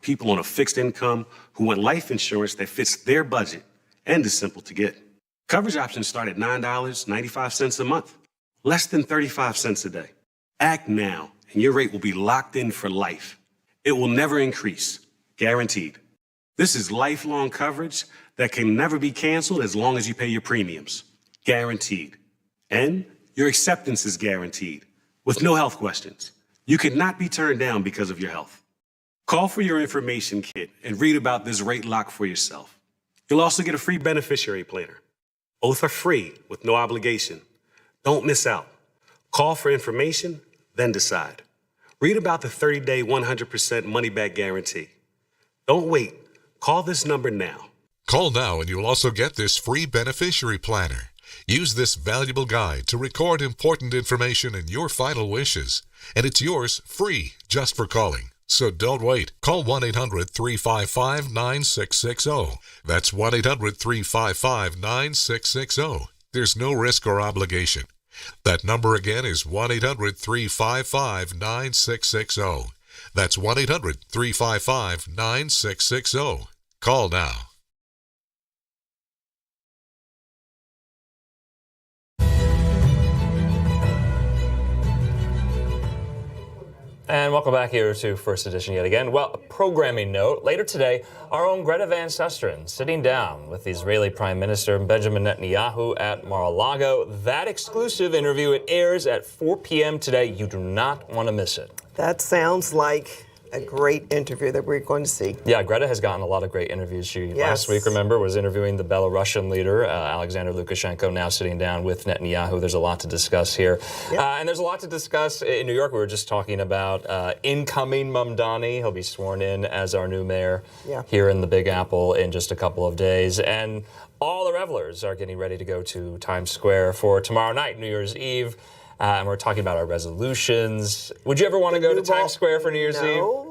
people on a fixed income who want life insurance that fits their budget and is simple to get. Coverage options start at $9.95 a month, less than 35 cents a day. Act now, and your rate will be locked in for life. It will never increase, guaranteed. This is lifelong coverage that can never be canceled as long as you pay your premiums, guaranteed. And your acceptance is guaranteed, with no health questions. You cannot be turned down because of your health. Call for your information kit and read about this rate lock for yourself. You'll also get a free beneficiary planner. Both are free with no obligation. Don't miss out. Call for information, then decide. Read about the 30-day 100% money-back guarantee. Don't wait. Call this number now. Call now and you'll also get this free beneficiary planner. Use this valuable guide to record important information and your final wishes. And it's yours free just for calling. So don't wait. Call 1-800-355-9660. That's 1-800-355-9660. There's no risk or obligation. That number again is 1-800-355-9660. That's 1-800-355-9660. Call now. And welcome back here to First Edition yet again. Well, a programming note. Later today, our own Greta Van Susteren sitting down with the Israeli Prime Minister Benjamin Netanyahu at Mar-a-Lago. That exclusive interview, it airs at 4 p.m. today. You do not want to miss it. That sounds like a great interview that we're going to see. Yeah, Greta has gotten a lot of great interviews. She, last week, remember, was interviewing the Belarusian leader, Alexander Lukashenko, now sitting down with Netanyahu. There's a lot to discuss here. Yep. And there's a lot to discuss in New York. We were just talking about incoming Mamdani. He'll be sworn in as our new mayor here in the Big Apple in just a couple of days. And all the revelers are getting ready to go to Times Square for tomorrow night, New Year's Eve. And we're talking about our resolutions. Would you ever want to go to Times Square for New Year's Eve? Well,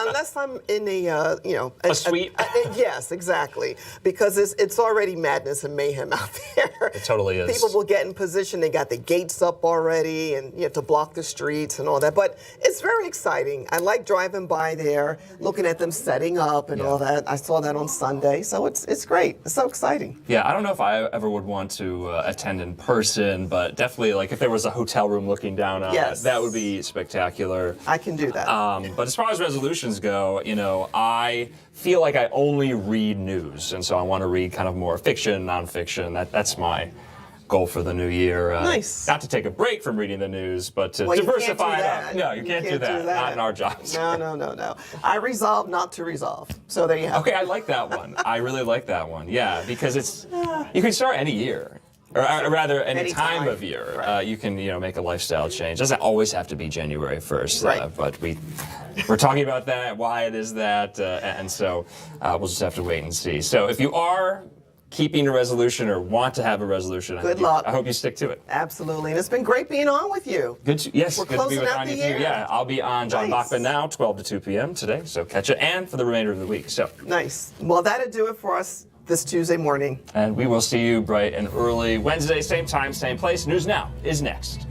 unless I'm in a, a suite? Yes, exactly. Because it's already madness and mayhem out there. It totally is. People will get in position. They got the gates up already and you have to block the streets and all that. But it's very exciting. I like driving by there, looking at them setting up and all that. I saw that on Sunday. So it's great. It's so exciting. Yeah, I don't know if I ever would want to attend in person, but definitely, like, if there was a hotel room looking down on it, that would be spectacular. I can do that. But as far as resolutions go, I feel like I only read news, and so I want to read kind of more fiction, nonfiction. That's my goal for the new year. Nice. Not to take a break from reading the news, but to diversify it up. No, you can't do that. Not in our jobs. No. I resolve not to resolve. So there you have it. Okay, I like that one. I really like that one. Yeah, because you can start any year. Or rather, any time of year, you can make a lifestyle change. It doesn't always have to be January 1st, but we're talking about that, why it is that, and so we'll just have to wait and see. So if you are keeping a resolution or want to have a resolution, good luck. I hope you stick to it. Absolutely, and it's been great being on with you. Yes, we're good to be closing out the year. Yeah, I'll be on John Bachman now, 12 to 2 p.m. today, so catch it, and for the remainder of the week. So nice. Well, that'll do it for us this Tuesday morning. And we will see you bright and early Wednesday, same time, same place. News Now is next.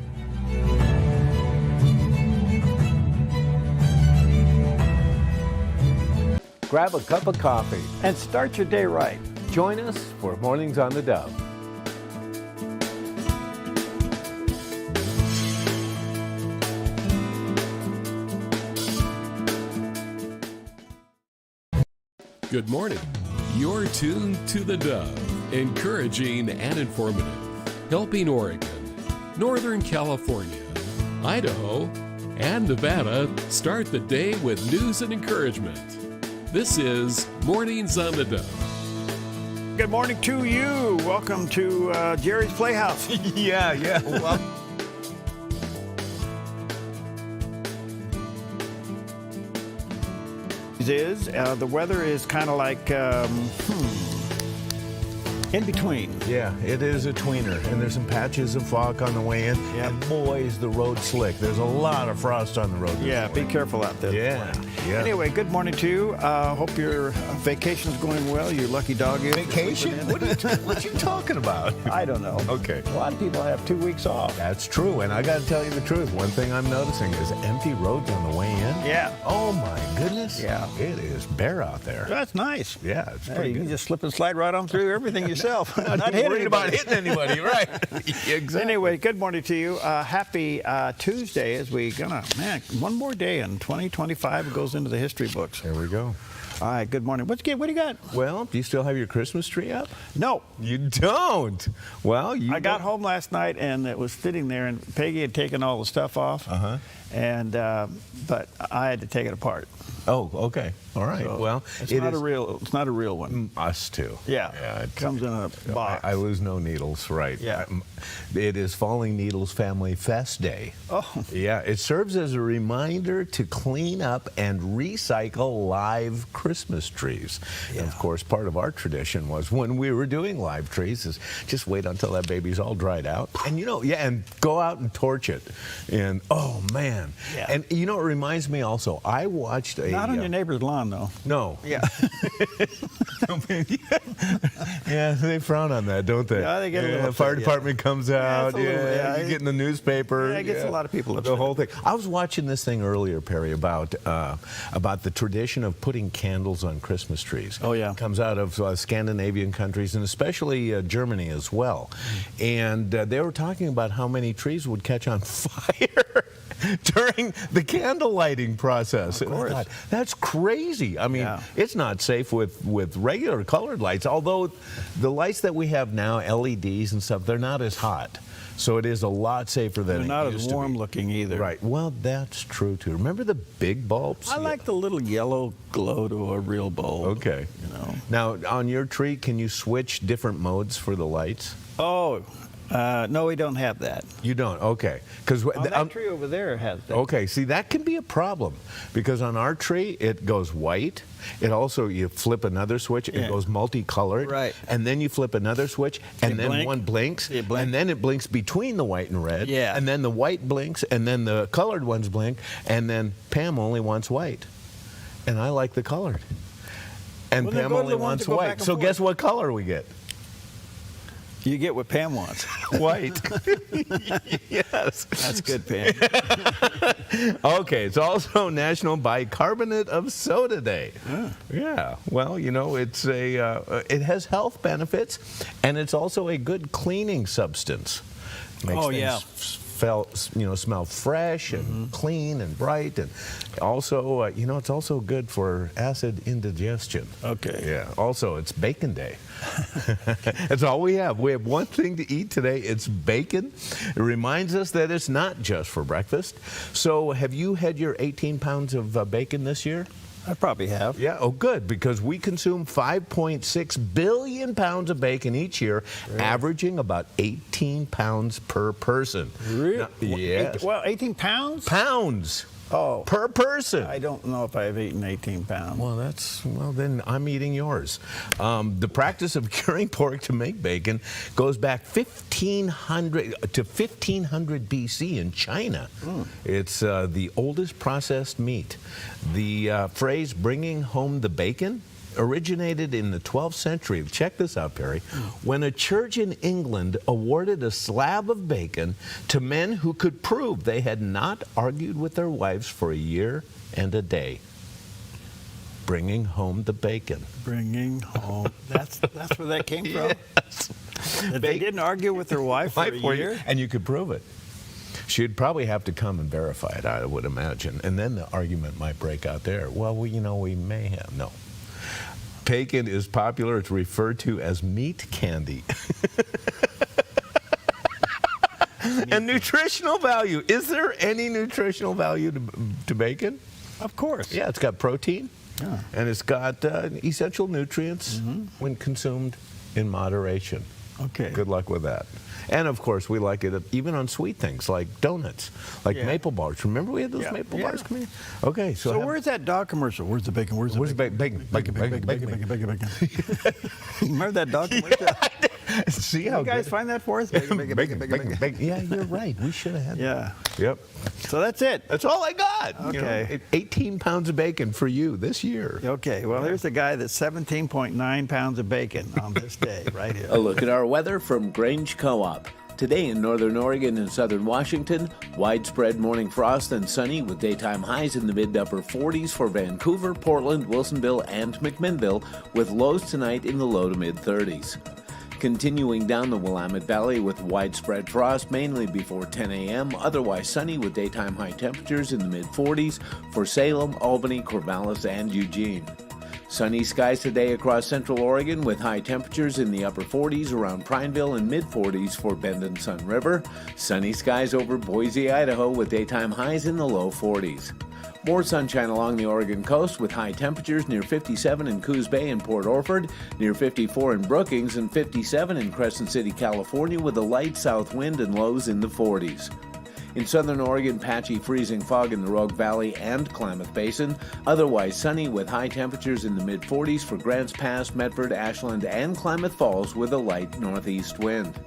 Grab a cup of coffee and start your day right. Join us for Mornings on the Dove. Good morning. You're tuned to the Dove, encouraging and informative, helping Oregon, Northern California, Idaho, and Nevada start the day with news and encouragement. This is Mornings on the Dove. Good morning to you. Welcome to Jerry's Playhouse. Yeah. Well, the weather is kind of like in between. Yeah, it is a tweener, and there's some patches of fog on the way in. Yeah. And boy, is the road slick. There's a lot of frost on the road. Yeah, be careful out there. Yeah. Yeah. Anyway, good morning to you. Hope your vacation's going well. Your lucky dog is. Vacation? What you talking about? I don't know. Okay. A lot of people have 2 weeks off. That's true, and I got to tell you the truth. One thing I'm noticing is empty roads on the way in. Yeah. Oh my goodness. Yeah. It is bare out there. That's nice. Yeah, it's Hey, pretty you can good. just slip and slide right on through everything yourself. Not worried about hitting anybody, right? Exactly. Anyway, good morning to you. Happy Tuesday as we man, one more day in 2025 goes into the history books. There we go. All right, good morning. What do you got? Well, do you still have your Christmas tree up? No. You don't. Well, I got home last night and it was sitting there, and Peggy had taken all the stuff off. And but I had to take it apart. Oh, okay. All right. So well, it's not a real one. Us too. Yeah. It comes in a box. I lose no needles, right? Yeah. It is Falling Needles Family Fest Day. Oh. Yeah. It serves as a reminder to clean up and recycle live Christmas trees. Yeah. And of course, part of our tradition was when we were doing live trees is just wait until that baby's all dried out, and and go out and torch it. And oh man. Yeah. And it reminds me also. I watched a. Not on your neighbor's lawn, though. No. Yeah. Yeah, they frown on that, don't they? Yeah, they get a little The fire upset, department comes out. it's a little- You get in the newspaper. Yeah, it gets a lot of people upset. The whole thing. I was watching this thing earlier, Perry, about the tradition of putting candles on Christmas trees. Oh, yeah. It comes out of Scandinavian countries and especially Germany as well. And they were talking about how many trees would catch on fire during the candle lighting process. Of course. And I thought, that's crazy. I mean, Yeah. it's not safe with regular colored lights, although the lights that we have now, LEDs and stuff, they're not as hot. So it is a lot safer than They're it not used as to warm be. looking either. Right. Well, that's true too. Remember the big bulbs? I like the little yellow glow to a real bulb. Okay. Now, on your tree, can you switch different modes for the lights? Oh, no, we don't have that. You don't? Okay. Because That tree over there has that. okay, see, that can be a problem because on our tree, it goes white. It also, you flip another switch, it Yeah. goes multicolored. Right. And then you flip another switch, and You then blink. one blinks, You blink. and then it blinks between the white and red. Yeah. And then the white blinks, and then the colored ones blink, and then Pam only wants white. And I like the colored. And Well, then Pam go to only the ones wants that go back white. and So forth. guess what color we get? You get what Pam wants. White. Yes. That's good, Pam. Okay, it's also National Bicarbonate of Soda Day. Yeah. Well, it's it has health benefits, and it's also a good cleaning substance. Makes Oh, things yeah. smell fresh and clean and bright, and also, it's also good for acid indigestion. Okay. Yeah. Also, it's Bacon Day. That's all we have. We have one thing to eat today. It's bacon. It reminds us that it's not just for breakfast. So, have you had your 18 pounds of bacon this year? I probably have. Yeah, oh good, because we consume 5.6 billion pounds of bacon each year, averaging about 18 pounds per person. Really? Now, yes. Well, 18 pounds? Pounds Oh. per person. I don't know if I've eaten 18 pounds. Well, then I'm eating yours. The practice of curing pork to make bacon goes back 1500 BC in China. It's the oldest processed meat. The phrase "bringing home the bacon" originated in the 12th century. Check this out, Perry. When a church in England awarded a slab of bacon to men who could prove they had not argued with their wives for a year and a day. Bringing home the bacon. Bringing home. That's where that came from? Yes. That they didn't argue with their wife for a year? And you could prove it. She'd probably have to come and verify it, I would imagine. And then the argument might break out there. Well, we may have. No. Bacon is popular. It's referred to as meat candy. And nutritional value. Is there any nutritional value to bacon? Of course. Yeah, it's got protein. Yeah. And it's got essential nutrients when consumed in moderation. Okay. Good luck with that. And of course, we like it even on sweet things like donuts, like Yeah. maple bars. Remember we had those Yeah. maple Yeah. bars come in? Okay, So where's that dog commercial? Where's the bacon? Where's the Where's the bacon? bacon? Bacon, bacon, bacon, bacon. Remember that dog commercial? See how You guys good- find that for us? Bacon. Yeah, you're right. We should have had that. Yeah. Yep. So that's it. That's all I got. You know, Okay. 18 pounds of bacon for you this year. Okay, well, here's a guy that's 17.9 pounds of bacon on this day, right here. A look at our weather from Grange Co-op. Today in northern Oregon and southern Washington, widespread morning frost and sunny with daytime highs in the mid to upper 40s for Vancouver, Portland, Wilsonville, and McMinnville, with lows tonight in the low to mid 30s. Continuing down the Willamette Valley with widespread frost mainly before 10 a.m., otherwise sunny with daytime high temperatures in the mid 40s for Salem, Albany, Corvallis, and Eugene. Sunny skies today across central Oregon with high temperatures in the upper 40s around Prineville and mid 40s for Bend and Sun River. Sunny skies over Boise, Idaho with daytime highs in the low 40s. More sunshine along the Oregon coast with high temperatures near 57 in Coos Bay and Port Orford, near 54 in Brookings, and 57 in Crescent City, California with a light south wind and lows in the 40s. In southern Oregon, patchy freezing fog in the Rogue Valley and Klamath Basin. Otherwise sunny with high temperatures in the mid-40s for Grants Pass, Medford, Ashland, and Klamath Falls with a light northeast wind.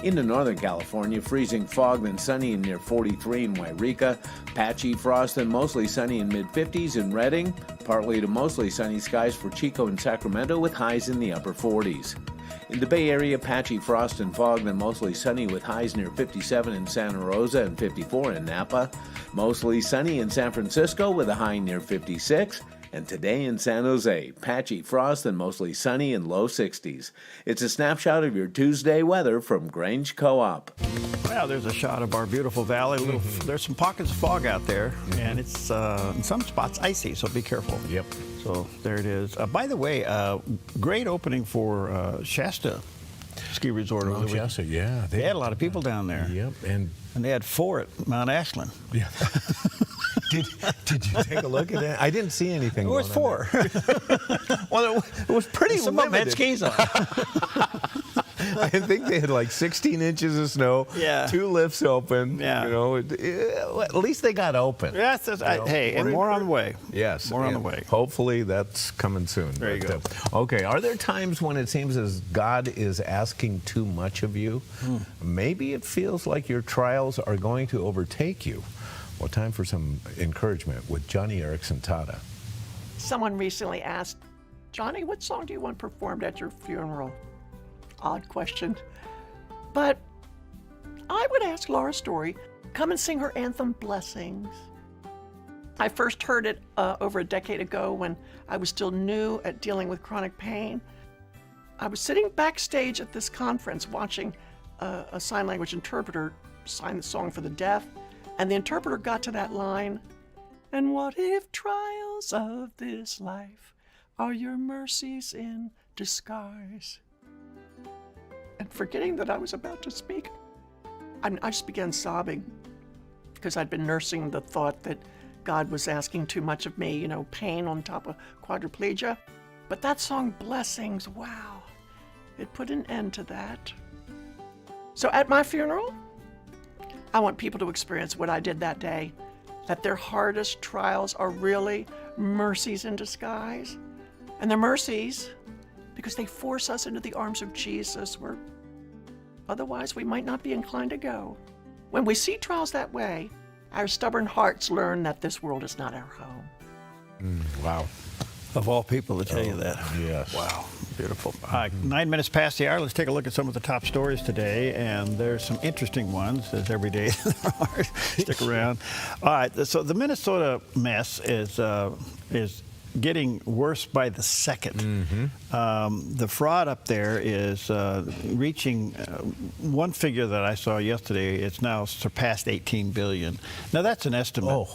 Into northern California, freezing fog then sunny and near 43 in Wairika. Patchy frost and mostly sunny in mid-50s in Redding. Partly to mostly sunny skies for Chico and Sacramento with highs in the upper 40s. In the Bay Area, patchy frost and fog, then mostly sunny with highs near 57 in Santa Rosa and 54 in Napa. Mostly sunny in San Francisco with a high near 56. And today in San Jose, patchy frost and mostly sunny in low 60s. It's a snapshot of your Tuesday weather from Grange Co-op. Well, there's a shot of our beautiful valley. There's some pockets of fog out there, and it's in some spots icy, so be careful. Yep. So there it is. By the way, great opening for Shasta Ski Resort over the weekend. Shasta, yeah. They had a lot of people down there. Yep. And they had 4 at Mount Ashland. yeah. Did you take a look at that? I didn't see anything. It was 4. Well, it was pretty Some of them had limited. skis on. I think they had like 16 inches of snow. Yeah. 2 lifts open. Yeah. You know, at least they got open. Yes, hey, and more on the way. Yes. More on the and way. Hopefully that's coming soon. There you go. Okay. Are there times when it seems as God is asking too much of you? Maybe it feels like your trials are going to overtake you. Well, time for some encouragement with Johnny Erickson Tata. Someone recently asked, Johnny, what song do you want performed at your funeral? Odd question. But I would ask Laura Story, come and sing her anthem, Blessings. I first heard it over a decade ago when I was still new at dealing with chronic pain. I was sitting backstage at this conference watching a sign language interpreter sign the song for the deaf, and the interpreter got to that line, and what if trials of this life are your mercies in disguise? And forgetting that I was about to speak, I just began sobbing because I'd been nursing the thought that God was asking too much of me, pain on top of quadriplegia. But that song, Blessings, wow, it put an end to that. So at my funeral, I want people to experience what I did that day, that their hardest trials are really mercies in disguise. And they're mercies because they force us into the arms of Jesus, where otherwise we might not be inclined to go. When we see trials that way, our stubborn hearts learn that this world is not our home. Wow. Of all people to tell you that. Yes. Wow, beautiful. 9 minutes past the hour. Let's take a look at some of the top stories today, and there's some interesting ones, as every day there are. Stick around. All right, so the Minnesota mess is getting worse by the second. The fraud up there is reaching one figure that I saw yesterday. It's now surpassed 18 billion. Now that's an estimate.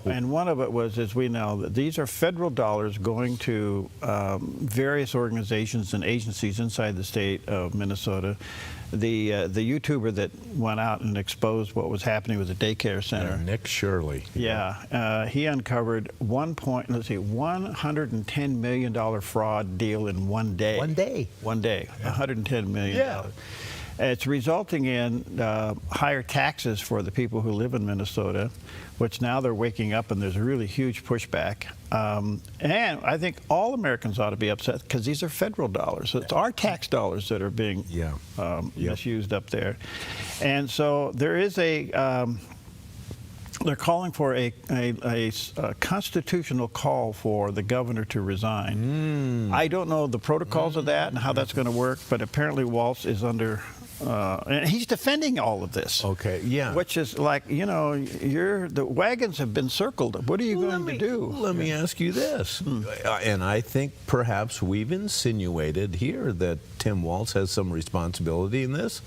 And one of it was, as we know, that these are federal dollars going to various organizations and agencies inside the state of Minnesota. The YouTuber that went out and exposed what was happening with the daycare center. Nick Shirley. Yeah, he uncovered $110 million fraud deal in one day. One day. $110 million. Yeah. It's resulting in higher taxes for the people who live in Minnesota, which now they're waking up and there's a really huge pushback. And I think all Americans ought to be upset because these are federal dollars. So it's our tax dollars that are being misused up there. And so there is they're calling for a constitutional call for the governor to resign. I don't know the protocols of that and how that's going to work, but apparently Walz is under, and he's defending all of this. Okay, yeah. Which is like, the wagons have been circled. What are you going to do? Let me ask you this, and I think perhaps we've insinuated here that Tim Walz has some responsibility in this.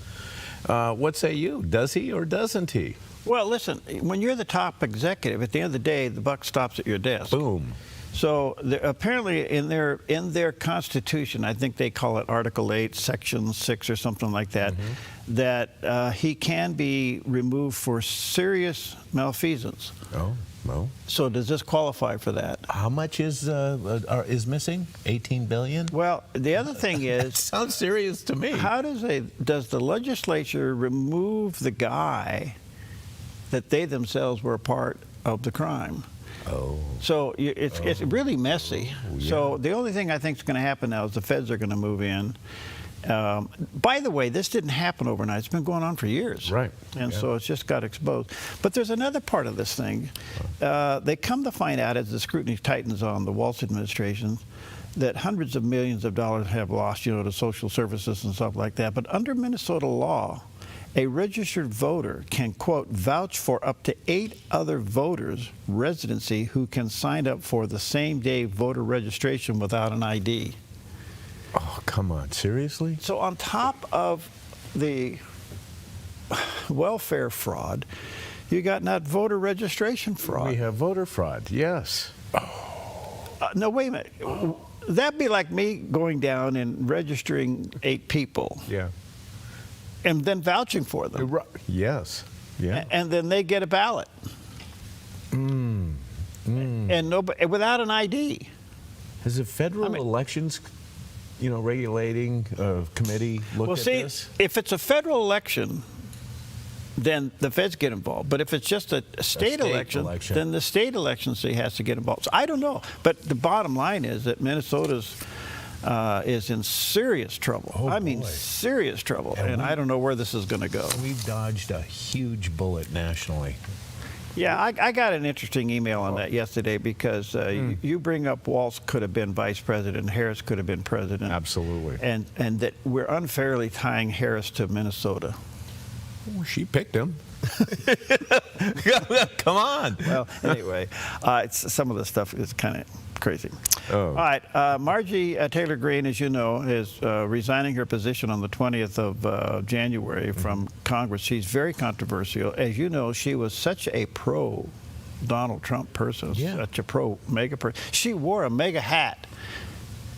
What say you? Does he or doesn't he? Well, listen, when you're the top executive, at the end of the day, the buck stops at your desk. Boom. So apparently in their Constitution, I think they call it Article 8, Section 6 or something like that, that he can be removed for serious malfeasance. Oh, well. So does this qualify for that? How much is missing? 18 billion? Well, the other thing is... Sounds serious to me. How does the legislature remove the guy that they themselves were a part of the crime? Oh. So it's really messy. Oh, yeah. So the only thing I think is going to happen now is the feds are going to move in. By the way, this didn't happen overnight. It's been going on for years. Right. And so it's just got exposed. But there's another part of this thing. They come to find out as the scrutiny tightens on the Walz administration that hundreds of millions of dollars have lost, to social services and stuff like that. But under Minnesota law, a registered voter can, quote, vouch for up to 8 other voters' residency who can sign up for the same-day voter registration without an ID. Oh, come on. Seriously? So on top of the welfare fraud, you got not voter registration fraud. We have voter fraud, yes. No, wait a minute. That'd be like me going down and registering 8 people. Yeah. And then vouching for them. Yes. Yeah. And then they get a ballot. And nobody, without an ID. Has the federal elections, regulating committee looked at this? If it's a federal election, then the feds get involved. But if it's just a state election, then the state election has to get involved. So I don't know. But the bottom line is that Minnesota's is in serious trouble. Oh, serious trouble. And I don't know where this is going to go. We've dodged a huge bullet nationally. Yeah, I got an interesting email on that yesterday because you bring up Walz could have been vice president, Harris could have been president. Absolutely. And that we're unfairly tying Harris to Minnesota. Well, she picked him. Come on. Well, anyway, some of the stuff is kind of crazy. Oh. All right. Margie Taylor Greene, as you know, is resigning her position on the 20th of January from Congress. She's very controversial. As you know, she was such a pro-Donald Trump person, such a pro-MAGA person. She wore a MAGA hat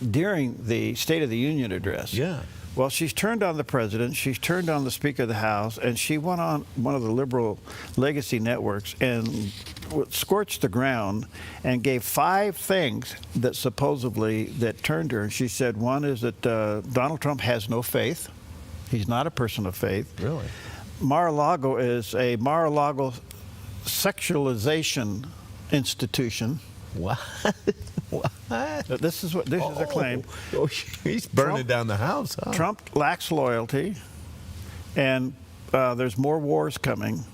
during the State of the Union address. Yeah. Well, she's turned on the president, she's turned on the Speaker of the House, and she went on one of the liberal legacy networks and scorched the ground and gave 5 things that supposedly turned her. And she said one is that Donald Trump has no faith. He's not a person of faith. Really? Mar-a-Lago is a Mar-a-Lago sexualization institution. What? What? This is a claim. Oh, he's burning down the house. Huh? Trump lacks loyalty, and there's more wars coming,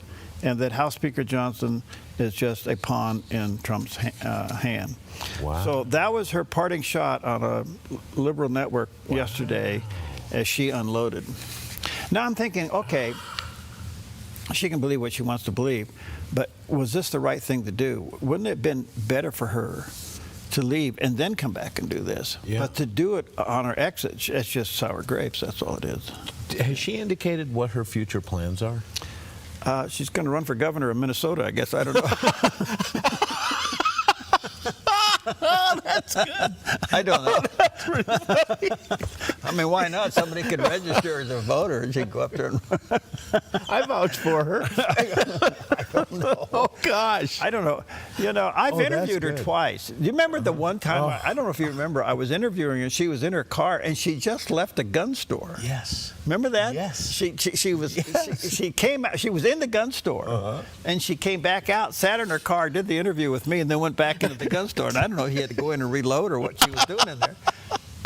and that House Speaker Johnson is just a pawn in Trump's hand. Wow. So that was her parting shot on a liberal network yesterday as she unloaded. Now I'm thinking, okay, she can believe what she wants to believe, but was this the right thing to do? Wouldn't it have been better for her to leave and then come back and do this? Yeah. But to do it on her exit, it's just sour grapes. That's all it is. Has she indicated what her future plans are? She's going to run for governor of Minnesota, I guess. I don't know. That's good. I don't know. I mean, why not? Somebody could register as a voter and she'd go up there and I vouch for her. I don't know. Oh, gosh. I don't know. You know, I've that's interviewed her good. twice. Do you remember the one time, I don't know if you remember, I was interviewing her and she was in her car and she just left a gun store. Yes. Remember that? Yes. She was Yes. she came out, she was in the gun store and she came back out, sat in her car, did the interview with me and then went back into the gun store. And I don't know if he had to go in and reload or what she was doing in there.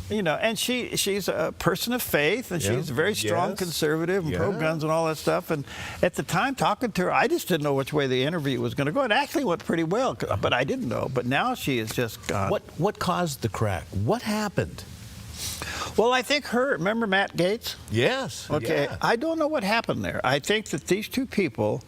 You know, and she's a person of faith, and she's very strong conservative and pro-guns and all that stuff. And at the time, talking to her, I just didn't know which way the interview was going to go. It actually went pretty well, but I didn't know. But now she is just gone. What caused the crack? What happened? Well, I think remember Matt Gaetz? Yes. Okay, yeah. I don't know what happened there. I think that these two people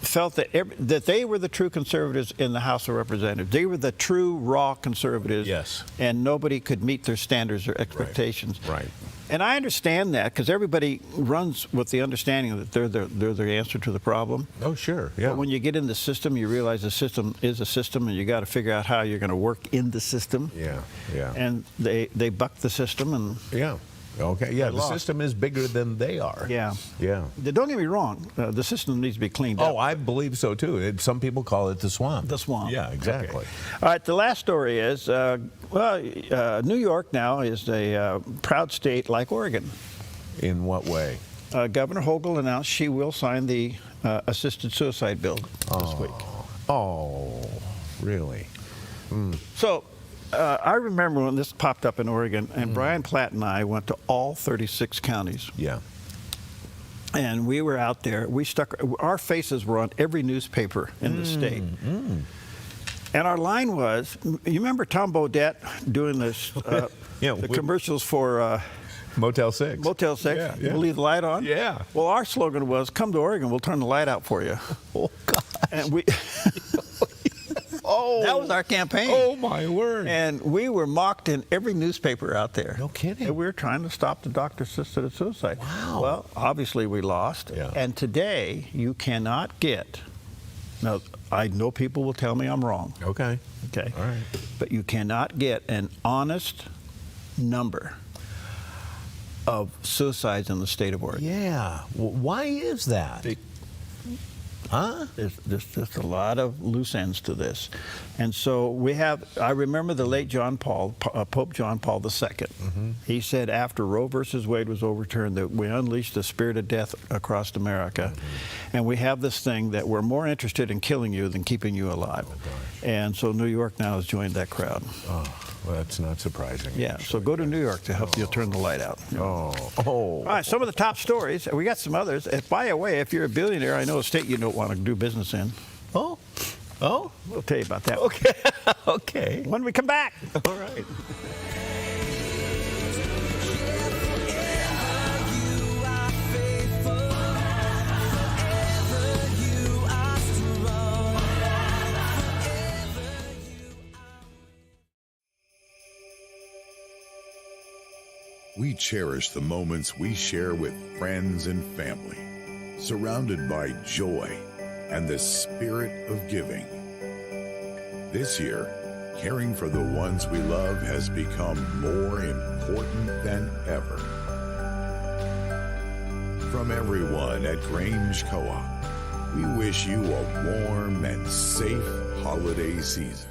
felt that they were the true conservatives in the House of Representatives. They were the true raw conservatives. Yes. And nobody could meet their standards or expectations. Right. And I understand that because everybody runs with the understanding that they're the answer to the problem. Oh, sure. Yeah. But when you get in the system, you realize the system is a system, and you got to figure out how you're going to work in the system. Yeah. Yeah. And they bucked the system, and Yeah. Okay. Yeah. The lost. system is bigger than they are. yeah. Yeah. Don't get me wrong. The system needs to be cleaned up. Oh, I believe so too. Some people call it the swamp. The swamp. Yeah, exactly. Okay. All right, the last story is, New York now is a proud state like Oregon. In what way? Governor Hochul announced she will sign the assisted suicide bill this week. Oh, really? So I remember when this popped up in Oregon, and Brian Platt and I went to all 36 counties. Yeah. And we were out there. Our faces were on every newspaper in the state. And our line was, you remember Tom Bodette doing this, the commercials for Motel 6. Motel 6? Yeah, yeah. We'll leave the light on? Yeah. Well, our slogan was, come to Oregon, we'll turn the light out for you. Oh, God. And we... Oh. That was our campaign. Oh, my word. And we were mocked in every newspaper out there. No kidding. And we were trying to stop the doctor-assisted suicide. Wow. Well, obviously we lost. Yeah. And today you cannot get. Now, I know people will tell me I'm wrong. Okay. Okay. All right. But you cannot get an honest number of suicides in the state of Oregon. Yeah. Why is that? Huh? There's just a lot of loose ends to this. And so I remember the late Pope John Paul II. He said after Roe versus Wade was overturned that we unleashed the spirit of death across America. And we have this thing that we're more interested in killing you than keeping you alive. And so New York now has joined that crowd. Oh, well, that's not surprising. Yeah, so go to New York to help you turn the light out. Oh. All right, some of the top stories. We got some others. By the way, if you're a billionaire, I know a state you don't want to do business in. Oh. We'll tell you about that. Okay. Okay. When we come back. All right. We cherish the moments we share with friends and family, surrounded by joy and the spirit of giving. This year, caring for the ones we love has become more important than ever. From everyone at Grange Co-op, we wish you a warm and safe holiday season.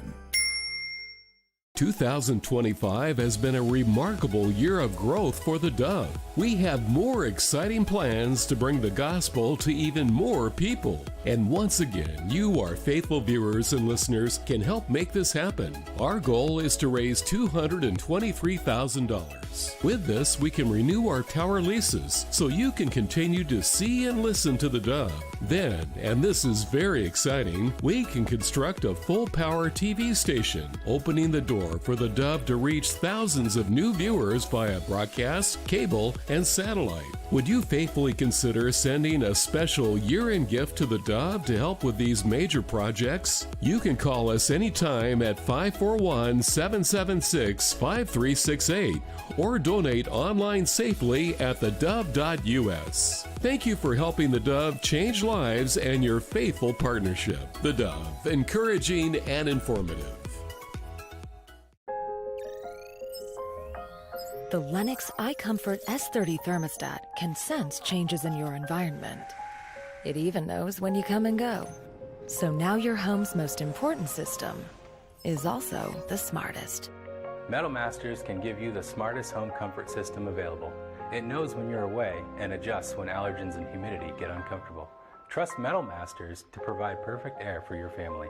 2025 has been a remarkable year of growth for the Dove. We have more exciting plans to bring the gospel to even more people. And once again, you, our faithful viewers and listeners, can help make this happen. Our goal is to raise $223,000. With this, we can renew our tower leases so you can continue to see and listen to the Dove. Then, and this is very exciting, we can construct a full-power TV station, opening the door for the Dove to reach thousands of new viewers via broadcast, cable, and satellite. Would you faithfully consider sending a special year-end gift to the Dove theDove to help with these major projects? You can call us anytime at 541-776-5368 or donate online safely at thedove.us. Thank you for helping the Dove change lives and your faithful partnership. The Dove, encouraging and informative. The Lennox iComfort S30 thermostat can sense changes in your environment. It even knows when you come and go. So now your home's most important system is also the smartest. Metal Masters can give you the smartest home comfort system available. It knows when you're away and adjusts when allergens and humidity get uncomfortable. Trust Metal Masters to provide perfect air for your family.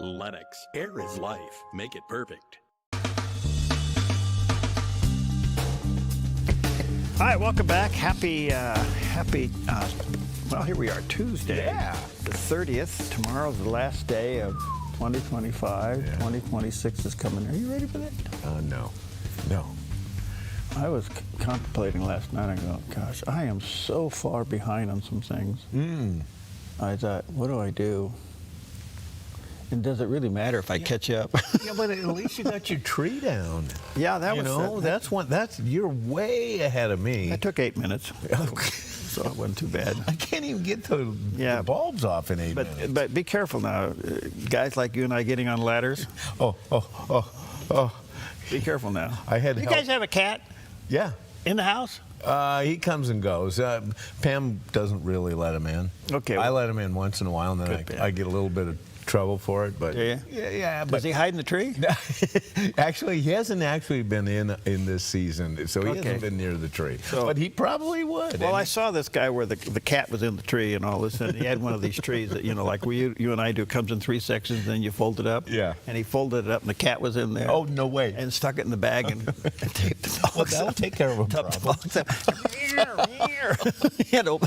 Lennox. Air is life. Make it perfect. All right, welcome back. Happy, well, here we are, Tuesday. Yeah. The 30th. Tomorrow's the last day of 2025. Yeah. 2026 is coming. Are you ready for that? No. I was contemplating last night. I go, gosh, I am so far behind on some things. I thought, what do I do? And does it really matter if I catch up? Yeah, but at least you got your tree down. Yeah, that was. You're way ahead of me. That took 8 minutes. So it wasn't too bad. I can't even get the bulbs off in 8 minutes. But be careful now, guys like you and I getting on ladders. Oh. Be careful now. You guys have a cat? Yeah. In the house? He comes and goes. Pam doesn't really let him in. Okay. I let him in once in a while, and then I get a little bit of trouble for it. But yeah. Does he hide in the tree? Actually, he hasn't actually been in this season, so he hasn't been near the tree. But he probably would. Well, I saw this guy where the cat was in the tree and all this, and he had one of these trees that, like you and I do, comes in 3 sections, and then you fold it up. Yeah. And he folded it up, and the cat was in there. Oh, no way. And stuck it in the bag and taped the dogs. Well, that'll take care of a problem. He had to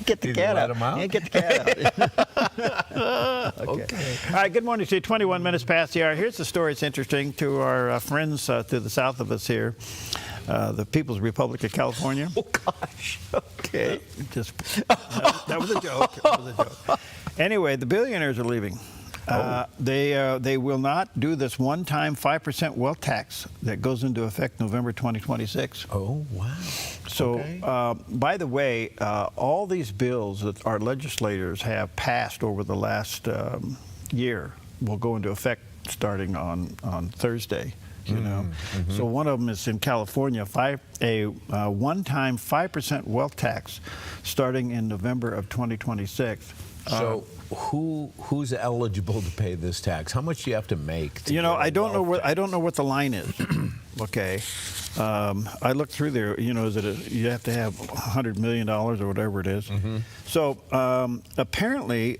get the cat out. Let him out? Yeah, get the cat out. Okay. All right, good morning to you. 21 minutes past the hour. Here's the story. It's interesting to our friends to the south of us here, the People's Republic of California. Oh, gosh. Okay. That was a joke. Anyway, the billionaires are leaving. They will not do this one-time 5% wealth tax that goes into effect November 2026. Oh, wow. So, by the way, all these bills that our legislators have passed over the last year will go into effect starting on Thursday. So one of them is in California, a one-time 5% wealth tax starting in November of 2026. So who's eligible to pay this tax? How much do you have to make? I don't know what the line is. Okay, I looked through there. You have to have $100 million or whatever it is. So apparently.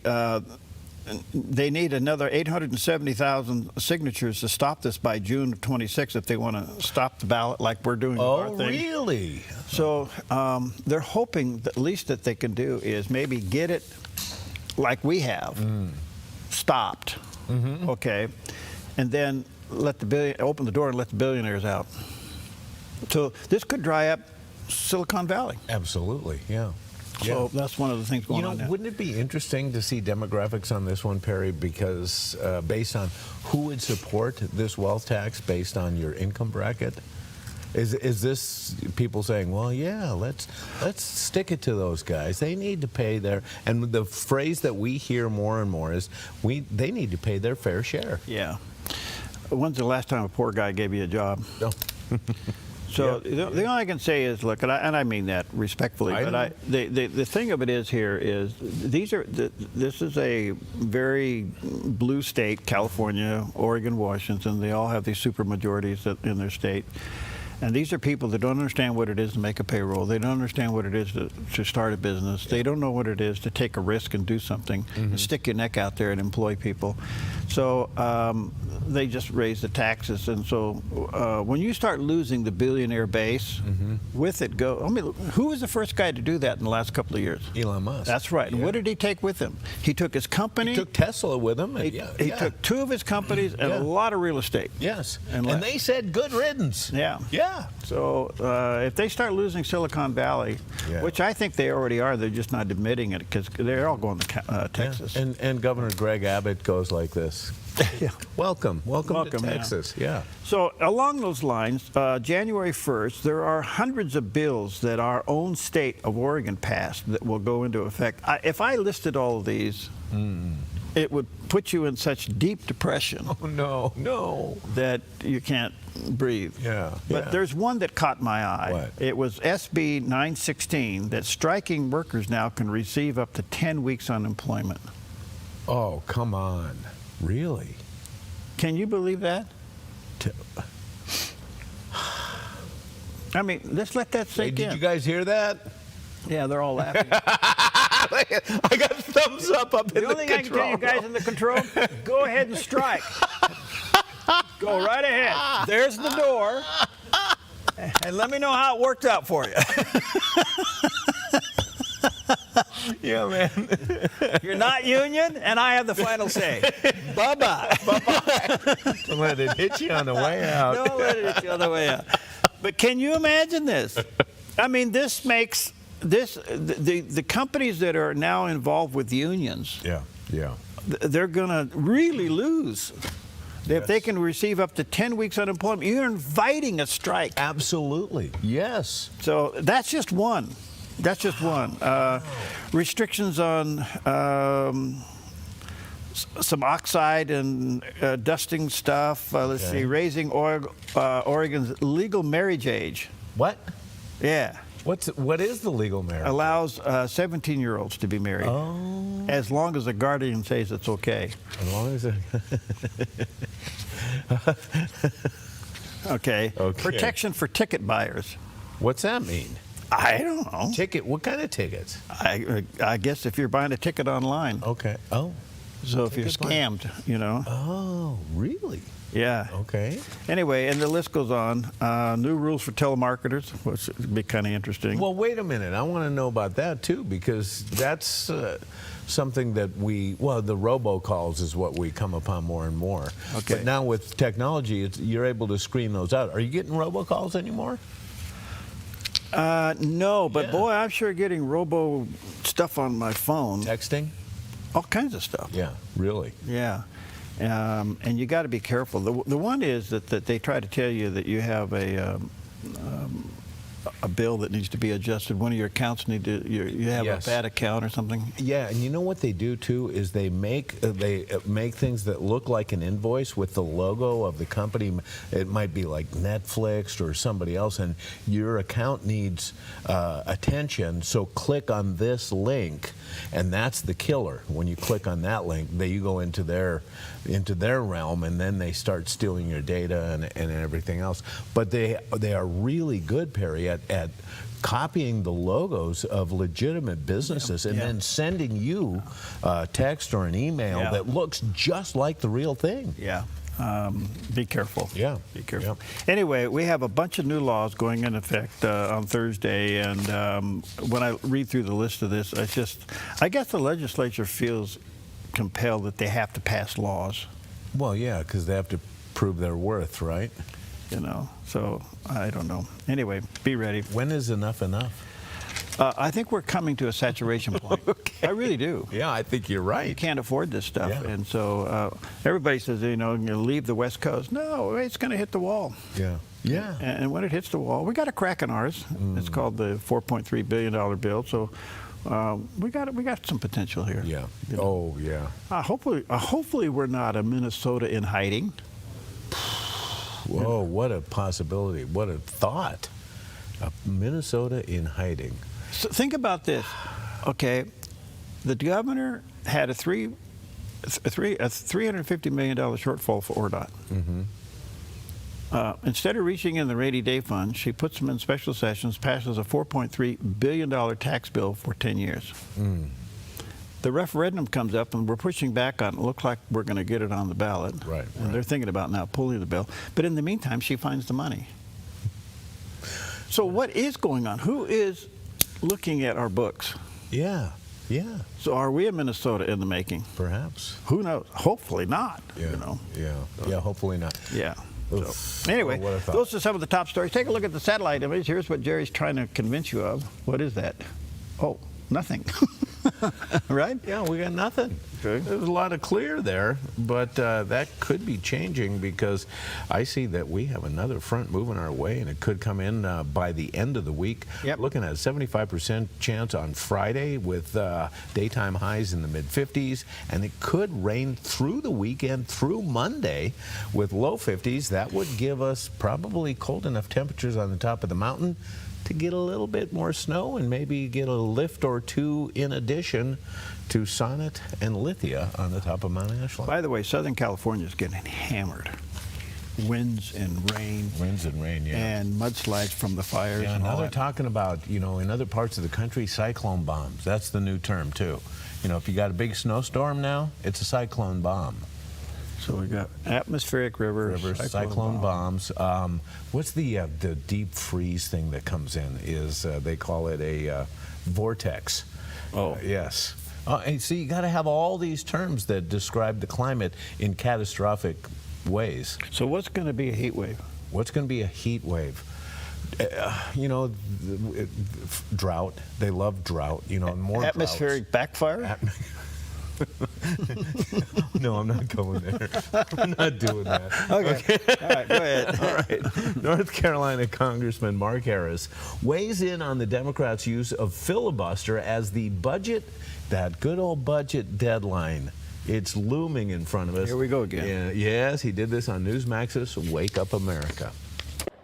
They need another 870,000 signatures to stop this by June of 26 if they want to stop the ballot like we're doing with our thing. Oh, really? So they're hoping that at least that they can do is maybe get it like we have stopped, okay, and then open the door and let the billionaires out. So this could dry up Silicon Valley. Absolutely, yeah. So that's one of the things going on now. Wouldn't it be interesting to see demographics on this one, Perry, because based on who would support this wealth tax based on your income bracket? Is this people saying, well, yeah, let's stick it to those guys. They need to pay their, and the phrase that we hear more and more is they need to pay their fair share. Yeah. When's the last time a poor guy gave you a job? No. So the only I can say is, look, and I mean that respectfully, but the thing of it is here is this is a very blue state, California, Oregon, Washington. They all have these super majorities in their state. And these are people that don't understand what it is to make a payroll. They don't understand what it is to start a business. They don't know what it is to take a risk and do something and stick your neck out there and employ people. So they just raise the taxes. And so when you start losing the billionaire base, with it go. I mean, who was the first guy to do that in the last couple of years? Elon Musk. That's right. Yeah. And what did he take with him? He took his company. He took Tesla with him. He took 2 of his companies and a lot of real estate. Yes. And they said good riddance. Yeah. Yeah. Yeah. So if they start losing Silicon Valley, which I think they already are, they're just not admitting it because they're all going to Texas. Yeah. And Governor Greg Abbott goes like this. Welcome to Texas. Yeah. So along those lines, January 1st, there are hundreds of bills that our own state of Oregon passed that will go into effect. If I listed all of these, it would put you in such deep depression. Oh, no. That you can't breathe. Yeah. But there's one that caught my eye. What? It was SB 916 that striking workers now can receive up to 10 weeks unemployment. Oh, come on. Really? Can you believe that? I mean, let's let that sink in. Did you guys hear that? Yeah, they're all laughing. I got thumbs up in the control. The only thing I can tell you guys in the control, go ahead and strike. Go right ahead. There's the door. And let me know how it worked out for you. Yeah, man. You're not union, and I have the final say. Bye-bye. Bye-bye. Don't let it hit you on the way out. Don't let it hit you on the way out. But can you imagine this? I mean, this makes the companies that are now involved with unions. Yeah. They're going to really lose. If they can receive up to 10 weeks unemployment, you're inviting a strike. Absolutely. Yes. So that's just one. Restrictions on some oxide and dusting stuff. Let's see, raising Oregon's legal marriage age. What? Yeah. What is the legal marriage? Allows 17-year-olds to be married. Oh. As long as the guardian says it's okay. As long as it... Okay. Protection for ticket buyers. What's that mean? I don't know. Ticket? What kind of tickets? I guess if you're buying a ticket online. Okay. Oh. So if you're scammed, you know. Oh, really? Yeah. Okay. Anyway, and the list goes on. New rules for telemarketers, which would be kind of interesting. Well, wait a minute. I want to know about that, too, because that's something that the robocalls is what we come upon more and more. Okay. But now with technology, you're able to screen those out. Are you getting robocalls anymore? No, but boy, I'm sure getting robo stuff on my phone. Texting? All kinds of stuff. Yeah, really? Yeah. And you got to be careful. The one is that they try to tell you that you have a bill that needs to be adjusted. One of your accounts you have a bad account or something. Yeah, and you know what they do too is they make things that look like an invoice with the logo of the company. It might be like Netflix or somebody else, and your account needs attention. So click on this link, and that's the killer. When you click on that link, you go into their realm, and then they start stealing your data and everything else. But they are really good, Perry, at copying the logos of legitimate businesses and then sending you a text or an email that looks just like the real thing. Yeah. Be careful. Yeah. Be careful. Yeah. Anyway, we have a bunch of new laws going into effect on Thursday, and when I read through the list of this, I guess the legislature feels compelled that they have to pass laws. Well, yeah, because they have to prove their worth, right? You know, so I don't know. Anyway, be ready. When is enough enough? I think we're coming to a saturation point. Okay. I really do. Yeah, I think you're right. You can't afford this stuff. Yeah. And so everybody says, you know, leave the West Coast. No, it's going to hit the wall. Yeah. Yeah. And when it hits the wall, we got a crack in ours. It's called the $4.3 billion bill. So we got some potential here. Yeah. You know? Oh, yeah. Hopefully we're not a Minnesota in hiding. Whoa, what a possibility. What a thought. Minnesota in hiding. So think about this. Okay, the governor had a $350 million shortfall for ORDOT. Mm-hmm. Instead of reaching in the rainy day fund, she puts them in special sessions, passes a $4.3 billion tax bill for 10 years. The referendum comes up, and we're pushing back on it. Looks like we're going to get it on the ballot. Right. And they're thinking about now pulling the bill. But in the meantime, she finds the money. So what is going on? Who is looking at our books? Yeah. Yeah. So are we a Minnesota in the making? Perhaps. Who knows? Hopefully not. Yeah. You know. Yeah. Yeah. Hopefully not. Yeah. So, anyway, what a thought. those are some of the top stories. Take a look at the satellite image. Here's what Jerry's trying to convince you of. What is that? Oh, nothing. Right? Yeah, we got nothing. Okay. There's a lot of clear there, but that could be changing because I see that we have another front moving our way, and it could come in by the end of the week. Yep. Looking at a 75% chance on Friday with daytime highs in the mid-50s, and it could rain through the weekend through Monday with low 50s. That would give us probably cold enough temperatures on the top of the mountain to get a little bit more snow and maybe get a lift or two in addition to Sonnet and Lithia on the top of Mount Ashland. By the way, Southern California is getting hammered. Winds and rain. Winds and rain, yeah. And mudslides from the fires. Yeah, and now all they're that. talking about, in other parts of the country, cyclone bombs. That's the new term, too. If you got a big snowstorm now, it's a cyclone bomb. So we got atmospheric rivers, cyclone bombs. What's the deep freeze thing that comes in? They call it a vortex. Oh. Yes. And so you got to have all these terms that describe the climate in catastrophic ways. So what's going to be a heat wave? What's going to be a heat wave? Drought. They love drought. More atmospheric backfire. No, I'm not going there. I'm not doing that. Okay. All right, go ahead. All right. North Carolina Congressman Mark Harris weighs in on the Democrats' use of filibuster as the budget, that good old budget deadline. It's looming in front of us. Here we go again. Yeah, yes, he did this on Newsmax's Wake Up America.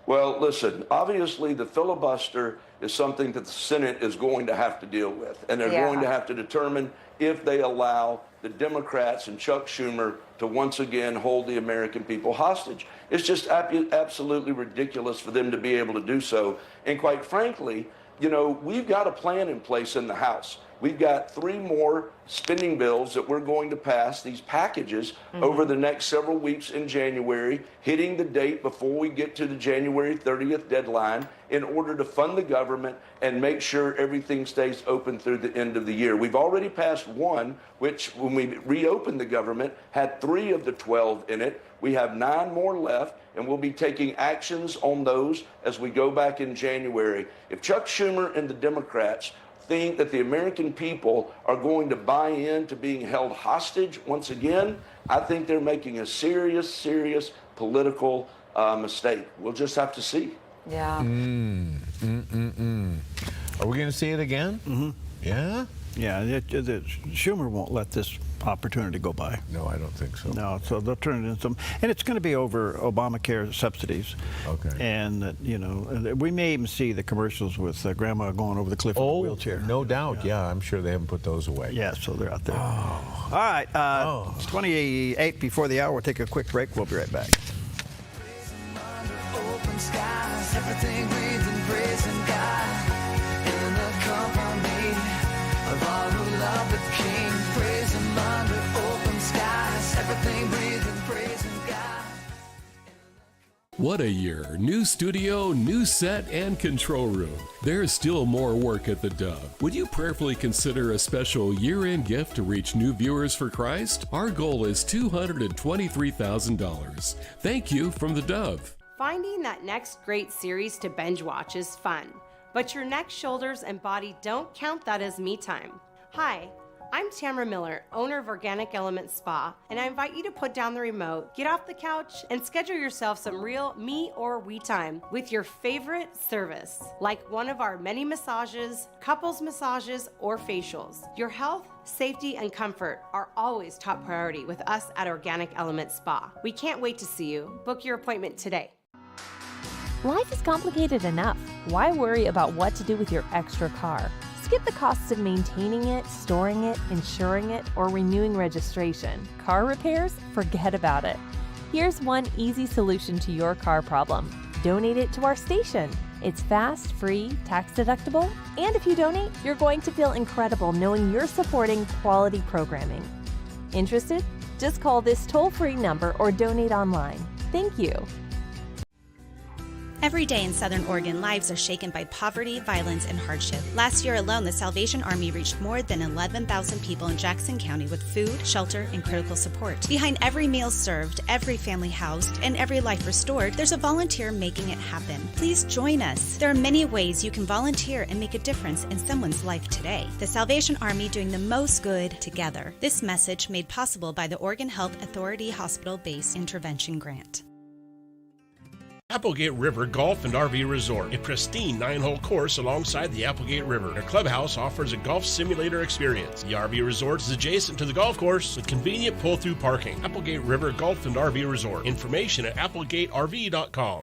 Well, listen, obviously the filibuster is something that the Senate is going to have to deal with, and they're going to have to determine if they allow the Democrats and Chuck Schumer to once again hold the American people hostage. It's just absolutely ridiculous for them to be able to do so. And quite frankly, we've got a plan in place in the House. We've got 3 more spending bills that we're going to pass, these packages, over the next several weeks in January, hitting the date before we get to the January 30th deadline in order to fund the government and make sure everything stays open through the end of the year. We've already passed one, which when we reopened the government, had 3 of the 12 in it. We have 9 more left, and we'll be taking actions on those as we go back in January. If Chuck Schumer and the Democrats think that the American people are going to buy into being held hostage once again, I think they're making a serious, serious political mistake. We'll just have to see. Yeah. Are we going to see it again? Mm-hmm. Yeah? Yeah, Schumer won't let this opportunity go by. No, I don't think so. No, so they'll turn it into some, and it's going to be over Obamacare subsidies. Okay. And we may even see the commercials with Grandma going over the cliff in a wheelchair. No doubt. Yeah, I'm sure they haven't put those away. Yeah, so they're out there. Oh. All right, it's 28 before the hour. We'll take a quick break. We'll be right back. Open skies, everything breathing, praising God in the company of all who love the King. Praise Him under open skies, everything breathing, praising God. What a year. New studio, new set, and control room. There's still more work at the Dove. Would you prayerfully consider a special year-end gift to reach new viewers for Christ? Our goal is $223,000. Thank you from the Dove. Finding that next great series to binge watch is fun, but your neck, shoulders, and body don't count that as me time. Hi, I'm Tamara Miller, owner of Organic Element Spa, and I invite you to put down the remote, get off the couch, and schedule yourself some real me or we time with your favorite service, like one of our many massages, couples massages, or facials. Your health, safety, and comfort are always top priority with us at Organic Element Spa. We can't wait to see you. Book your appointment today. Life is complicated enough. Why worry about what to do with your extra car? Skip the costs of maintaining it, storing it, insuring it, or renewing registration. Car repairs? Forget about it. Here's one easy solution to your car problem. Donate it to our station. It's fast, free, tax deductible, and if you donate, you're going to feel incredible knowing you're supporting quality programming. Interested? Just call this toll-free number or donate online. Thank you. Every day in Southern Oregon, lives are shaken by poverty, violence, and hardship. Last year alone, the Salvation Army reached more than 11,000 people in Jackson County with food, shelter, and critical support. Behind every meal served, every family housed, and every life restored, there's a volunteer making it happen. Please join us. There are many ways you can volunteer and make a difference in someone's life today. The Salvation Army doing the most good together. This message made possible by the Oregon Health Authority Hospital-Based Intervention Grant. Applegate River Golf and RV Resort, a pristine 9-hole course alongside the Applegate River. Their clubhouse offers a golf simulator experience. The RV resort is adjacent to the golf course with convenient pull-through parking. Applegate River Golf and RV Resort. Information at applegaterv.com.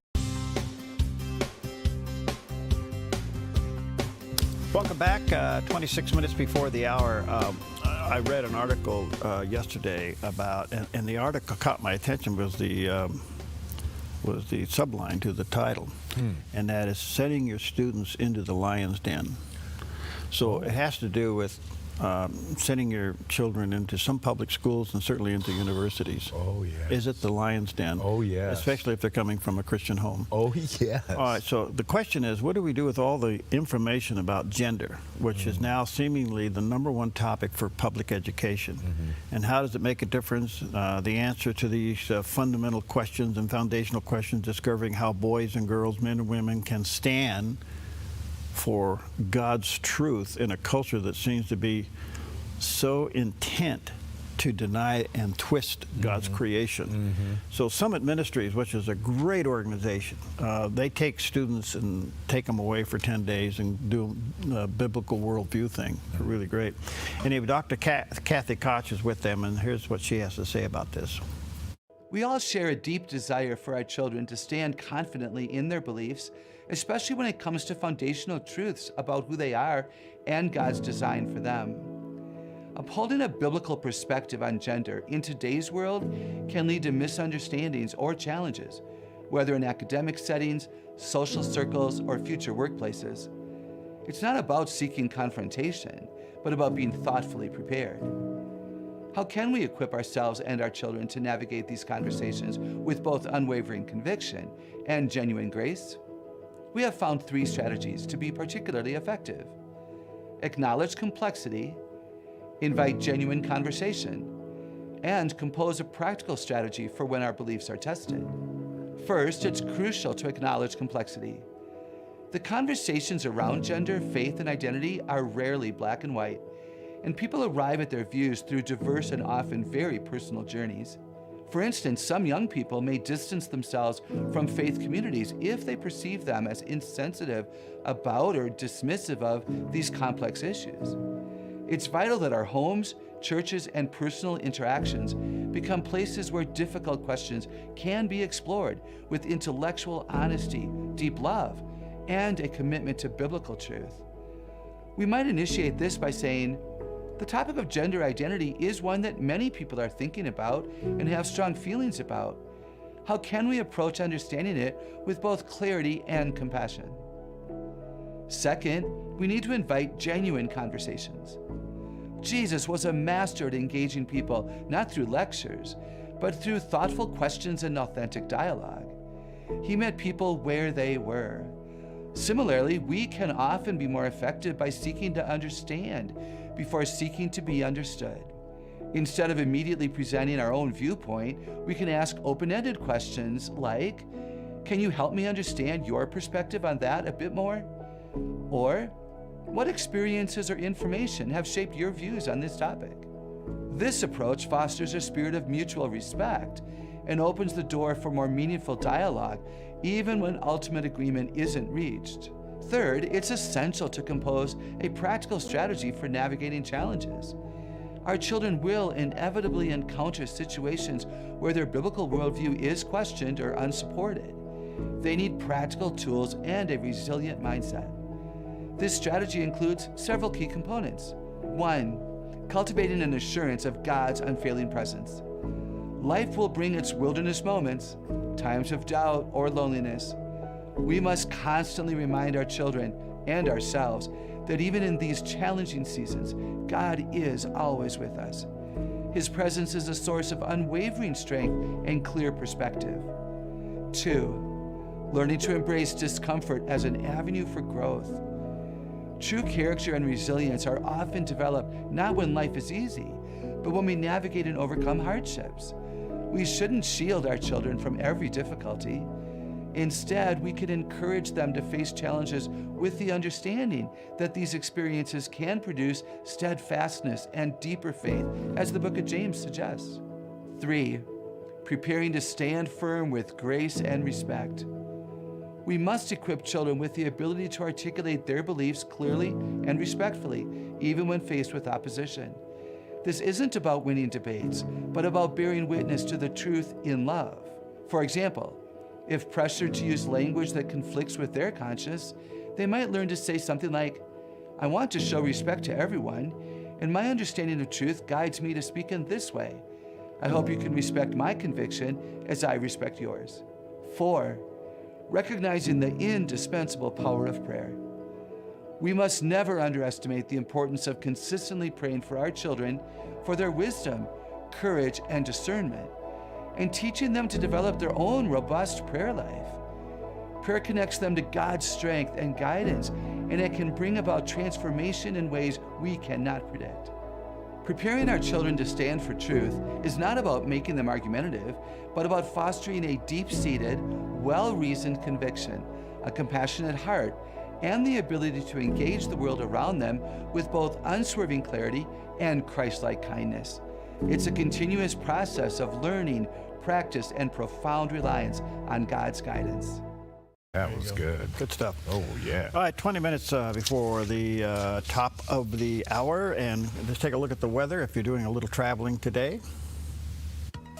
Welcome back. 26 minutes before the hour. I read an article yesterday about, and the article caught my attention was the subline to the title, and that is sending your students into the lion's den. So it has to do with sending your children into some public schools and certainly into universities. Oh, yes. Is it the lion's den? Oh, yes. Especially if they're coming from a Christian home. Oh, yes. All right, so the question is, what do we do with all the information about gender, which is now seemingly the #1 topic for public education? And how does it make a difference? The answer to these fundamental questions and foundational questions, discovering how boys and girls, men and women can stand for God's truth in a culture that seems to be so intent to deny and twist God's creation. So Summit Ministries, which is a great organization, they take students and take them away for 10 days and do a biblical worldview thing. Really great. Anyway, Dr. Kathy Koch is with them, and here's what she has to say about this. We all share a deep desire for our children to stand confidently in their beliefs, especially when it comes to foundational truths about who they are and God's design for them. Upholding a biblical perspective on gender in today's world can lead to misunderstandings or challenges, whether in academic settings, social circles, or future workplaces. It's not about seeking confrontation, but about being thoughtfully prepared. How can we equip ourselves and our children to navigate these conversations with both unwavering conviction and genuine grace? We have found 3 strategies to be particularly effective. Acknowledge complexity, invite genuine conversation, and compose a practical strategy for when our beliefs are tested. First, it's crucial to acknowledge complexity. The conversations around gender, faith, and identity are rarely black and white, and people arrive at their views through diverse and often very personal journeys. For instance, some young people may distance themselves from faith communities if they perceive them as insensitive about or dismissive of these complex issues. It's vital that our homes, churches, and personal interactions become places where difficult questions can be explored with intellectual honesty, deep love, and a commitment to biblical truth. We might initiate this by saying, the topic of gender identity is one that many people are thinking about and have strong feelings about. How can we approach understanding it with both clarity and compassion? Second, we need to invite genuine conversations. Jesus was a master at engaging people, not through lectures, but through thoughtful questions and authentic dialogue. He met people where they were. Similarly, we can often be more effective by seeking to understand before seeking to be understood. Instead of immediately presenting our own viewpoint, we can ask open-ended questions like, can you help me understand your perspective on that a bit more? Or, what experiences or information have shaped your views on this topic? This approach fosters a spirit of mutual respect and opens the door for more meaningful dialogue, even when ultimate agreement isn't reached. Third, it's essential to compose a practical strategy for navigating challenges. Our children will inevitably encounter situations where their biblical worldview is questioned or unsupported. They need practical tools and a resilient mindset. This strategy includes several key components. 1, cultivating an assurance of God's unfailing presence. Life will bring its wilderness moments, times of doubt or loneliness. We must constantly remind our children and ourselves that even in these challenging seasons, God is always with us. His presence is a source of unwavering strength and clear perspective. 2, learning to embrace discomfort as an avenue for growth. True character and resilience are often developed not when life is easy, but when we navigate and overcome hardships. We shouldn't shield our children from every difficulty. Instead, we can encourage them to face challenges with the understanding that these experiences can produce steadfastness and deeper faith, as the book of James suggests. 3, preparing to stand firm with grace and respect. We must equip children with the ability to articulate their beliefs clearly and respectfully, even when faced with opposition. This isn't about winning debates, but about bearing witness to the truth in love. For example, if pressured to use language that conflicts with their conscience, they might learn to say something like, "I want to show respect to everyone, and my understanding of truth guides me to speak in this way. I hope you can respect my conviction as I respect yours." 4, recognizing the indispensable power of prayer. We must never underestimate the importance of consistently praying for our children for their wisdom, courage, and discernment, and teaching them to develop their own robust prayer life. Prayer connects them to God's strength and guidance, and it can bring about transformation in ways we cannot predict. Preparing our children to stand for truth is not about making them argumentative, but about fostering a deep-seated, well-reasoned conviction, a compassionate heart, and the ability to engage the world around them with both unswerving clarity and Christ-like kindness. It's a continuous process of learning, practice, and profound reliance on God's guidance. That was good. Good stuff. Oh, yeah. All right, 20 minutes before the top of the hour, and let's take a look at the weather if you're doing a little traveling today.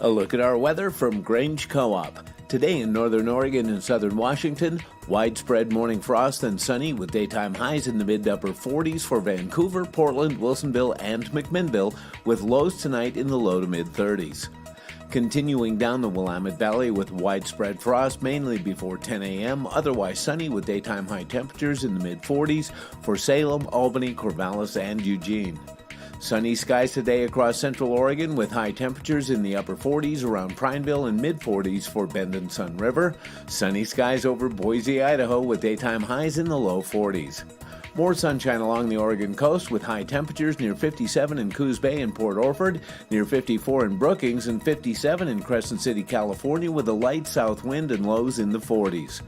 A look at our weather from Grange Co-op. Today in northern Oregon and southern Washington, widespread morning frost and sunny with daytime highs in the mid to upper 40s for Vancouver, Portland, Wilsonville, and McMinnville, with lows tonight in the low to mid 30s. Continuing down the Willamette Valley with widespread frost mainly before 10 a.m., otherwise sunny with daytime high temperatures in the mid 40s for Salem, Albany, Corvallis, and Eugene. Sunny skies today across central Oregon with high temperatures in the upper 40s around Prineville and mid 40s for Bend and Sun River. Sunny skies over Boise, Idaho with daytime highs in the low 40s. More sunshine along the Oregon coast with high temperatures near 57 in Coos Bay and Port Orford, near 54 in Brookings, and 57 in Crescent City, California with a light south wind and lows in the 40s.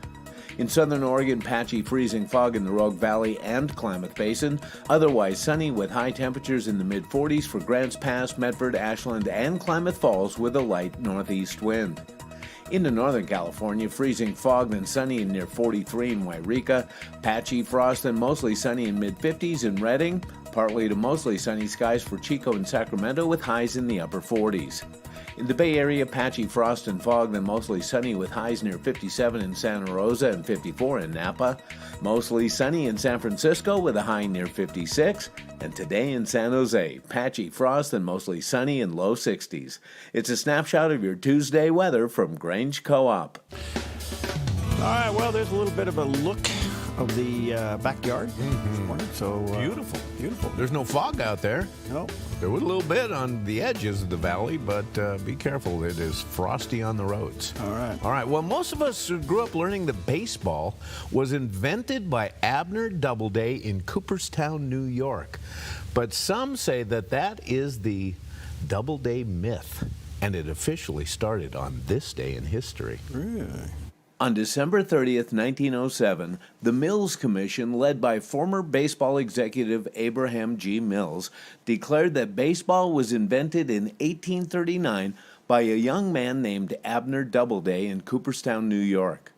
In southern Oregon, patchy freezing fog in the Rogue Valley and Klamath Basin. Otherwise sunny with high temperatures in the mid-40s for Grants Pass, Medford, Ashland, and Klamath Falls with a light northeast wind. Into Northern California, freezing fog then sunny and near 43 in Wairika. Patchy frost and mostly sunny in mid-50s in Redding. Partly to mostly sunny skies for Chico and Sacramento with highs in the upper 40s. In the Bay Area, patchy frost and fog, then mostly sunny with highs near 57 in Santa Rosa and 54 in Napa. Mostly sunny in San Francisco with a high near 56. And today in San Jose, patchy frost and mostly sunny in low 60s. It's a snapshot of your Tuesday weather from Grange Co-op. All right, well, there's a little bit of a look of the backyard this morning. So Beautiful, beautiful. There's no fog out there. No. There was a little bit on the edges of the valley, but be careful. It is frosty on the roads. All right. All right. Well, most of us who grew up learning that baseball was invented by Abner Doubleday in Cooperstown, New York. But some say that that is the Doubleday myth, and it officially started on this day in history. Really? On December 30th, 1907, the Mills Commission, led by former baseball executive Abraham G. Mills, declared that baseball was invented in 1839 by a young man named Abner Doubleday in Cooperstown, New York.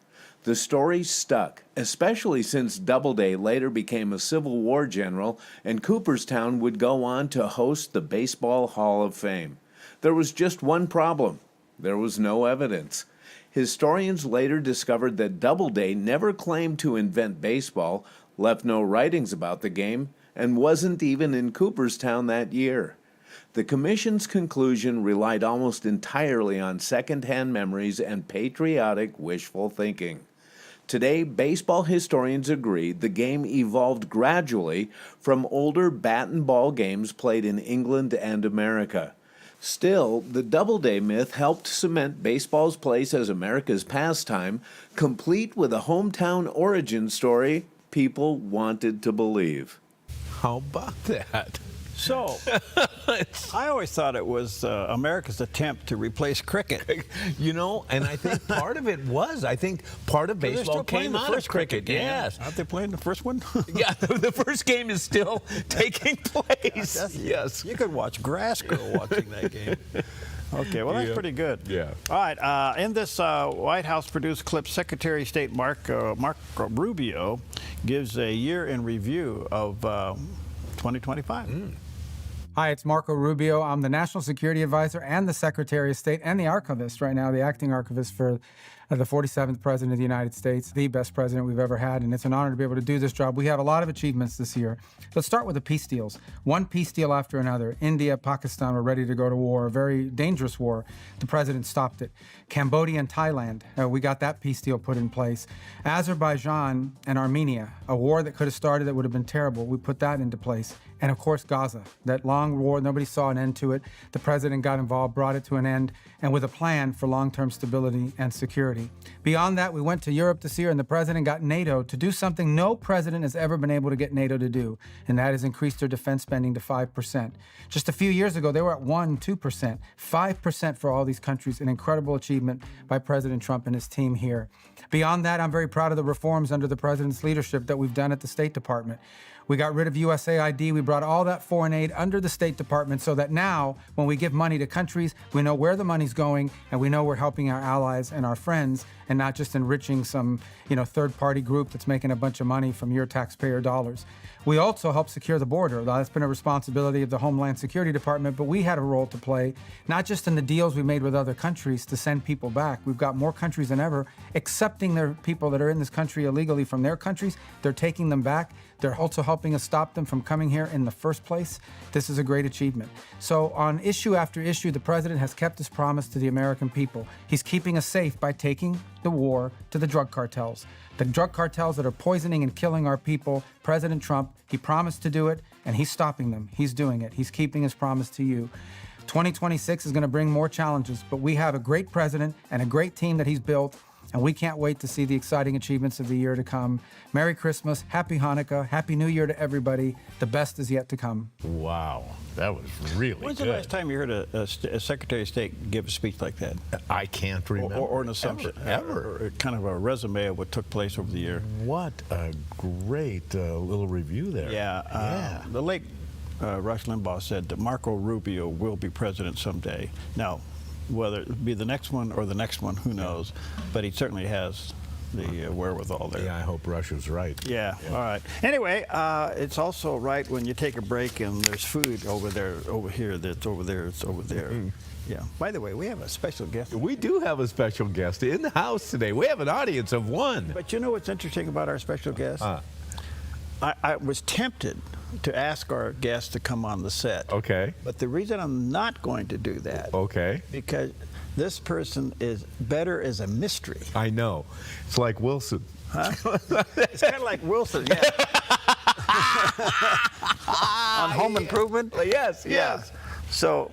The story stuck, especially since Doubleday later became a Civil War general and Cooperstown would go on to host the Baseball Hall of Fame. There was just one problem. There was no evidence. Historians later discovered that Doubleday never claimed to invent baseball, left no writings about the game, and wasn't even in Cooperstown that year. The Commission's conclusion relied almost entirely on second-hand memories and patriotic wishful thinking. Today, baseball historians agree the game evolved gradually from older bat and ball games played in England and America. Still, the Doubleday myth helped cement baseball's place as America's pastime, complete with a hometown origin story people wanted to believe. How about that? So, I always thought it was America's attempt to replace cricket. You know, and I think part of it was. I think part of baseball came out of cricket. Yes. Aren't they playing the first one? Yeah, the first game is still taking place. Yes. You could watch grass grow watching that game. Okay, well, that's pretty good. Yeah. All right, in this White House-produced clip, Secretary of State Marco Rubio gives a year in review of 2025. Hi, it's Marco Rubio. I'm the National Security Advisor and the Secretary of State and the Archivist right now, the acting archivist for the 47th President of the United States, the best president we've ever had, and it's an honor to be able to do this job. We have a lot of achievements this year. Let's start with the peace deals. One peace deal after another. India, Pakistan were ready to go to war, a very dangerous war. The president stopped it. Cambodia and Thailand, we got that peace deal put in place. Azerbaijan and Armenia, a war that could have started that would have been terrible. We put that into place. And of course, Gaza, that long war, nobody saw an end to it. The president got involved, brought it to an end, and with a plan for long-term stability and security. Beyond that, we went to Europe this year, and the president got NATO to do something no president has ever been able to get NATO to do, and that is increase their defense spending to 5%. Just a few years ago, they were at 1%, 2%. 5% for all these countries, an incredible achievement by President Trump and his team here. Beyond that, I'm very proud of the reforms under the president's leadership that we've done at the State Department. We got rid of USAID. We brought all that foreign aid under the State Department so that now, when we give money to countries, we know where the money's going, and we know we're helping our allies and our friends, and not just enriching some, third-party group that's making a bunch of money from your taxpayer dollars. We also help secure the border. That's been a responsibility of the Homeland Security Department, but we had a role to play, not just in the deals we made with other countries to send people back. We've got more countries than ever accepting their people that are in this country illegally from their countries. They're taking them back. They're also helping us stop them from coming here in the first place. This is a great achievement. So on issue after issue, the president has kept his promise to the American people. He's keeping us safe by taking the war to the drug cartels. The drug cartels that are poisoning and killing our people, President Trump, he promised to do it, and he's stopping them. He's doing it. He's keeping his promise to you. 2026 is going to bring more challenges, but we have a great president and a great team that he's built, and we can't wait to see the exciting achievements of the year to come. Merry Christmas, Happy Hanukkah, Happy New Year to everybody. The best is yet to come. Wow, that was really When's good. the last time you heard a Secretary of State give a speech like that? I can't remember. Or an assumption. Ever. Or kind of a resume of what took place over the year. What a great little review there. Yeah. The late Rush Limbaugh said that Marco Rubio will be president someday. Now, whether it be the next one or the next one, who knows? But he certainly has the wherewithal there. Yeah, I hope Russia's right. Yeah, all right. Anyway, it's also right when you take a break and there's food over there, over here, that's over there, it's over there. Yeah. By the way, we have a special guest. We do have a special guest in the house today. We have an audience of one. But you know what's interesting about our special guest? I was tempted to ask our guest to come on the set. Okay. But the reason I'm not going to do that. Okay. Because this person is better as a mystery. I know. It's like Wilson. Huh? It's kind of like Wilson, yeah. On Home Improvement? Yes. So,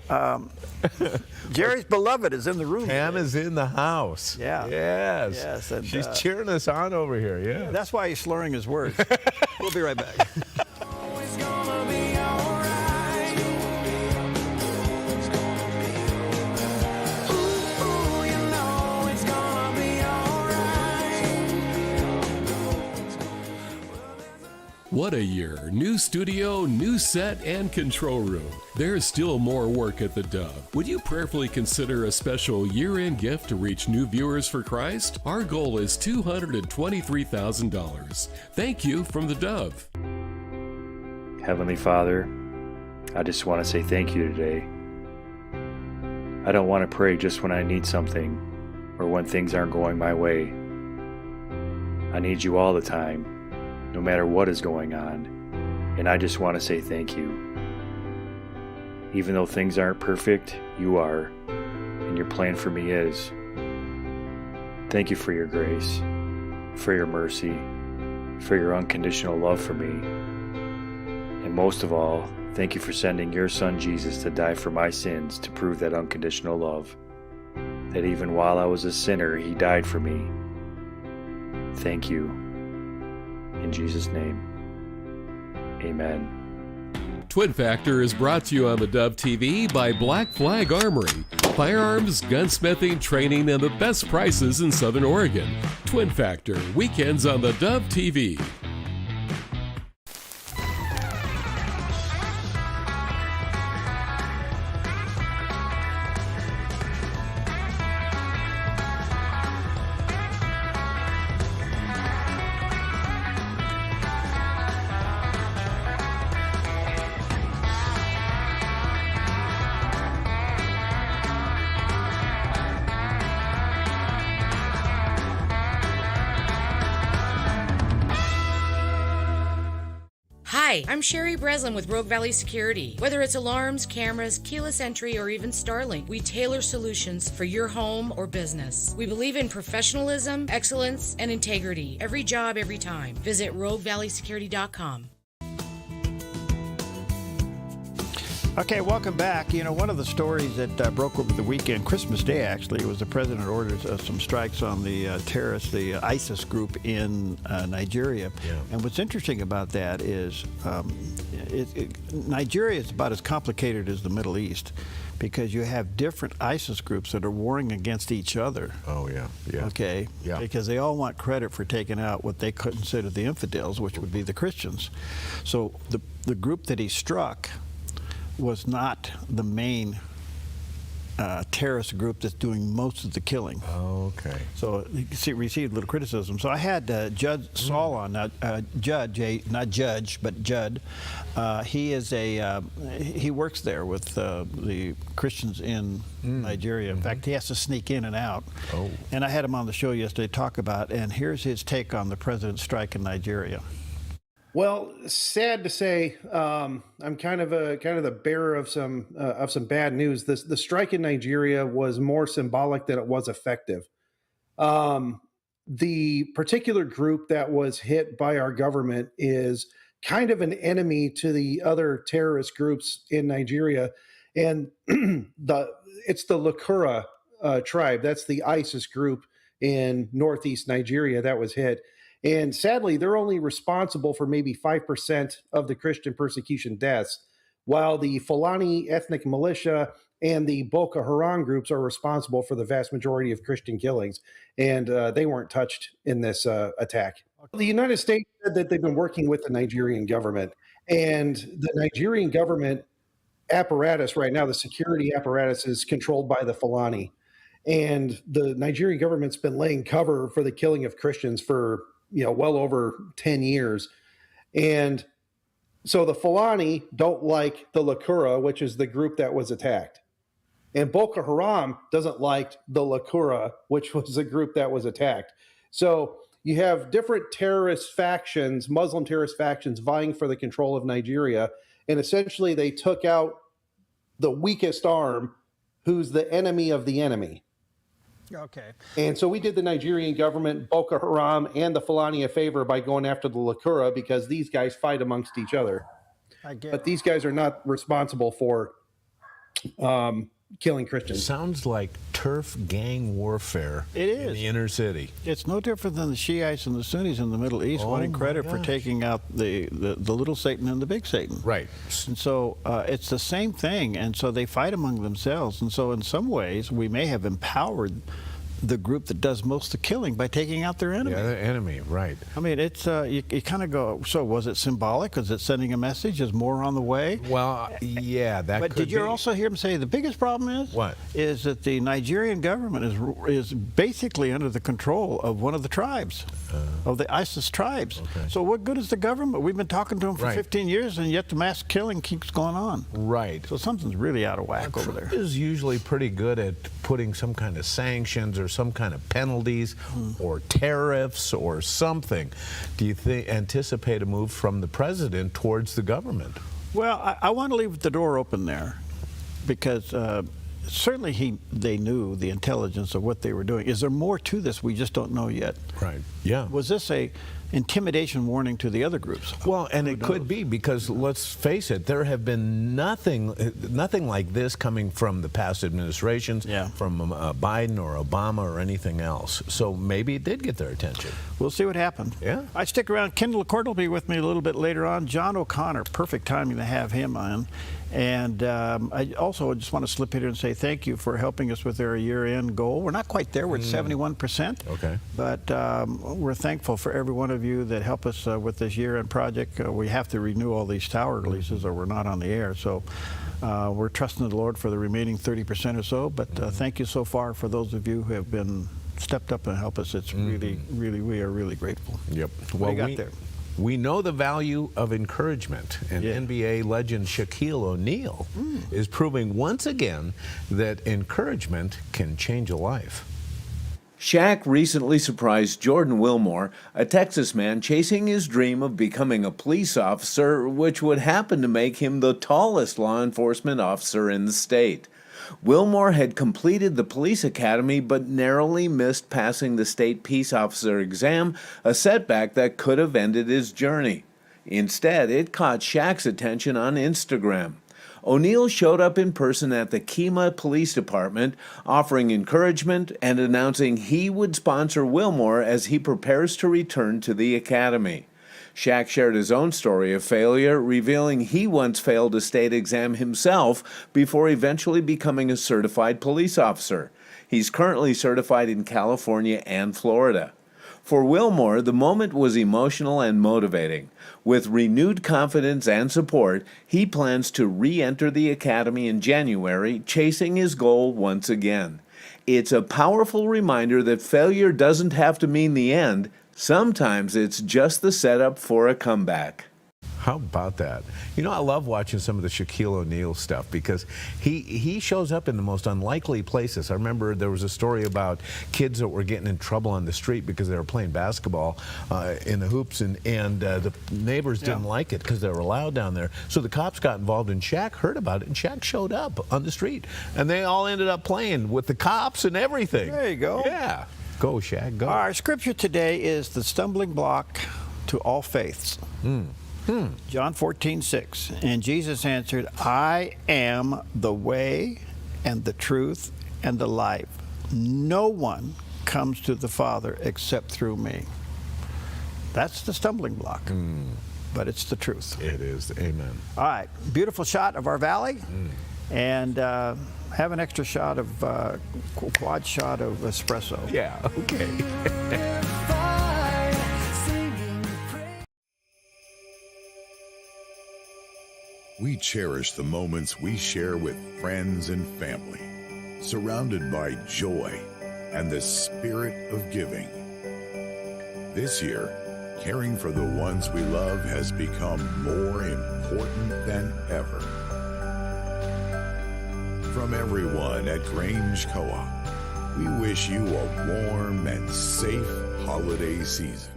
Jerry's beloved is in the room. Pam is in the house. Yeah. Yes. And, she's cheering us on over here. Yeah. That's why he's slurring his words. We'll be right back. What a year. New studio, new set, and control room. There's still more work at the Dove. Would you prayerfully consider a special year-end gift to reach new viewers for Christ? Our goal is $223,000. Thank you from the Dove. Heavenly Father, I just want to say thank you today. I don't want to pray just when I need something or when things aren't going my way. I need you all the time, no matter what is going on, and I just want to say thank you. Even though things aren't perfect, you are, and your plan for me is. Thank you for your grace, for your mercy, for your unconditional love for me, and most of all, Thank you for sending your son Jesus to die for my sins to prove that unconditional love. That even while I was a sinner, he died for me. Thank you. In Jesus' name, amen. Twin Factor is brought to you on the Dove TV by Black Flag Armory. Firearms, gunsmithing, training, and the best prices in Southern Oregon. Twin Factor, weekends on the Dove TV. Hi, I'm Sherry Breslin with Rogue Valley Security. Whether it's alarms, cameras, keyless entry, or even Starlink, we tailor solutions for your home or business. We believe in professionalism, excellence, and integrity. Every job, every time. Visit RogueValleySecurity.com. Okay, welcome back. You know, one of the stories that broke over the weekend, Christmas Day actually, was the president orders some strikes on the terrorists, the ISIS group in Nigeria. Yeah. And what's interesting about that is Nigeria is about as complicated as the Middle East, because you have different ISIS groups that are warring against each other. Oh, yeah. Yeah. Okay? Yeah. Because they all want credit for taking out what they consider the infidels, which would be the Christians. So the group that he struck was not the main terrorist group that's doing most of the killing. Oh, okay. So he received little criticism. So I had Judd Saul on, not Judge, but Judd. He is he works there with the Christians in Nigeria. In fact, he has to sneak in and out. Oh. And I had him on the show yesterday to talk about, and here's his take on the president's strike in Nigeria. Well, sad to say, I'm kind of the bearer of some bad news. The strike in Nigeria was more symbolic than it was effective. The particular group that was hit by our government is kind of an enemy to the other terrorist groups in Nigeria, and it's the Lakura tribe. That's the ISIS group in northeast Nigeria that was hit. And sadly, they're only responsible for maybe 5% of the Christian persecution deaths, while the Fulani ethnic militia and the Boko Haram groups are responsible for the vast majority of Christian killings. And they weren't touched in this attack. The United States said that they've been working with the Nigerian government. And the Nigerian government apparatus right now, the security apparatus, is controlled by the Fulani. And the Nigerian government's been laying cover for the killing of Christians for well over 10 years. And so the Fulani don't like the Lakura, which is the group that was attacked. And Boko Haram doesn't like the Lakura, which was the group that was attacked. So you have different terrorist factions, Muslim terrorist factions, vying for the control of Nigeria. And essentially they took out the weakest arm, who's the enemy of the enemy. Okay. And so we did the Nigerian government, Boko Haram, and the Fulani a favor by going after the Lakura, because these guys fight amongst each other. But these guys are not responsible for killing Christians. Sounds like turf gang warfare. It is. In the inner city. It's no different than the Shiites and the Sunnis in the Middle East wanting credit for taking out the little Satan and the big Satan. Right. And so it's the same thing. And so they fight among themselves. And so in some ways, we may have empowered the group that does most of the killing by taking out their enemy. Yeah, their enemy, right. I mean, it's you kind of go, so was it symbolic? Was it sending a message? Is more on the way? Well, yeah, that but could did you be. Also hear him say the biggest problem is? What? Is that the Nigerian government is basically under the control of one of the tribes, of the ISIS tribes. Okay. So what good is the government? We've been talking to them for Right. 15 years, and yet the mass killing keeps going on. Right. So something's really out of whack over there. Trump is usually pretty good at putting some kind of sanctions or some kind of penalties or tariffs or something. Do you anticipate a move from the president towards the government? Well, I want to leave the door open there, because certainly they knew the intelligence of what they were doing. Is there more to this we just don't know yet? Right. Yeah. Was this a intimidation warning to the other groups? Well, and it could be, because let's face it, there have been nothing like this coming from the past administrations, from Biden or Obama or anything else. So maybe it did get their attention. We'll see what happened. Yeah. I stick around. Kendall LaCourte will be with me a little bit later on. John O'Connor, perfect timing to have him on. And I also just want to slip in here and say thank you for helping us with our year-end goal. We're not quite there. We're at 71%. Okay. But we're thankful for every one of you that help us with this year-end project. We have to renew all these tower leases or we're not on the air. So we're trusting the Lord for the remaining 30% or so. But thank you so far for those of you who have been stepped up and help us. It's really, we are really grateful. Yep. What do you got there? We know the value of encouragement, and NBA legend Shaquille O'Neal is proving once again that encouragement can change a life. Shaq recently surprised Jordan Wilmore, a Texas man chasing his dream of becoming a police officer, which would happen to make him the tallest law enforcement officer in the state. Wilmore had completed the police academy but narrowly missed passing the state peace officer exam, a setback that could have ended his journey. Instead, it caught Shaq's attention on Instagram. O'Neal showed up in person at the Kemah Police Department, offering encouragement and announcing he would sponsor Wilmore as he prepares to return to the academy. Shaq shared his own story of failure, revealing he once failed a state exam himself before eventually becoming a certified police officer. He's currently certified in California and Florida. For Wilmore, the moment was emotional and motivating. With renewed confidence and support, he plans to re-enter the academy in January, chasing his goal once again. It's a powerful reminder that failure doesn't have to mean the end. Sometimes it's just the setup for a comeback. How about that? You know, I love watching some of the Shaquille O'Neal stuff because he shows up in the most unlikely places. I remember there was a story about kids that were getting in trouble on the street because they were playing basketball in the hoops, and the neighbors didn't like it because they were loud down there. So the cops got involved, and Shaq heard about it, and Shaq showed up on the street. And they all ended up playing with the cops and everything. There you go. Yeah. Go, Shaq, go. Our scripture today is the stumbling block to all faiths. John 14:6. And Jesus answered, I am the way and the truth and the life. No one comes to the Father except through me. That's the stumbling block, but it's the truth. It is. Amen. All right. Beautiful shot of our valley. And have an extra shot of quad shot of espresso. Yeah, okay. We cherish the moments we share with friends and family, surrounded by joy and the spirit of giving. This year, caring for the ones we love has become more important than ever. From everyone at Grange Co-op, we wish you a warm and safe holiday season.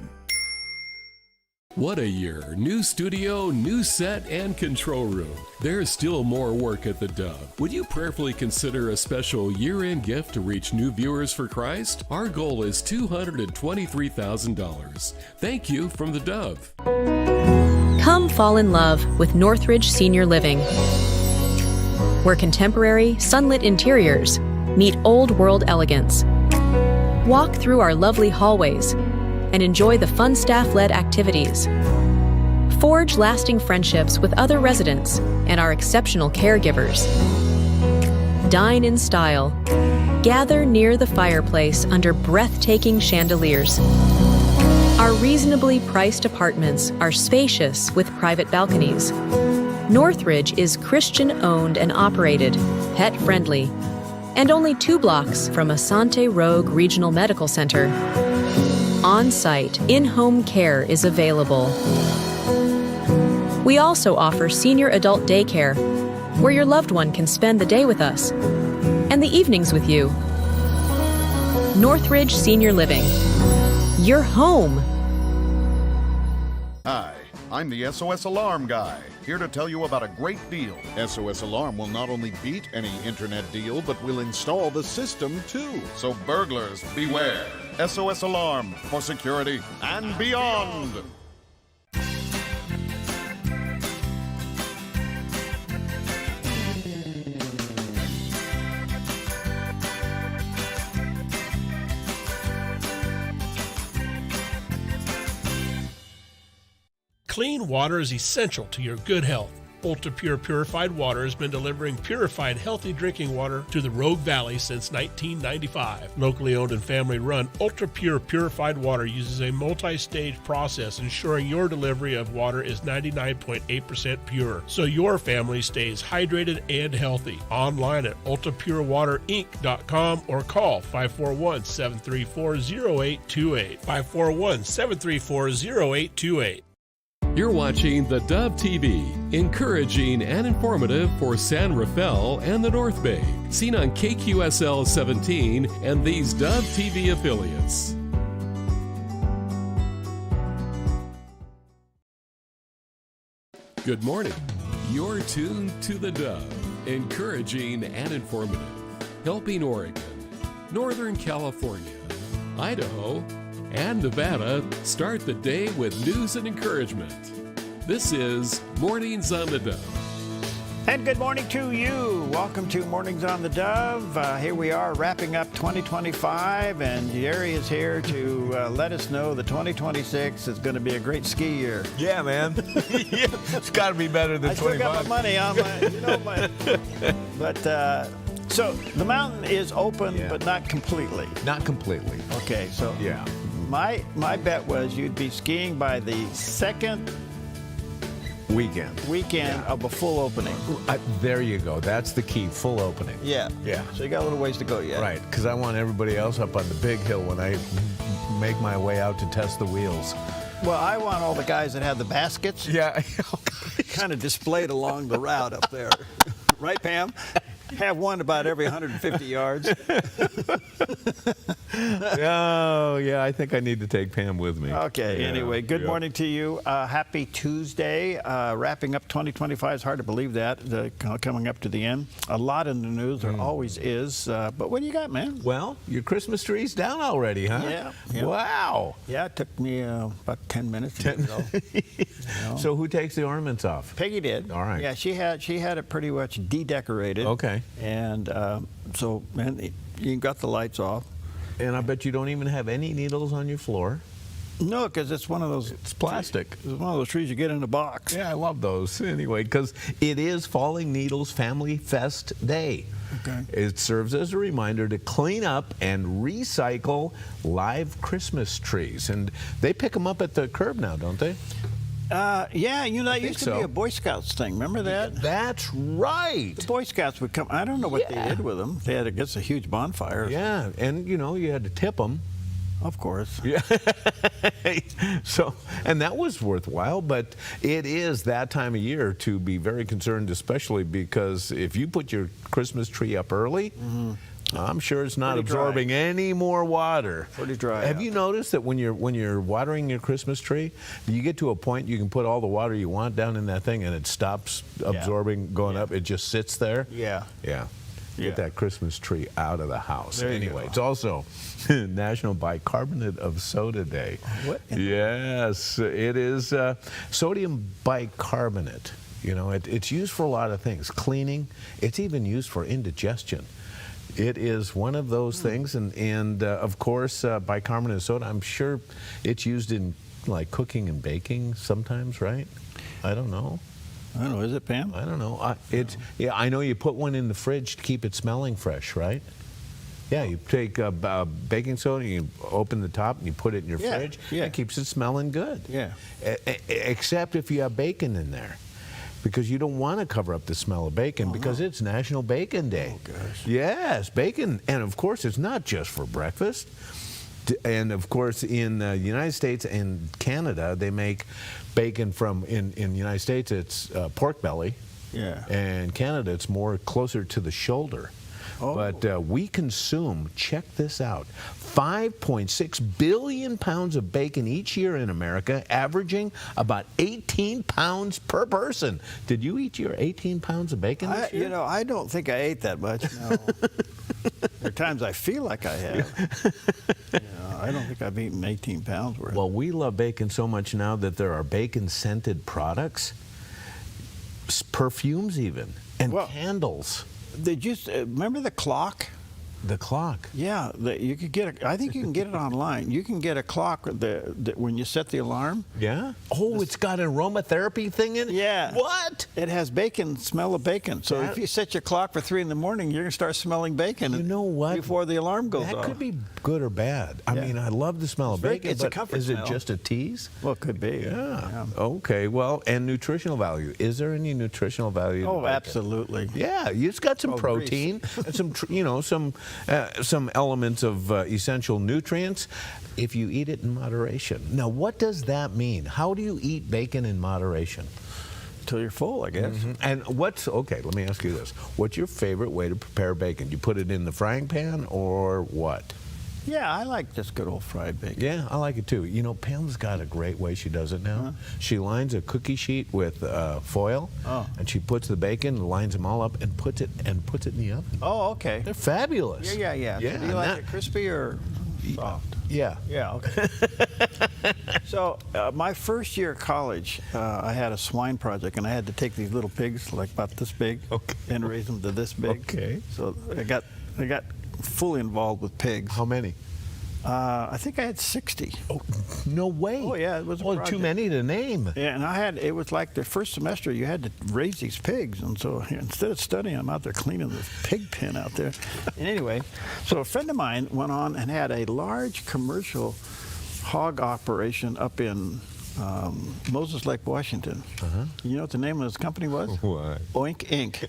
What a year. New studio, new set, and control room. There's still more work at the Dove. Would you prayerfully consider a special year-end gift to reach new viewers for Christ? Our goal is $223,000. Thank you from the Dove. Come fall in love with Northridge Senior Living, where contemporary, sunlit interiors meet old-world elegance. Walk through our lovely hallways and enjoy the fun staff-led activities. Forge lasting friendships with other residents and our exceptional caregivers. Dine in style. Gather near the fireplace under breathtaking chandeliers. Our reasonably priced apartments are spacious with private balconies. Northridge is Christian-owned and operated, pet-friendly, and only 2 blocks from Asante Rogue Regional Medical Center. On-site, in-home care is available. We also offer senior adult daycare, where your loved one can spend the day with us and the evenings with you. Northridge Senior Living. Your home. Hi, I'm the SOS Alarm guy, here to tell you about a great deal. SOS Alarm will not only beat any internet deal, but will install the system too. So burglars, beware. SOS Alarm for security and beyond. Clean water is essential to your good health. Ultra Pure Purified Water has been delivering purified, healthy drinking water to the Rogue Valley since 1995. Locally owned and family run, Ultra Pure Purified Water uses a multi-stage process ensuring your delivery of water is 99.8% pure, so your family stays hydrated and healthy. Online at ultrapurewaterinc.com or call 541-734-0828. 541-734-0828. You're watching the Dove TV, encouraging and informative for San Rafael and the North Bay. Seen on KQSL 17 and these Dove TV affiliates. Good morning. You're tuned to the Dove, encouraging and informative, helping Oregon, Northern California, Idaho, and Nevada start the day with news and encouragement. This is Mornings on the Dove. And good morning to you. Welcome to Mornings on the Dove. Here we are wrapping up 2025, and Jerry is here to let us know that 2026 is going to be a great ski year. Yeah, man. It's got to be better than 25. I still got my money on my, but so the mountain is open, but not completely. Not completely. Okay, so yeah. My bet was you'd be skiing by the second weekend of a full opening. There you go. That's the key, full opening. Yeah. So you got a little ways to go yet. Right, because I want everybody else up on the big hill when I make my way out to test the wheels. Well, I want all the guys that have the baskets. Yeah. kind of displayed along the route up there. Right, Pam? Have one about every 150 yards. Oh, yeah, I think I need to take Pam with me. Okay, yeah, anyway, good morning to you. Happy Tuesday. Wrapping up 2025. It's hard to believe that, coming up to the end. A lot in the news, there always is. But what do you got, man? Well, your Christmas tree's down already, huh? Yeah. Wow. Yeah, it took me about 10 minutes to go. So who takes the ornaments off? Peggy did. All right. Yeah, she had it pretty much de-decorated. Okay. And so you got the lights off. And I bet you don't even have any needles on your floor. No, because it's one of those. It's plastic. It's one of those trees you get in a box. Yeah, I love those. Anyway, because it is Falling Needles Family Fest Day. Okay. It serves as a reminder to clean up and recycle live Christmas trees. And they pick them up at the curb now, don't they? Yeah, that used to be a Boy Scouts thing. Remember that? Yeah, that's right. The Boy Scouts would come. I don't know what they did with them. They had, I guess, a huge bonfire. Yeah, and you had to tip them. Of course. Yeah. So, and that was worthwhile, but it is that time of year to be very concerned, especially because if you put your Christmas tree up early, I'm sure it's not absorbing any more water. Pretty dry. Have you noticed that when you're watering your Christmas tree, you get to a point you can put all the water you want down in that thing and it stops absorbing, going up. It just sits there. Yeah. Yeah. Get that Christmas tree out of the house. There you anyway, go. it's also National Bicarbonate of Soda Day. What? Yes, it is sodium bicarbonate. It's used for a lot of things. Cleaning. It's even used for indigestion. It is one of those things, and of course, bicarbonate of soda, I'm sure it's used in like cooking and baking sometimes, right? I don't know. I don't know. Is it, Pam? I don't know. Yeah, I know you put one in the fridge to keep it smelling fresh, right? Yeah, you take baking soda, you open the top, and you put it in your fridge. Yeah. It keeps it smelling good. Yeah. Except if you have bacon in there. Because you don't want to cover up the smell of bacon because it's National Bacon Day. Oh, gosh. Yes, bacon. And, of course, it's not just for breakfast. And, of course, in the United States and Canada, they make bacon from, in the United States, it's pork belly. Yeah. And Canada, it's more closer to the shoulder. But we consume, check this out, 5.6 billion pounds of bacon each year in America, averaging about 18 pounds per person. Did you eat your 18 pounds of bacon this year? You know, I don't think I ate that much, no. There are times I feel like I have. I don't think I've eaten 18 pounds worth. Well, we love bacon so much now that there are bacon-scented products, perfumes even, and candles. Did you remember the clock? The clock. Yeah, you could get. I think you can get it online. You can get a clock when you set the alarm. Yeah. Oh, it's got an aromatherapy thing in it. Yeah. What? It has bacon, smell of bacon. So if you set your clock for 3 in the morning, you're gonna start smelling bacon. You know what? Before the alarm goes off. That could be good or bad. I mean, I love the smell of bacon. It's a comfort smell. Is it just a tease? Well, it could be. Yeah. Okay. Well, and nutritional value. Is there any nutritional value? Oh, absolutely. Yeah, it's got some protein and some elements of essential nutrients if you eat it in moderation. Now, what does that mean? How do you eat bacon in moderation? Till you're full, I guess. And okay, let me ask you this. What's your favorite way to prepare bacon? Do you put it in the frying pan or what? Yeah, I like just good old fried bacon. Yeah, I like it too. You know, Pam's got a great way she does it now. She lines a cookie sheet with foil, and she puts the bacon, lines them all up, and puts it in the oven. Oh, okay. They're fabulous. Yeah. So do you like it crispy or soft? Yeah. Yeah, okay. So my first year of college, I had a swine project, and I had to take these little pigs, like about this big, and raise them to this big. Okay. So I got fully involved with pigs. How many? I think I had 60. Oh, no way. Oh, yeah, it was a too project. many to name. Yeah, and it was like the first semester you had to raise these pigs, and so instead of studying, I'm out there cleaning this pig pen out there. And anyway, so a friend of mine went on and had a large commercial hog operation up in Moses Lake, Washington. You know what the name of his company was? What? Oink Inc.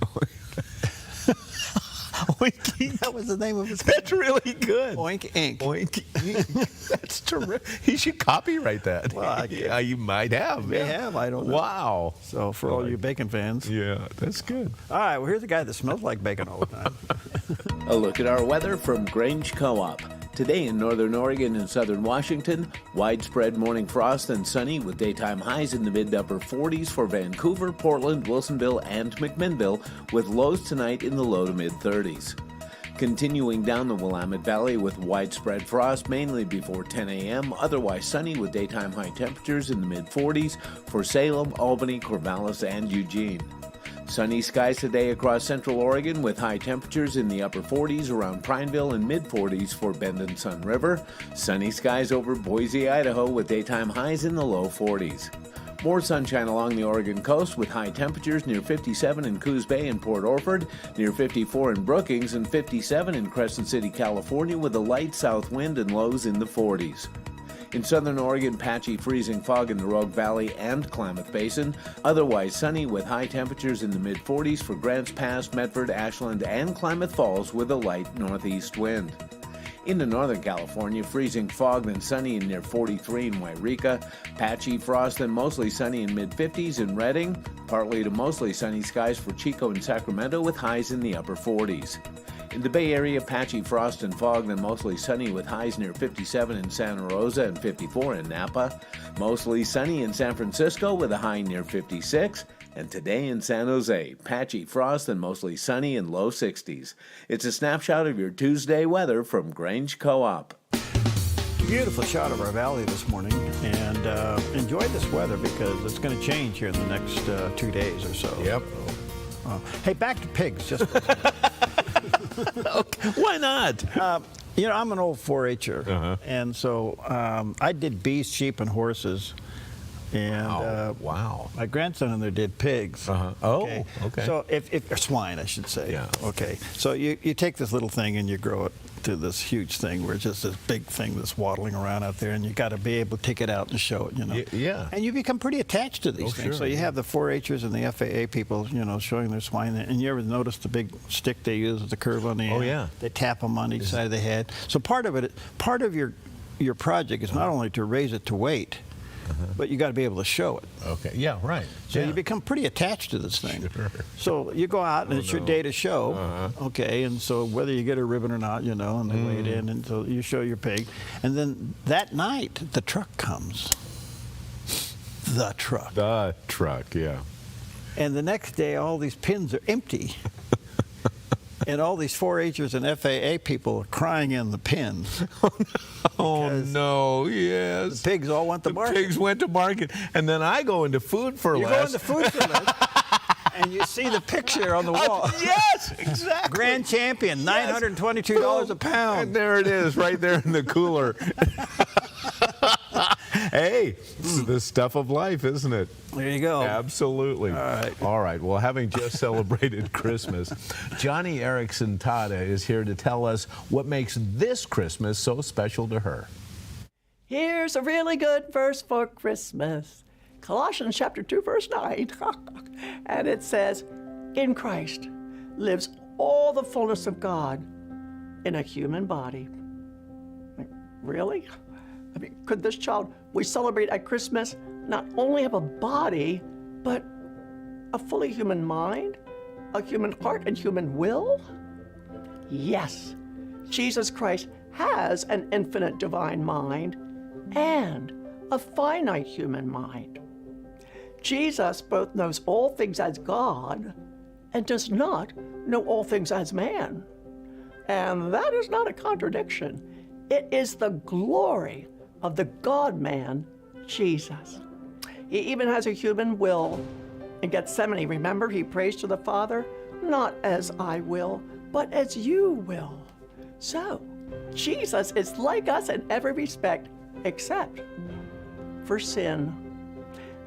Oink. That was the name of his That's really good. Oink Inc. Oink Inc. That's terrific. He should copyright that. Well, you might have. May have, I don't know. Wow. So for all you bacon fans. Yeah, that's good. All right, well, here's a guy that smells like bacon all the time. A look at our weather from Grange Co-op. Today in northern Oregon and southern Washington, widespread morning frost and sunny with daytime highs in the mid to upper 40s for Vancouver, Portland, Wilsonville, and McMinnville, with lows tonight in the low to mid 30s. Continuing down the Willamette Valley with widespread frost mainly before 10 a.m., otherwise sunny with daytime high temperatures in the mid 40s for Salem, Albany, Corvallis, and Eugene. Sunny skies today across central Oregon with high temperatures in the upper 40s around Prineville and mid 40s for Bend and Sun River. Sunny skies over Boise, Idaho with daytime highs in the low 40s. More sunshine along the Oregon coast with high temperatures near 57 in Coos Bay and Port Orford, near 54 in Brookings, and 57 in Crescent City, California with a light south wind and lows in the 40s. In southern Oregon, patchy freezing fog in the Rogue Valley and Klamath Basin. Otherwise sunny with high temperatures in the mid-40s for Grants Pass, Medford, Ashland, and Klamath Falls with a light northeast wind. Into Northern California, freezing fog then sunny and near 43 in Wairika. Patchy frost then mostly sunny in mid-50s in Redding. Partly to mostly sunny skies for Chico and Sacramento with highs in the upper 40s. In the Bay Area, patchy frost and fog, then mostly sunny with highs near 57 in Santa Rosa and 54 in Napa. Mostly sunny in San Francisco with a high near 56. And today in San Jose, patchy frost and mostly sunny in low 60s. It's a snapshot of your Tuesday weather from Grange Co-op. Beautiful shot of our valley this morning, and enjoy this weather because it's going to change here in the next 2 days or so. Yep. Hey, back to pigs. Just okay. Why not? You know, I'm an old 4-H'er, and so I did bees, sheep, and horses. And wow. My grandson in there did pigs. Oh, okay. So or swine, I should say. Yeah. Okay. So you take this little thing and you grow it to this huge thing where it's just this big thing that's waddling around out there, and you got to be able to take it out and show it, you know. Yeah. And you become pretty attached to these things. Sure. So you have the 4-H'ers and the FAA people, you know, showing their swine. And you ever notice the big stick they use with the curve on the end? Oh, yeah. They tap them on each side of the head. So part of your project is not only to raise it to weight, but you got to be able to show it. Okay. Yeah. Right. So you become pretty attached to this thing. Sure. So you go out and it's your day to show. Okay. And so whether you get a ribbon or not, and they weigh it in, and so you show your pig, and then that night the truck comes. The truck. Yeah. And the next day, all these pins are empty. And all these 4-Hers and FAA people are crying in the pins. Oh, no, yes. The pigs all went to market. Pigs went to market. And then I go into food for less. You go into food for less. And you see the picture on the wall. Yes, exactly. Grand Champion, $922 a pound. And there it is, right there in the cooler. Hey, it's the stuff of life, isn't it? There you go. Absolutely. All right. Well, having just celebrated Christmas, Johnny Erickson Tada is here to tell us what makes this Christmas so special to her. Here's a really good verse for Christmas. Colossians chapter 2, verse 9. And it says, in Christ lives all the fullness of God in a human body. Really? I mean, could this child we celebrate at Christmas not only have a body, but a fully human mind, a human heart, and human will? Yes, Jesus Christ has an infinite divine mind and a finite human mind. Jesus both knows all things as God and does not know all things as man. And that is not a contradiction. It is the glory of the God-man, Jesus. He even has a human will. In Gethsemane, remember, he prays to the Father, not as I will, but as you will. So, Jesus is like us in every respect, except for sin.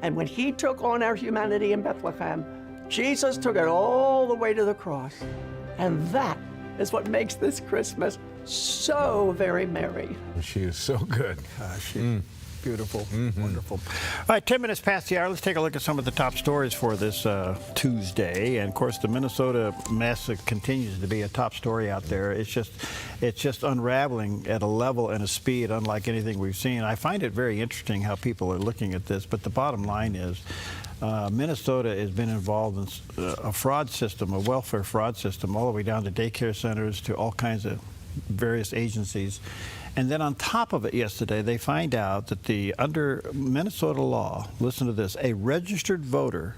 And when he took on our humanity in Bethlehem, Jesus took it all the way to the cross. And that is what makes this Christmas so very merry. She is so good. She's beautiful, wonderful. All right, 10 minutes past the hour. Let's take a look at some of the top stories for this Tuesday. And of course, the Minnesota mess continues to be a top story out there. It's just unraveling at a level and a speed unlike anything we've seen. I find it very interesting how people are looking at this. But the bottom line is, Minnesota has been involved in a fraud system, a welfare fraud system, all the way down to daycare centers, to all kinds of various agencies. And then on top of it yesterday, they find out that under Minnesota law, listen to this, a registered voter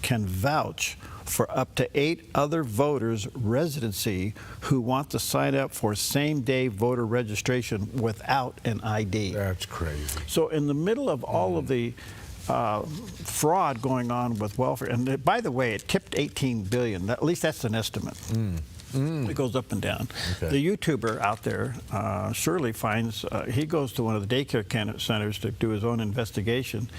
can vouch for up to 8 other voters' residency who want to sign up for same-day voter registration without an ID. That's crazy. So in the middle of all of the fraud going on with welfare, and by the way, it tipped $18 billion. At least that's an estimate. It goes up and down. Okay. The YouTuber out there, Shirley, finds he goes to one of the daycare centers to do his own investigation,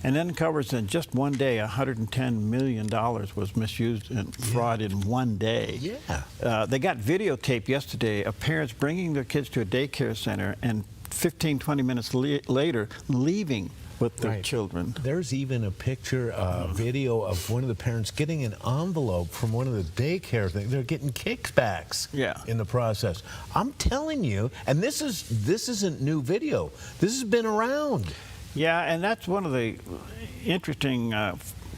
and then uncovers in just one day $110 million was misused in fraud in one day. Yeah. They got videotape yesterday of parents bringing their kids to a daycare center and 15, 20 minutes later leaving with their children. There's even a picture, video of one of the parents getting an envelope from one of the daycare things. They're getting kickbacks in the process. I'm telling you, and this isn't new video. This has been around. Yeah, and that's one of the interesting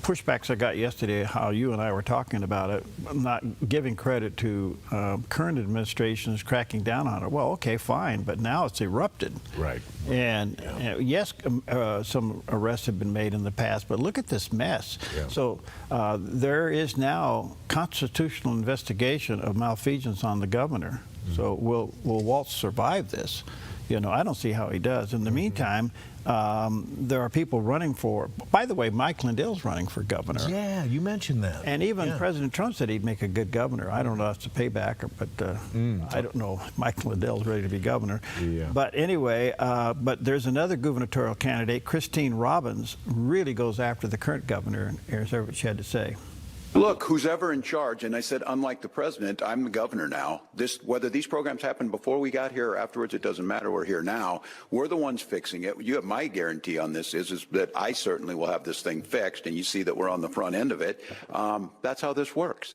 pushbacks I got yesterday, how you and I were talking about it, not giving credit to current administrations cracking down on it. Well, okay, fine, but now it's erupted. Right. And yes, some arrests have been made in the past, but look at this mess. Yeah. So there is now constitutional investigation of malfeasance on the governor. So will Walz survive this? You know, I don't see how he does. In the meantime, there are people running for, by the way, Mike Lindell's running for governor. Yeah, you mentioned that. And even President Trump said he'd make a good governor. I don't know if it's a payback, but I don't know if Mike Lindell's ready to be governor. Yeah. But anyway, but there's another gubernatorial candidate, Christine Robbins, really goes after the current governor, and here's what she had to say. Look, who's ever in charge, and I said, unlike the president, I'm the governor now. Whether these programs happened before we got here or afterwards, it doesn't matter. We're here now. We're the ones fixing it. You have my guarantee on this is that I certainly will have this thing fixed, and you see that we're on the front end of it. That's how this works.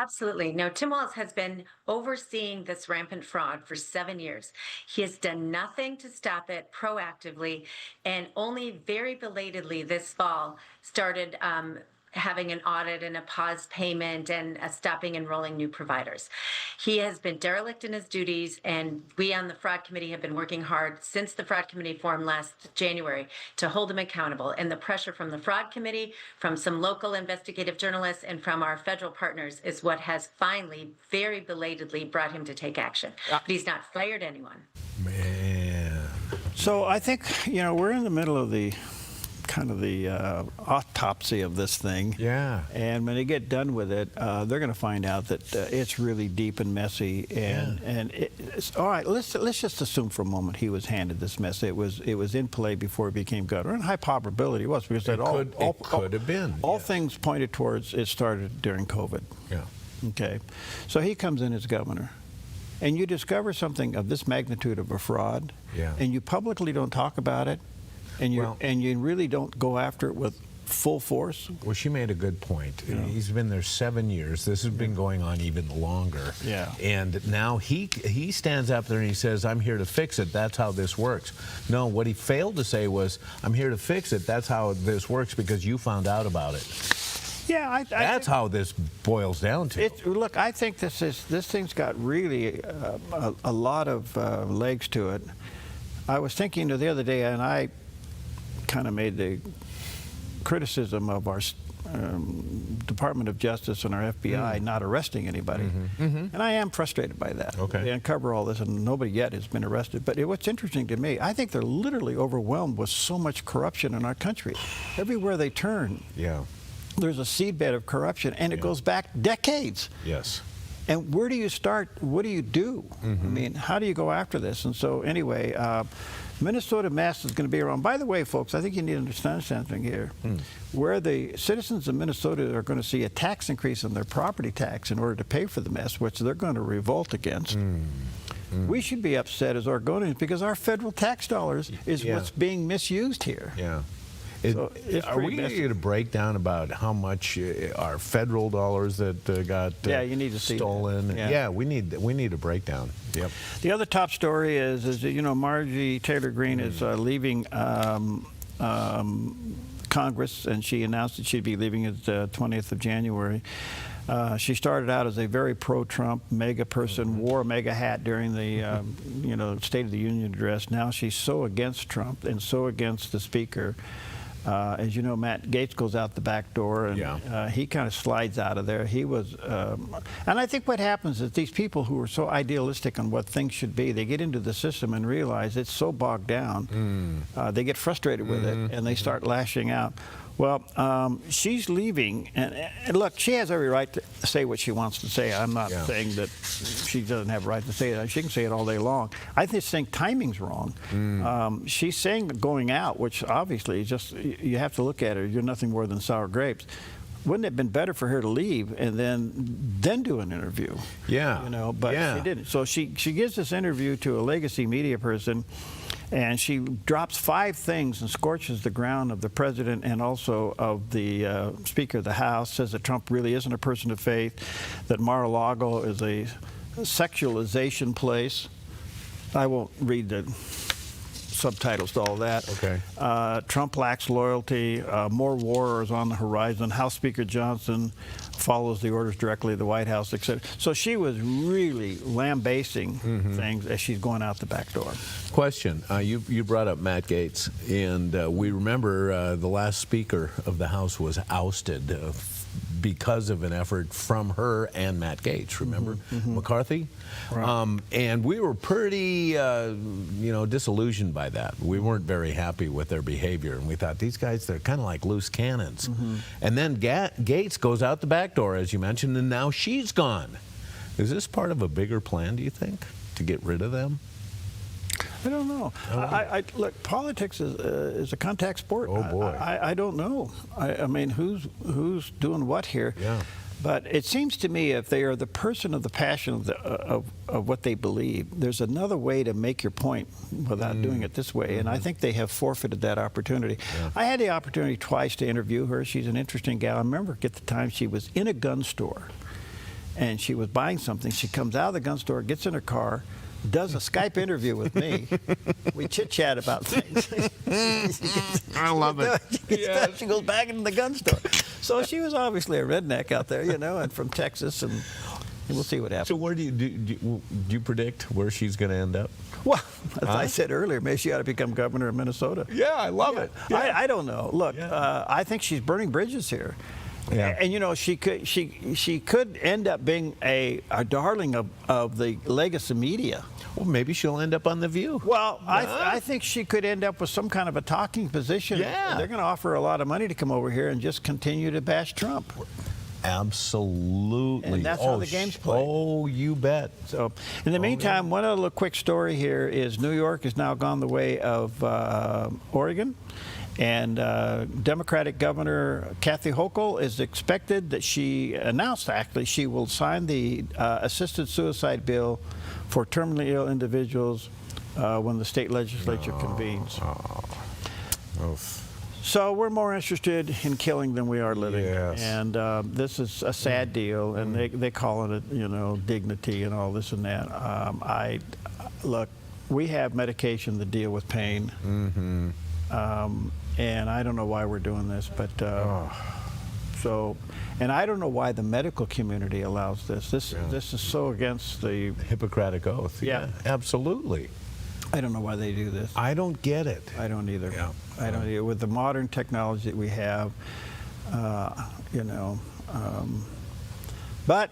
Absolutely. No, Tim Walz has been overseeing this rampant fraud for 7 years. He has done nothing to stop it proactively, and only very belatedly this fall started having an audit and a pause payment and stopping enrolling new providers. He has been derelict in his duties, and we on the fraud committee have been working hard since the fraud committee formed last January to hold him accountable. And the pressure from the fraud committee, from some local investigative journalists, and from our federal partners is what has finally, very belatedly, brought him to take action. But he's not fired anyone. Man. So I think, we're in the middle of the kind of the autopsy of this thing. Yeah. And when they get done with it, they're going to find out that it's really deep and messy. And it's, all right, let's just assume for a moment he was handed this mess. It was in play before he became governor. And high probability it was, because it could have been. All things pointed towards it started during COVID. Yeah. Okay. So he comes in as governor, and you discover something of this magnitude of a fraud, and you publicly don't talk about it, and you really don't go after it with full force. Well, she made a good point. He's been there 7 years. This has been going on even longer. Yeah. And now he stands up there and he says, I'm here to fix it. That's how this works. No, what he failed to say was, I'm here to fix it. That's how this works because you found out about it. Yeah, that's how this boils down to. Look, I think this thing's got really a lot of legs to it. I was thinking the other day, and I kind of made the criticism of our Department of Justice and our FBI not arresting anybody. And I am frustrated by that. Okay. They uncover all this, and nobody yet has been arrested. But what's interesting to me, I think they're literally overwhelmed with so much corruption in our country. Everywhere they turn, there's a seedbed of corruption, and it goes back decades. Yes. And where do you start? What do you do? I mean, how do you go after this? And so anyway, Minnesota mess is going to be around. By the way, folks, I think you need to understand something here. Where the citizens of Minnesota are going to see a tax increase in their property tax in order to pay for the mess, which they're going to revolt against. We should be upset as Oregonians because our federal tax dollars is what's being misused here. Yeah. Are we going to get a breakdown about how much our federal dollars that got you need to see stolen? Yeah, we need a breakdown. Yep. The other top story is that, Marjorie Taylor Greene is leaving Congress, and she announced that she'd be leaving at the 20th of January. She started out as a very pro-Trump mega person, wore a mega hat during the State of the Union address. Now she's so against Trump and so against the Speaker. As you know, Matt Gaetz goes out the back door, and he kind of slides out of there. He was, and I think what happens is these people who are so idealistic on what things should be, they get into the system and realize it's so bogged down. They get frustrated with it, and they start lashing out. Well, she's leaving, and look, she has every right to say what she wants to say. I'm not saying that she doesn't have a right to say it. She can say it all day long. I just think timing's wrong. She's saying going out, which obviously is just, you have to look at her. You're nothing more than sour grapes. Wouldn't it have been better for her to leave and then do an interview? Yeah. But she didn't. So she gives this interview to a legacy media person, and she drops 5 things and scorches the ground of the president and also of the Speaker of the House, says that Trump really isn't a person of faith, that Mar-a-Lago is a sexualization place. I won't read the subtitles to all that. Okay. Trump lacks loyalty. More war is on the horizon. House Speaker Johnson follows the orders directly of the White House, etc. So she was really lambasting things as she's going out the back door. Question. You brought up Matt Gaetz, and we remember the last Speaker of the House was ousted because of an effort from her and Matt Gaetz, remember? McCarthy? Right. And we were pretty, disillusioned by that. We weren't very happy with their behavior, and we thought, these guys, they're kind of like loose cannons. And then Gaetz goes out the back door, as you mentioned, and now she's gone. Is this part of a bigger plan, do you think, to get rid of them? I don't know. Look, politics is a contact sport. Oh boy. I don't know. I mean, who's doing what here? Yeah. But it seems to me if they are the person of the passion of what they believe, there's another way to make your point without doing it this way. And I think they have forfeited that opportunity. I had the opportunity twice to interview her. She's an interesting gal. I remember at the time she was in a gun store. and she was buying something. She comes out of the gun store, gets in her car, does a Skype interview with me. We chit-chat about things. I love it. She goes back into the gun store. So she was obviously a redneck out there, and from Texas, and we'll see what happens. So where do you predict where she's going to end up? Well, as I said earlier, maybe she ought to become governor of Minnesota. Yeah, I love it. Yeah. I don't know. Look, I think she's burning bridges here. Yeah. And she could end up being a darling of the legacy media. Well, maybe she'll end up on The View. Well, I think she could end up with some kind of a talking position. Yeah. They're going to offer her a lot of money to come over here and just continue to bash Trump. Absolutely. And that's how the game's played. Oh, you bet. So, in the meantime, one other quick story here is New York has now gone the way of Oregon. And Democratic Governor Kathy Hochul is expected that she announced, actually, she will sign the assisted suicide bill for terminally ill individuals when the state legislature convenes. So we're more interested in killing than we are living. Yes. And this is a sad deal, and they call it, dignity and all this and that. Look, we have medication to deal with pain. And I don't know why we're doing this, but and I don't know why the medical community allows this. This is so against the Hippocratic Oath. Yeah, absolutely. I don't know why they do this. I don't get it. I don't either. Yeah. I don't either. With the modern technology that we have, but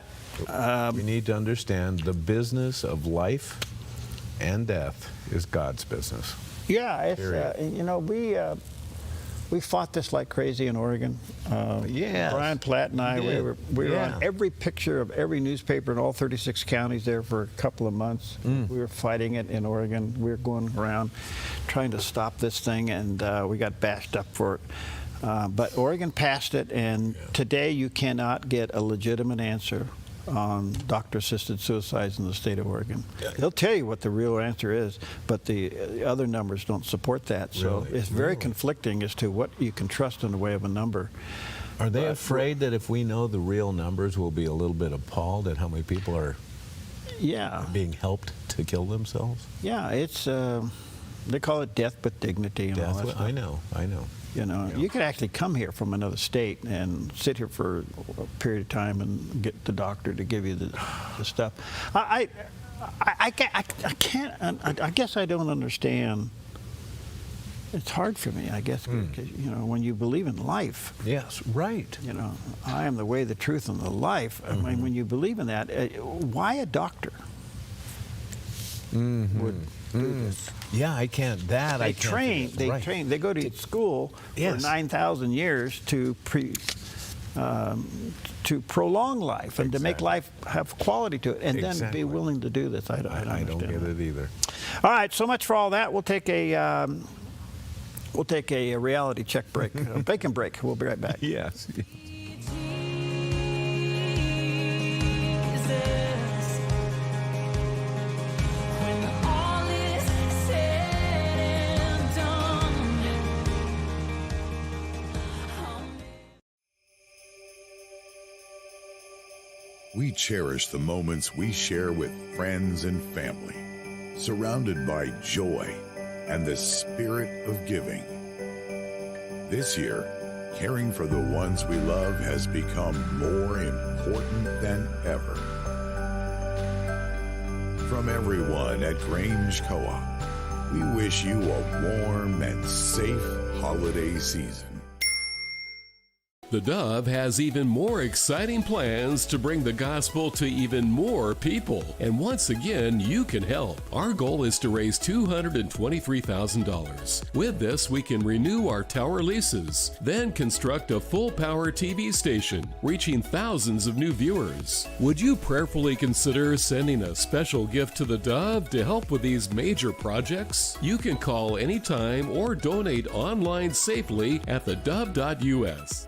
we need to understand the business of life and death is God's business. Yeah, it's we fought this like crazy in Oregon. Yes. Brian Platt and I, we were Yeah. on every picture of every newspaper in all 36 counties there for a couple of months. We were fighting it in Oregon. We were going around trying to stop this thing, and we got bashed up for it. But Oregon passed it, and today you cannot get a legitimate answer on doctor-assisted suicides in the state of Oregon. They'll tell you what the real answer is, but the other numbers don't support that. So Really? it's very conflicting as to what you can trust in the way of a number. Are they afraid that if we know the real numbers, we'll be a little bit appalled at how many people are being helped to kill themselves? Yeah, it's they call it death with dignity and all that stuff. I know. You could actually come here from another state and sit here for a period of time and get the doctor to give you the stuff. I can't. I guess I don't understand. It's hard for me, I guess, because when you believe in life. Yes, right. I am the way, the truth, and the life. I mean, when you believe in that, why a doctor would do this? Yeah, I can't. They train. They go to school for 9,000 years to prolong life and to make life have quality to it, and then be willing to do this. I don't get it either. All right, so much for all that. We'll take a reality check break, a bacon break. We'll be right back. Yes. We cherish the moments we share with friends and family, surrounded by joy and the spirit of giving. This year, caring for the ones we love has become more important than ever. From everyone at Grange Co-op, we wish you a warm and safe holiday season. The Dove has even more exciting plans to bring the gospel to even more people. And once again, you can help. Our goal is to raise $223,000. With this, we can renew our tower leases, then construct a full-power TV station, reaching thousands of new viewers. Would you prayerfully consider sending a special gift to the Dove to help with these major projects? You can call anytime or donate online safely at thedove.us.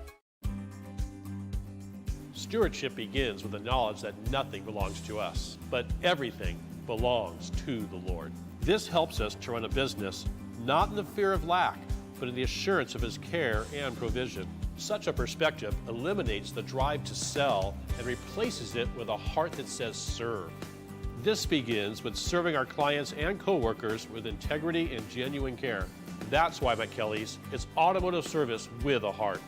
Stewardship begins with the knowledge that nothing belongs to us, but everything belongs to the Lord. This helps us to run a business not in the fear of lack, but in the assurance of His care and provision. Such a perspective eliminates the drive to sell and replaces it with a heart that says serve. This begins with serving our clients and coworkers with integrity and genuine care. That's why at Kelly's, it's automotive service with a heart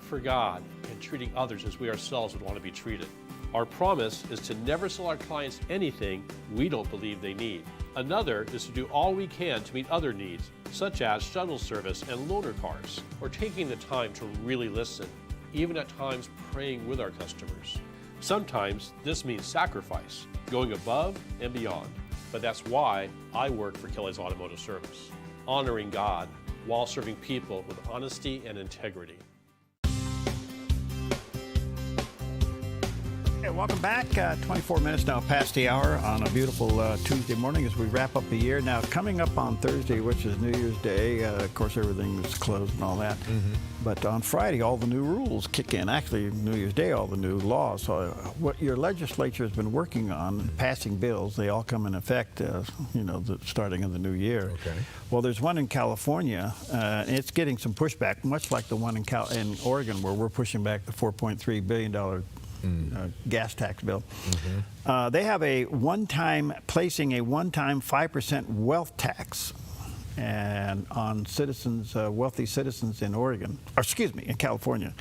for God and treating others as we ourselves would want to be treated. Our promise is to never sell our clients anything we don't believe they need. Another is to do all we can to meet other needs, such as shuttle service and loaner cars, or taking the time to really listen, even at times praying with our customers. Sometimes this means sacrifice, going above and beyond. But that's why I work for Kelly's Automotive Service, honoring God while serving people with honesty and integrity. Hey, welcome back. 24 minutes now past the hour on a beautiful Tuesday morning as we wrap up the year. Now, coming up on Thursday, which is New Year's Day, of course, everything is closed and all that. But on Friday, all the new rules kick in. Actually, New Year's Day, all the new laws. So what your legislature has been working on, passing bills, they all come in effect, starting of the new year. Okay. Well, there's one in California, and it's getting some pushback, much like the one in Oregon, where we're pushing back the $4.3 billion gas tax bill. They have placing a one-time 5% wealth tax and on citizens, wealthy citizens in in California.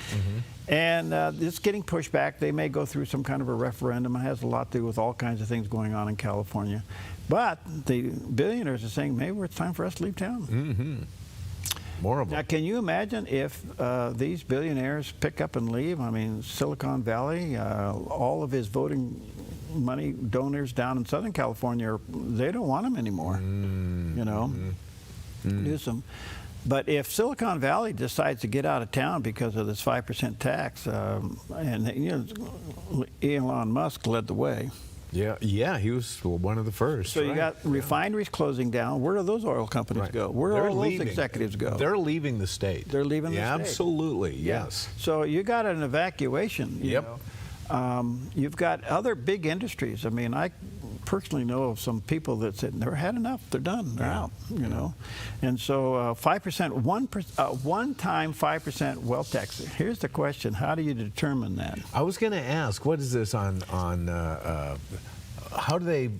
And it's getting pushed back. They may go through some kind of a referendum. It has a lot to do with all kinds of things going on in California. But the billionaires are saying, maybe it's time for us to leave town. More of them. Now, can you imagine if these billionaires pick up and leave? I mean, Silicon Valley, all of his voting money donors down in Southern California, they don't want him anymore. Newsom. But if Silicon Valley decides to get out of town because of this 5% tax, and Elon Musk led the way. Yeah, he was one of the first. So you got refineries closing down. Where do those oil companies go? Where do all those executives go? They're leaving the state. They're leaving the state. Absolutely, yes. So you got an evacuation. You know. You've got other big industries. I mean, I personally know of some people that said they've had enough. They're done. They're out. You know, and so 5%, one-time 5% wealth tax. Here's the question: how do you determine that? I was going to ask, what is this on? How do they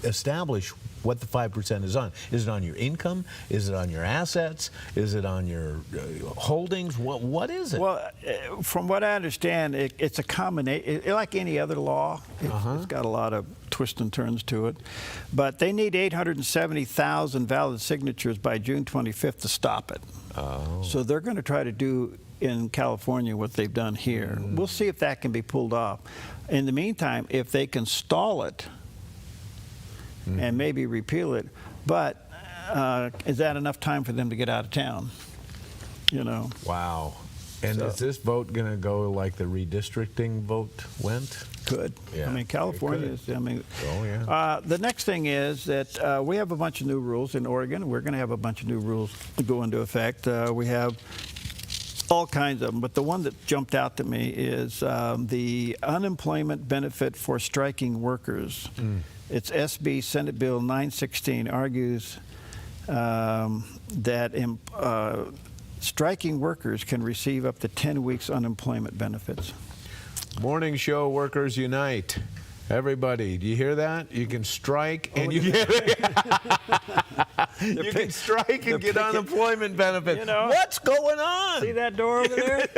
establish what the 5% is on? Is it on your income? Is it on your assets? Is it on your holdings? What is it? Well, from what I understand, it's a combination. Like any other law, it's got a lot of twists and turns to it. But they need 870,000 valid signatures by June 25th to stop it. So they're going to try to do in California what they've done here. We'll see if that can be pulled off. In the meantime, if they can stall it, and maybe repeal it, but is that enough time for them to get out of town? You know. Wow. And is this vote going to go like the redistricting vote went? Could. Yeah, I mean, California is, I mean. Oh, yeah. The next thing is that we have a bunch of new rules in Oregon. We're going to have a bunch of new rules go into effect. We have all kinds of them, but the one that jumped out to me is the unemployment benefit for striking workers. It's SB Senate Bill 916 argues that striking workers can receive up to 10 weeks unemployment benefits. Morning show workers unite. Everybody, do you hear that? You can strike and you can strike and get unemployment benefits. You know, what's going on? See that door over there?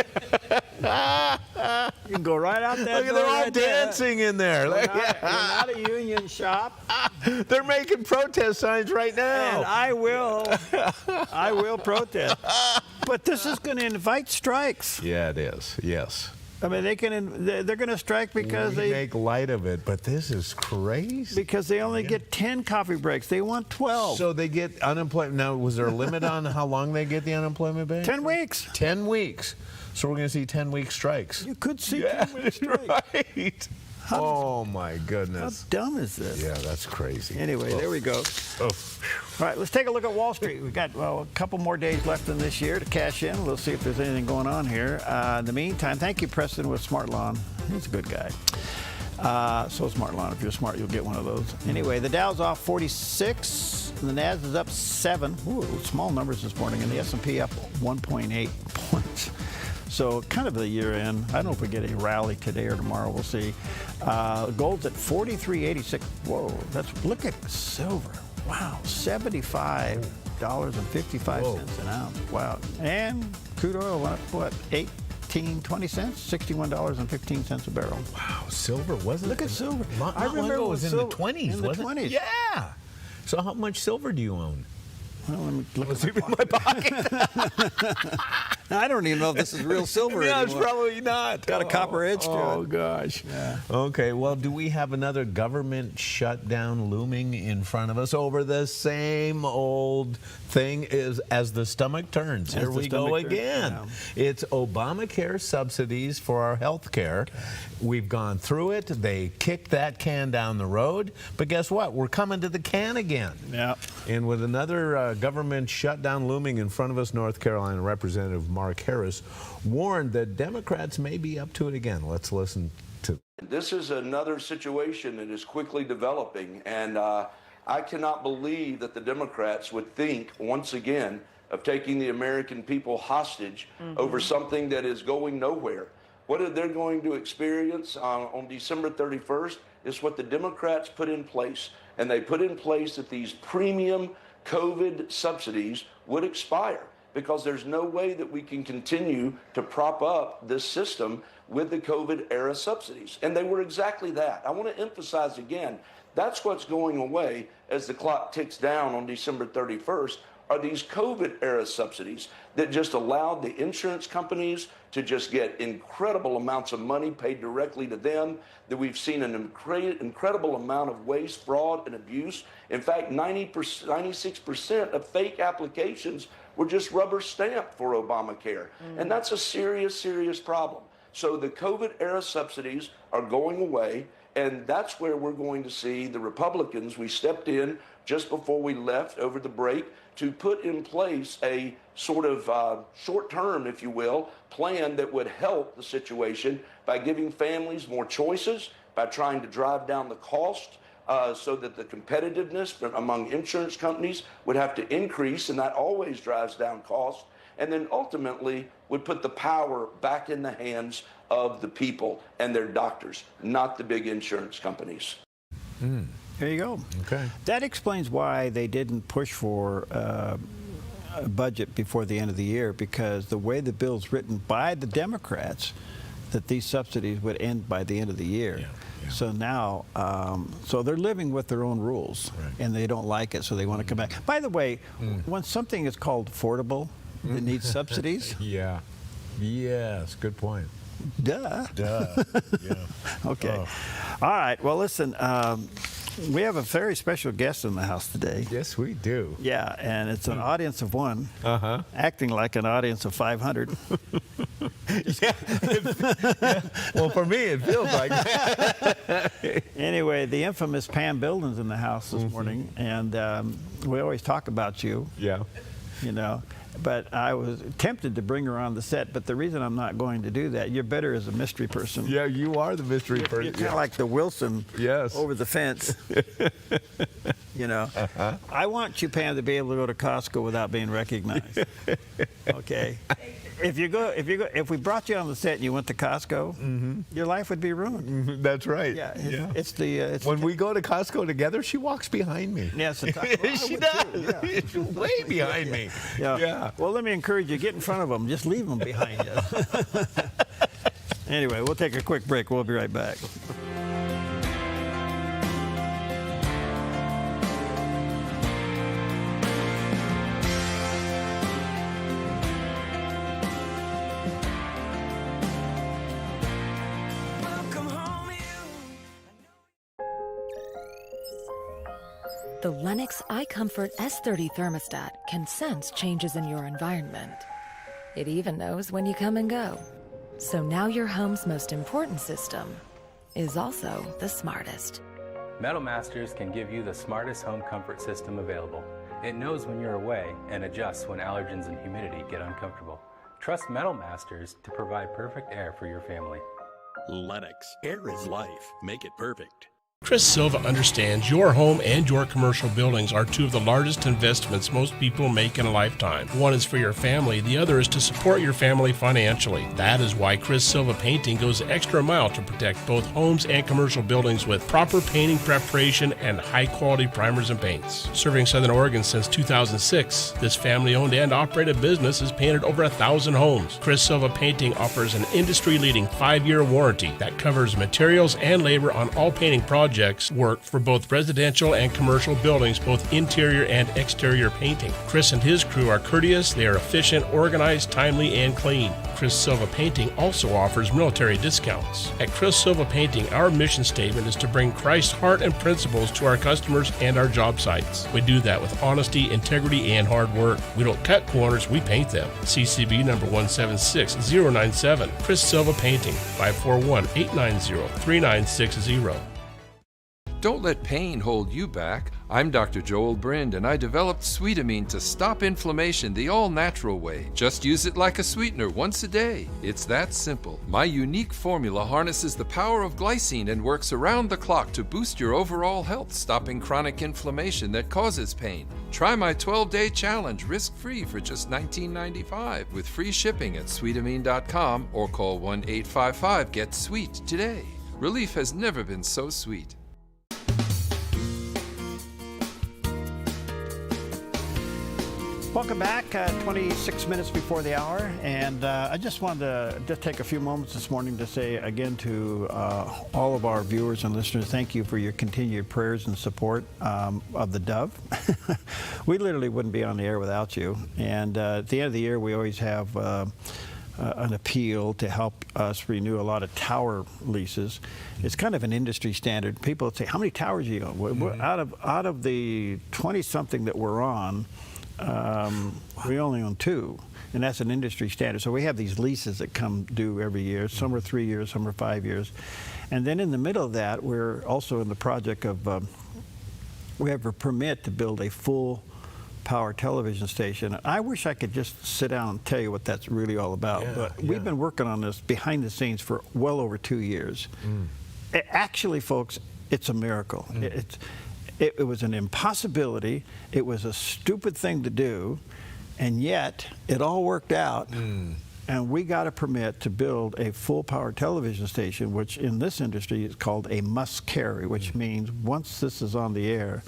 You can go right out that door. They're all dancing in there. We're not a union shop. They're making protest signs right now. And I will protest. But this is going to invite strikes. Yeah, it is. Yes. I mean, they're going to strike because they make light of it, but this is crazy. Because they only get 10 coffee breaks. They want 12. So they get unemployment. Now, was there a limit on how long they get the unemployment benefit? 10 weeks. 10 weeks. So we're going to see 10-week strikes. You could see 10-week strikes. Right. Oh, my goodness. How dumb is this? Yeah, that's crazy. Anyway, there we go. All right, let's take a look at Wall Street. We've got, a couple more days left in this year to cash in. We'll see if there's anything going on here. In the meantime, thank you, Preston, with Smart Lawn. He's a good guy. So Smart Lawn. If you're smart, you'll get one of those. Anyway, the Dow's off 46. The Nasdaq is up 7. Ooh, small numbers this morning. And the S&P up 1.8 points. So kind of the year end. I don't know if we get a rally today or tomorrow. We'll see. Gold's at 43.86. Whoa, look at silver. Wow, $75.55 an ounce. Wow. And crude oil went up, what, 20 cents? $61.15 a barrel. Wow, silver wasn't. Look at silver. I remember it was in the 20s, in the wasn't 20s. it? Yeah. So how much silver do you own? Well, let me look at my pocket. I don't even know if this is real silver Yeah, anymore. it's probably not. Got a copper edge to it. Oh, gosh. Yeah. Okay, well, do we have another government shutdown looming in front of us over the same old thing as the stomach turns? Here we go again. Yeah. It's Obamacare subsidies for our health care. Okay. We've gone through it. They kicked that can down the road. But guess what? We're coming to the can again. Yeah. And with another government shutdown looming in front of us, North Carolina Representative Mark Harris warned that Democrats may be up to it again. Let's listen to. This is another situation that is quickly developing, and I cannot believe that the Democrats would think, once again, of taking the American people hostage over something that is going nowhere. What they're going to experience on December 31st is what the Democrats put in place, and they put in place that these premium COVID subsidies would expire, because there's no way that we can continue to prop up this system with the COVID era subsidies. And they were exactly that. I want to emphasize again, that's what's going away as the clock ticks down on December 31st, are these COVID era subsidies that just allowed the insurance companies to just get incredible amounts of money paid directly to them, that we've seen an incredible amount of waste, fraud, and abuse. In fact, 96% of fake applications were just rubber stamped for Obamacare. And that's a serious, serious problem. So the COVID era subsidies are going away, and that's where we're going to see the Republicans. We stepped in just before we left over the break to put in place a sort of short-term, if you will, plan that would help the situation by giving families more choices, by trying to drive down the cost so that the competitiveness among insurance companies would have to increase, and that always drives down costs, and then ultimately would put the power back in the hands of the people and their doctors, not the big insurance companies. There you go. Okay. That explains why they didn't push for a budget before the end of the year, because the way the bill's written by the Democrats, that these subsidies would end by the end of the year. Yeah. So now, so they're living with their own rules, and they don't like it, so they want to come back. By the way, when something is called affordable, it needs subsidies. Yeah. Yes, good point. Duh. Duh. Yeah. Okay. Oh. All right. Well, listen, we have a very special guest in the house today. Yes, we do. Yeah, and it's an audience of one, acting like an audience of 500. Yeah. Well, for me, it feels like that. Anyway, the infamous Pam Bildon's in the house this morning, and we always talk about you. Yeah. You know, but I was tempted to bring her on the set, but the reason I'm not going to do that, you're better as a mystery person. Yeah, you are the mystery person. You're kind of like the Wilson over the fence. You know, I want you, Pam, to be able to go to Costco without being recognized. Okay. If we brought you on the set and you went to Costco, your life would be ruined. That's right. Yeah. It's the when we go to Costco together, she walks behind me. Yes, she does. Yeah. She's way behind me. Yeah. Well, let me encourage you: get in front of them. Just leave them behind you. Anyway, we'll take a quick break. We'll be right back. The Lennox iComfort S30 thermostat can sense changes in your environment. It even knows when you come and go. So now your home's most important system is also the smartest. Metal Masters can give you the smartest home comfort system available. It knows when you're away and adjusts when allergens and humidity get uncomfortable. Trust Metal Masters to provide perfect air for your family. Lennox. Air is life. Make it perfect. Chris Silva understands your home and your commercial buildings are two of the largest investments most people make in a lifetime. One is for your family, the other is to support your family financially. That is why Chris Silva Painting goes the extra mile to protect both homes and commercial buildings with proper painting preparation and high-quality primers and paints. Serving Southern Oregon since 2006, this family-owned and operated business has painted over 1,000 homes. Chris Silva Painting offers an industry-leading 5-year warranty that covers materials and labor on all painting projects work for both residential and commercial buildings, both interior and exterior painting. Chris and his crew are courteous, they are efficient, organized, timely, and clean. Chris Silva Painting also offers military discounts. At Chris Silva Painting, our mission statement is to bring Christ's heart and principles to our customers and our job sites. We do that with honesty, integrity, and hard work. We don't cut corners, we paint them. CCB number 176097. Chris Silva Painting, 541-890-3960. Don't let pain hold you back. I'm Dr. Joel Brind, and I developed Sweetamine to stop inflammation the all-natural way. Just use it like a sweetener once a day. It's that simple. My unique formula harnesses the power of glycine and works around the clock to boost your overall health, stopping chronic inflammation that causes pain. Try my 12-day challenge risk-free for just $19.95 with free shipping at sweetamine.com or call 1-855-GET-SWEET today. Relief has never been so sweet. Welcome back, 26 minutes before the hour, and I just wanted to just take a few moments this morning to say again to all of our viewers and listeners, thank you for your continued prayers and support of the Dove. We literally wouldn't be on the air without you, and at the end of the year we always have an appeal to help us renew a lot of tower leases. It's kind of an industry standard. People say, how many towers do you own? Mm-hmm. Out of the 20-something that we're on, we only own 2, and that's an industry standard. So we have these leases that come due every year. Some are 3 years, some are 5 years. And then in the middle of that, we're also in the project of, we have a permit to build a full power television station. I wish I could just sit down and tell you what that's really all about. But we've been working on this behind the scenes for well over 2 years. Actually, folks, it's a miracle. It was an impossibility. It was a stupid thing to do, and yet it all worked out. And we got a permit to build a full power television station, which in this industry is called a must carry, which means once this is on the air,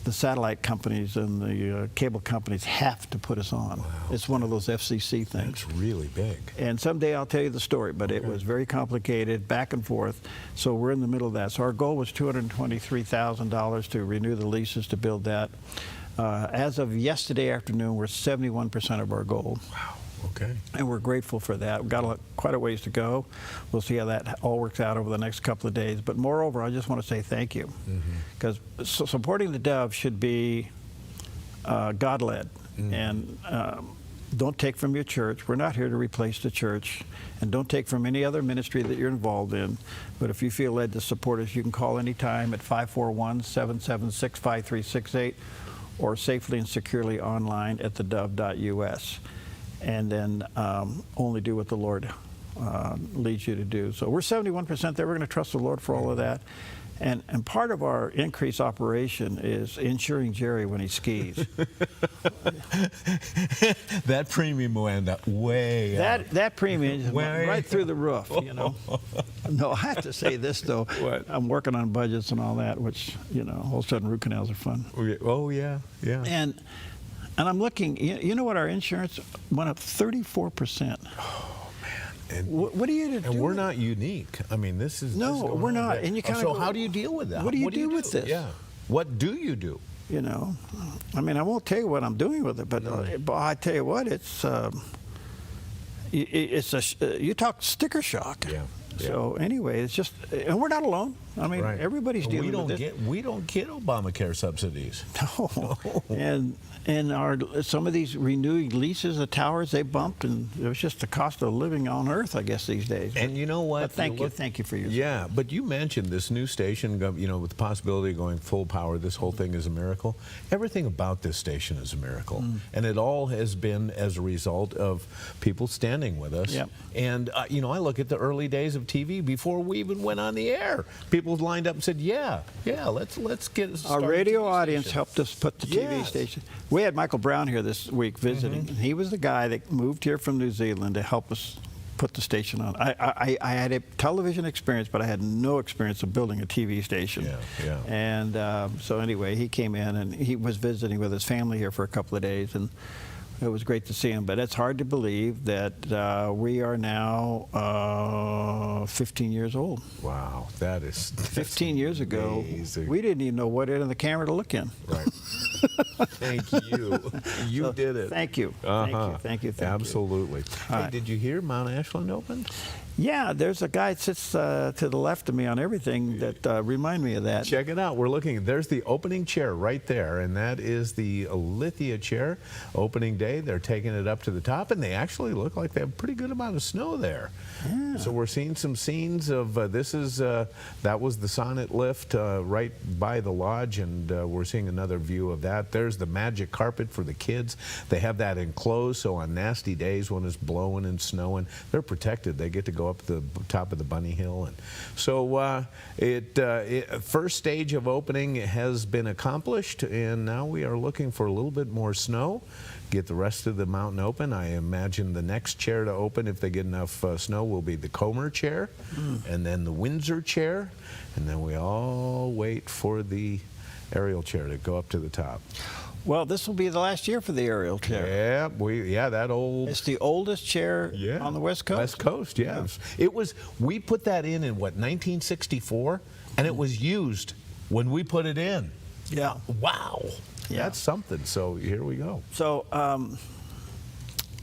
the satellite companies and the cable companies have to put us on. Wow. It's one of those FCC things. That's really big. And someday I'll tell you the story, but it was very complicated, back and forth. So we're in the middle of that. So our goal was $223,000 to renew the leases to build that. As of yesterday afternoon, we're 71% of our goal. Wow. Okay. And we're grateful for that. We've got quite a ways to go. We'll see how that all works out over the next couple of days. But moreover, I just want to say thank you. Because supporting the Dove should be God-led. And don't take from your church. We're not here to replace the church. And don't take from any other ministry that you're involved in. But if you feel led to support us, you can call anytime at 541-776-5368 or safely and securely online at thedove.us. And then only do what the Lord leads you to do. So we're 71% there. We're going to trust the Lord for all of that. And part of our increased operation is insuring Jerry when he skis. That premium will end up way up. That premium is right through the roof, you know. No, I have to say this, though. What? I'm working on budgets and all that, which, you know, all of a sudden root canals are fun. Oh, yeah, yeah. And I'm looking, you know what, our insurance went up 34%. Oh, man. And what are you to do? And we're not unique. I mean, this is... No, we're not. And you kind of So how do you deal with that? What do you do with this? Yeah. What do you do? You know, I mean, I won't tell you what I'm doing with it, but I tell you what, you talk sticker shock. Yeah. So anyway, it's just, and we're not alone. I mean, everybody's dealing with it. We don't get Obamacare subsidies. No. And some of these renewing leases, the towers they bumped, and it was just the cost of living on Earth, I guess, these days. And you know what? But thank you for your Yeah, but you mentioned this new station, with the possibility of going full power. This whole thing is a miracle. Everything about this station is a miracle, and it all has been as a result of people standing with us. Yep. And I look at the early days of TV before we even went on the air. People lined up and said, "Yeah, let's get started." Our radio audience helped us put the TV station. We had Michael Brown here this week visiting. He was the guy that moved here from New Zealand to help us put the station on. I had a television experience, but I had no experience of building a TV station. Yeah. And so anyway, he came in and he was visiting with his family here for a couple of days, and it was great to see him. But it's hard to believe that we are now 15 years old. Wow, that's 15 years ago, amazing. we didn't even know what end of the camera to look in. Right. Thank you. You did it. Thank you. Thank you. Absolutely. Hey, right. did you hear Mount Ashland opened? Yeah, there's a guy that sits to the left of me on everything that remind me of that. Check it out. We're looking. There's the opening chair right there, and that is the Lithia chair. Opening day, they're taking it up to the top, and they actually look like they have a pretty good amount of snow there. Yeah. So we're seeing some scenes of that was the Sonnet lift right by the lodge, and we're seeing another view of that. There's the magic carpet for the kids. They have that enclosed, so on nasty days when it's blowing and snowing, they're protected. They get to go up the top of the bunny hill, and so first stage of opening has been accomplished, and now we are looking for a little bit more snow. Get the rest of the mountain open. I imagine the next chair to open, if they get enough snow, will be the Comer chair, and then the Windsor chair, and then we all wait for the aerial chair to go up to the top. Well, this will be the last year for the aerial chair. Yeah, that old. It's the oldest chair on the West Coast. West Coast, yes. Yeah. It was. We put that in what, 1964, and it was used when we put it in. Yeah. Wow. Yeah. That's something. So here we go. So,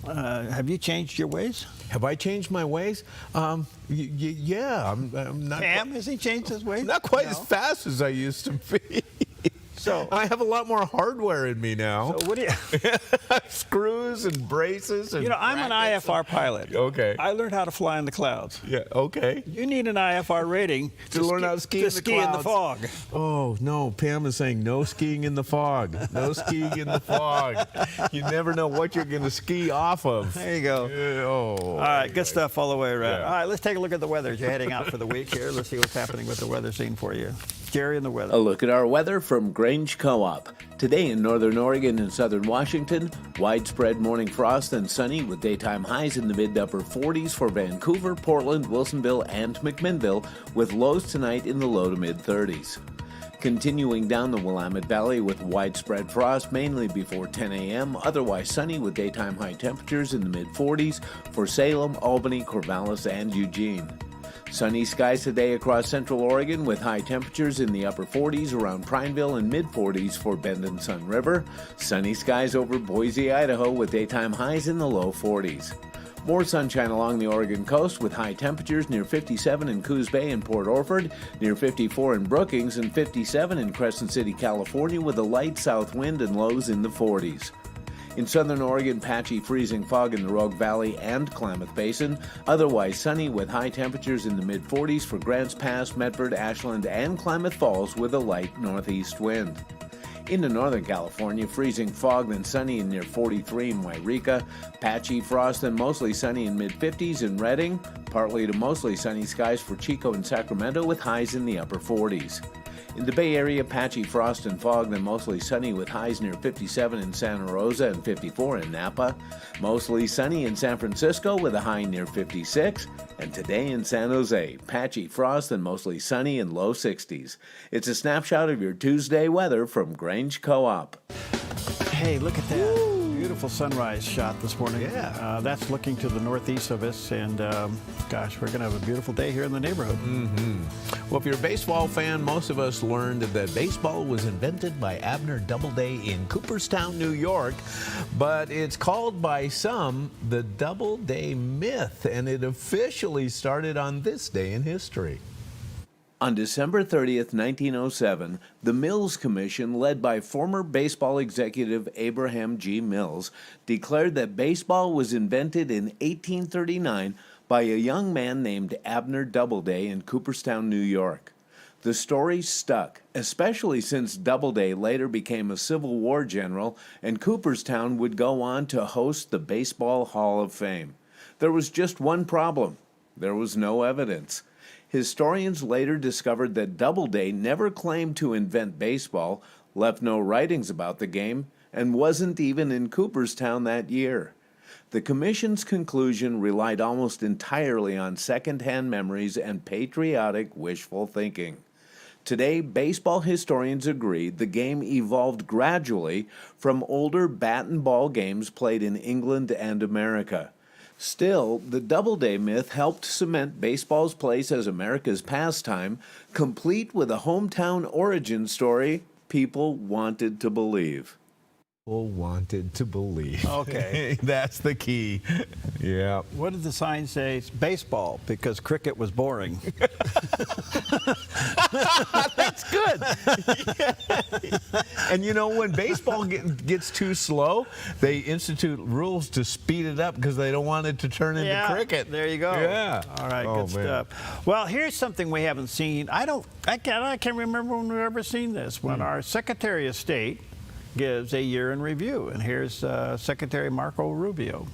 have you changed your ways? Have I changed my ways? Yeah. I'm not. Pam, has he changed his ways? Not quite as fast as I used to be. So I have a lot more hardware in me now. So what do you? Screws and braces and. I'm an IFR pilot. Okay. I learned how to fly in the clouds. Yeah. Okay. You need an IFR rating to learn how to ski in the fog. Oh no, Pam is saying no skiing in the fog. No skiing in the fog. You never know what you're going to ski off of. There you go. All right, good stuff all the way around. Yeah. All right, let's take a look at the weather. You're heading out for the week here. Let's see what's happening with the weather scene for you. Jerry and the weather. A look at our weather from Grange Co-op. Today in northern Oregon and southern Washington, widespread morning frost and sunny with daytime highs in the mid to upper 40s for Vancouver, Portland, Wilsonville, and McMinnville, with lows tonight in the low to mid 30s. Continuing down the Willamette Valley with widespread frost mainly before 10 a.m., otherwise sunny with daytime high temperatures in the mid 40s for Salem, Albany, Corvallis, and Eugene. Sunny skies today across central Oregon with high temperatures in the upper 40s around Prineville and mid-40s for Bend and Sun River. Sunny skies over Boise, Idaho with daytime highs in the low 40s. More sunshine along the Oregon coast with high temperatures near 57 in Coos Bay and Port Orford, near 54 in Brookings, and 57 in Crescent City, California with a light south wind and lows in the 40s. In southern Oregon, patchy freezing fog in the Rogue Valley and Klamath Basin. Otherwise sunny with high temperatures in the mid-40s for Grants Pass, Medford, Ashland, and Klamath Falls with a light northeast wind. Into northern California, freezing fog then sunny and near 43 in Wairika. Patchy frost then mostly sunny in mid-50s in Redding. Partly to mostly sunny skies for Chico and Sacramento with highs in the upper 40s. In the Bay Area, patchy frost and fog, then mostly sunny with highs near 57 in Santa Rosa and 54 in Napa. Mostly sunny in San Francisco with a high near 56. And today in San Jose, patchy frost and mostly sunny in low 60s. It's a snapshot of your Tuesday weather from Grange Co-op. Hey, look at that. Beautiful sunrise shot this morning. Yeah. That's looking to the northeast of us, and gosh, we're going to have a beautiful day here in the neighborhood. Well, if you're a baseball fan, most of us learned that baseball was invented by Abner Doubleday in Cooperstown, New York, but it's called by some the Doubleday myth, and it officially started on this day in history. On December 30th, 1907, the Mills Commission, led by former baseball executive Abraham G. Mills, declared that baseball was invented in 1839 by a young man named Abner Doubleday in Cooperstown, New York. The story stuck, especially since Doubleday later became a Civil War general and Cooperstown would go on to host the Baseball Hall of Fame. There was just one problem. There was no evidence. Historians later discovered that Doubleday never claimed to invent baseball, left no writings about the game, and wasn't even in Cooperstown that year. The Commission's conclusion relied almost entirely on second-hand memories and patriotic wishful thinking. Today, baseball historians agree the game evolved gradually from older bat and ball games played in England and America. Still, the Doubleday myth helped cement baseball's place as America's pastime, complete with a hometown origin story people wanted to believe. People wanted to believe. Okay. That's the key. Yeah. What did the sign say? It's baseball, because cricket was boring. That's good. And you know, when baseball gets too slow, they institute rules to speed it up because they don't want it to turn into cricket. There you go. Yeah. All right, Oh, good man. stuff. Well, here's something we haven't seen. I can't remember when we've ever seen this. When our Secretary of State gives a year in review. And here's Secretary Marco Rubio.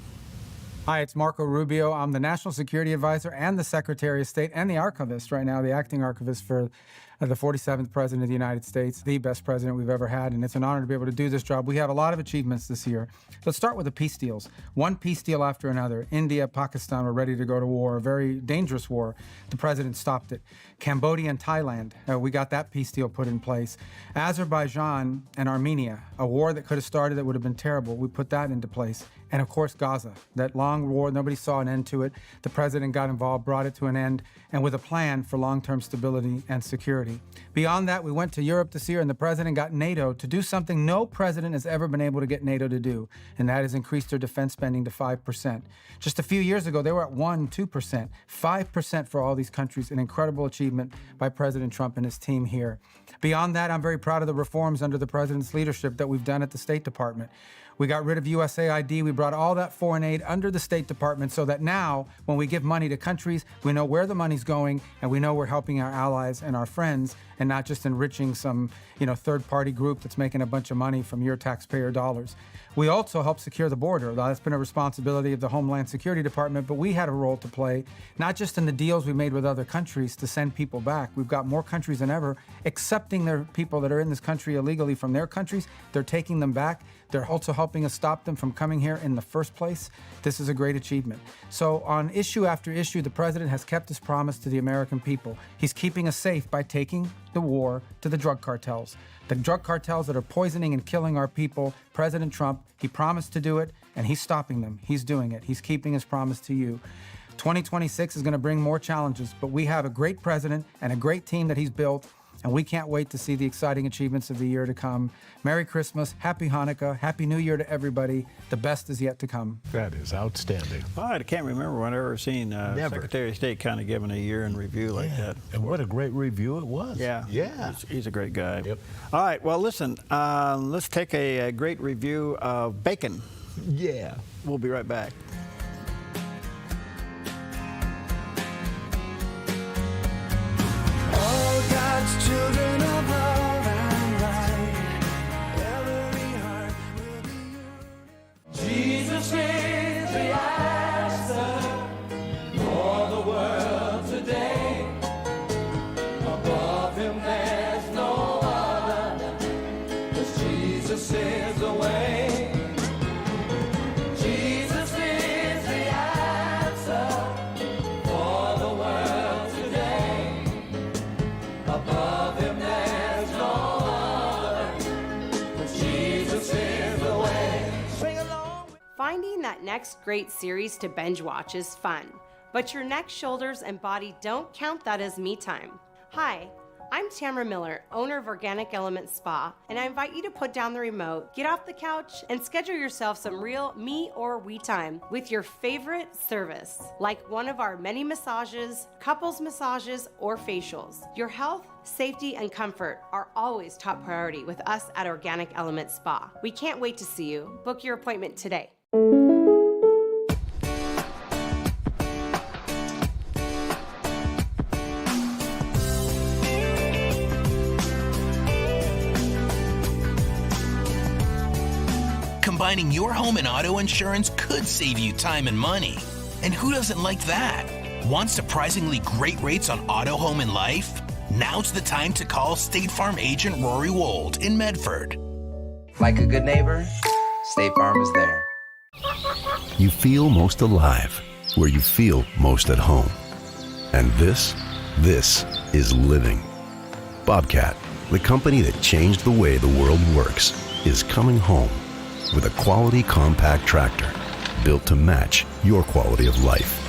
Hi, it's Marco Rubio. I'm the National Security Advisor and the Secretary of State and the Archivist right now, the acting archivist for the 47th President of the United States, the best president we've ever had, and it's an honor to be able to do this job. We have a lot of achievements this year. Let's start with the peace deals. One peace deal after another. India, Pakistan were ready to go to war, a very dangerous war. The president stopped it. Cambodia and Thailand, we got that peace deal put in place. Azerbaijan and Armenia, a war that could have started that would have been terrible. We put that into place. And of course, Gaza, that long war, nobody saw an end to it. The president got involved, brought it to an end, and with a plan for long-term stability and security. Beyond that, we went to Europe this year, and the president got NATO to do something no president has ever been able to get NATO to do, and that is increase their defense spending to 5%. Just a few years ago, they were at 1%, 2%. 5% for all these countries, an incredible achievement by President Trump and his team here. Beyond that, I'm very proud of the reforms under the president's leadership that we've done at the State Department. We got rid of USAID. We brought all that foreign aid under the State Department so that now, when we give money to countries, we know where the money's going, and we know we're helping our allies and our friends, and not just enriching some, third-party group that's making a bunch of money from your taxpayer dollars. We also help secure the border. That's been a responsibility of the Homeland Security Department, but we had a role to play, not just in the deals we made with other countries to send people back. We've got more countries than ever accepting their people that are in this country illegally from their countries. They're taking them back. They're also helping us stop them from coming here in the first place. This is a great achievement. So on issue after issue, the president has kept his promise to the American people. He's keeping us safe by taking the war to the drug cartels. The drug cartels that are poisoning and killing our people, President Trump, he promised to do it, and he's stopping them. He's doing it. He's keeping his promise to you. 2026 is going to bring more challenges, but we have a great president and a great team that he's built, and we can't wait to see the exciting achievements of the year to come. Merry Christmas, Happy Hanukkah, Happy New Year to everybody. The best is yet to come. That is outstanding. I can't remember when I've ever seen Secretary of State kind of giving a year in review like that. And what a great review it was. Yeah. Yeah. He's a great guy. Yep. All right, well, listen, let's take a great review of bacon. Yeah. We'll be right back. All God's children of love and light, every heart will be yours. Jesus is the answer for the world today. Above him there's no other, 'cause Jesus is the way. Jesus is the answer for the world today. Above him there's no other, 'cause Jesus is the way. Sing along. Finding that next great series to binge watch is fun, but your neck, shoulders, and body don't count that as me time. Hi, I'm Tamara Miller, owner of Organic Element Spa, and I invite you to put down the remote, get off the couch, and schedule yourself some real me or we time with your favorite service, like one of our many massages, couples massages, or facials. Your health, safety, and comfort are always top priority with us at Organic Element Spa. We can't wait to see you. Book your appointment today. Combining your home and auto insurance could save you time and money. And who doesn't like that? Want surprisingly great rates on auto, home, and life? Now's the time to call State Farm agent Rory Wold in Medford. Like a good neighbor, State Farm is there. You feel most alive where you feel most at home. And this is living. Bobcat, the company that changed the way the world works, is coming home with a quality compact tractor built to match your quality of life.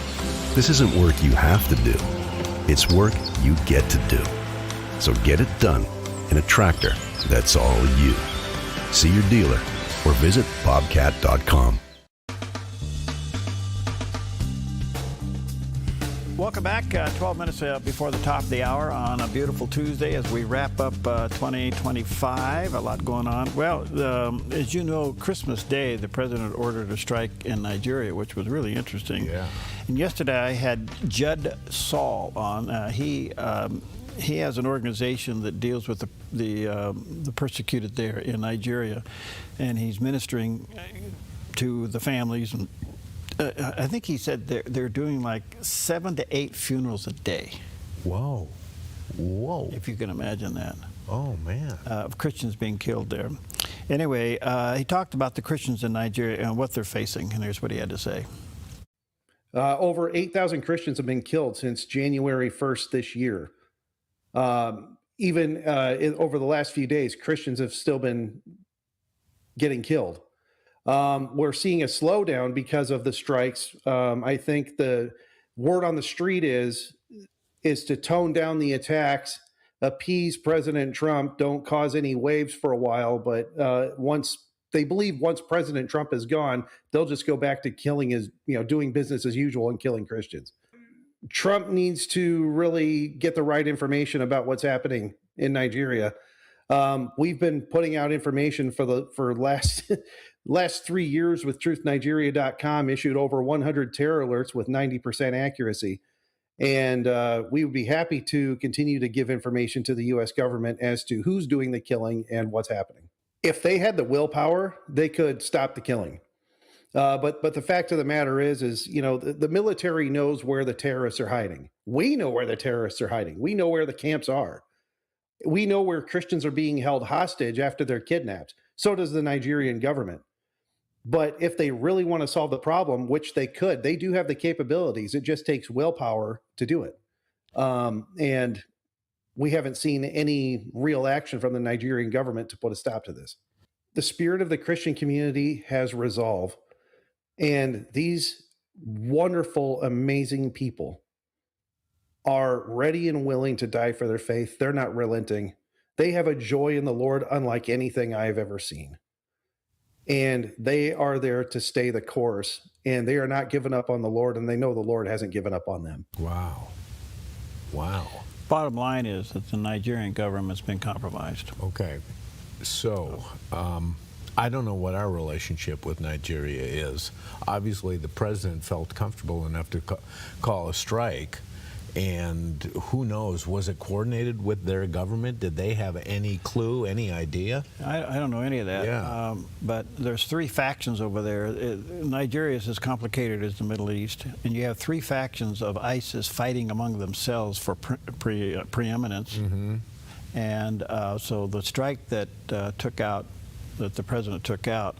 This isn't work you have to do. It's work you get to do. So get it done in a tractor that's all you. See your dealer or visit bobcat.com. Welcome back. 12 minutes before the top of the hour on a beautiful Tuesday as we wrap up 2025. A lot going on. Well, as you know, Christmas Day, the president ordered a strike in Nigeria, which was really interesting. Yeah. And yesterday I had Judd Saul on. He has an organization that deals with the persecuted there in Nigeria, and he's ministering to the families. And I think he said they're doing like 7 to 8 funerals a day. Whoa. If you can imagine that. Oh, man. Of Christians being killed there. Anyway, he talked about the Christians in Nigeria and what they're facing, and here's what he had to say. Over 8,000 Christians have been killed since January 1st this year. Even over the last few days, Christians have still been getting killed. We're seeing a slowdown because of the strikes. I think the word on the street is to tone down the attacks, appease President Trump, don't cause any waves for a while. But once President Trump is gone, they'll just go back to doing business as usual and killing Christians. Trump needs to really get the right information about what's happening in Nigeria. We've been putting out information for last 3 years with TruthNigeria.com, issued over 100 terror alerts with 90% accuracy. And we would be happy to continue to give information to the U.S. government as to who's doing the killing and what's happening. If they had the willpower, they could stop the killing. But the fact of the matter is the military knows where the terrorists are hiding. We know where the terrorists are hiding. We know where the camps are. We know where Christians are being held hostage after they're kidnapped. So does the Nigerian government. But if they really want to solve the problem, which they could, they do have the capabilities. It just takes willpower to do it. And we haven't seen any real action from the Nigerian government to put a stop to this. The spirit of the Christian community has resolve. And these wonderful, amazing people are ready and willing to die for their faith. They're not relenting. They have a joy in the Lord unlike anything I've ever seen. And they are there to stay the course, and they are not giving up on the Lord, and they know the Lord hasn't given up on them. Wow. Bottom line is that the Nigerian government's been compromised. Okay. So, I don't know what our relationship with Nigeria is. Obviously, the president felt comfortable enough to call a strike. And who knows, was it coordinated with their government? Did they have any clue, any idea? I don't know any of that. Yeah. But there's 3 factions over there. Nigeria is as complicated as the Middle East. And you have 3 factions of ISIS fighting among themselves for preeminence. Mm-hmm. And so the strike that the president took out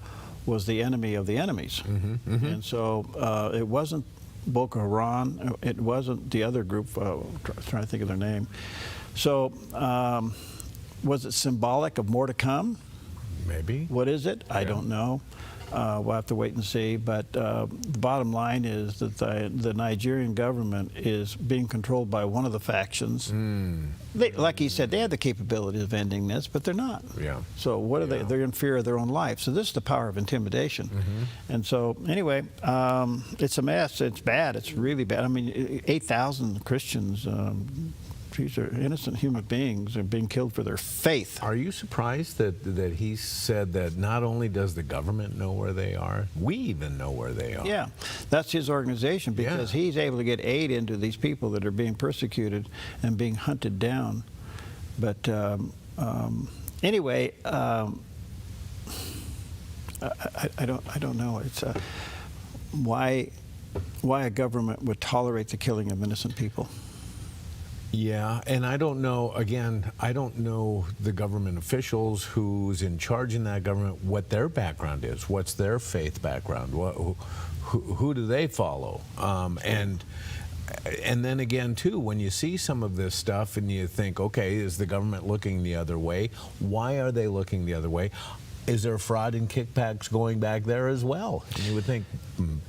was the enemy of the enemies. Mm-hmm. Mm-hmm. And so it wasn't Boko Haram, it wasn't the other group, trying to think of their name. So was it symbolic of more to come? Maybe. What is it? I don't know. We'll have to wait and see. But the bottom line is that the Nigerian government is being controlled by one of the factions. Like he said, they have the capability of ending this, but they're not. Yeah. So what are they? They're in fear of their own life. So this is the power of intimidation. And so anyway, it's a mess. It's bad. It's really bad. I mean, 8,000 Christians. These are innocent human beings are being killed for their faith. Are you surprised that he said that not only does the government know where they are, we even know where they are? Yeah, that's his organization, because he's able to get aid into these people that are being persecuted and being hunted down. But anyway, I don't know. It's why a government would tolerate the killing of innocent people. Yeah, and I don't know, again, I don't know the government officials who's in charge in that government, what their background is, what's their faith background, who do they follow? And then again, too, when you see some of this stuff and you think, okay, is the government looking the other way? Why are they looking the other way? Is there fraud and kickbacks going back there as well? And you would think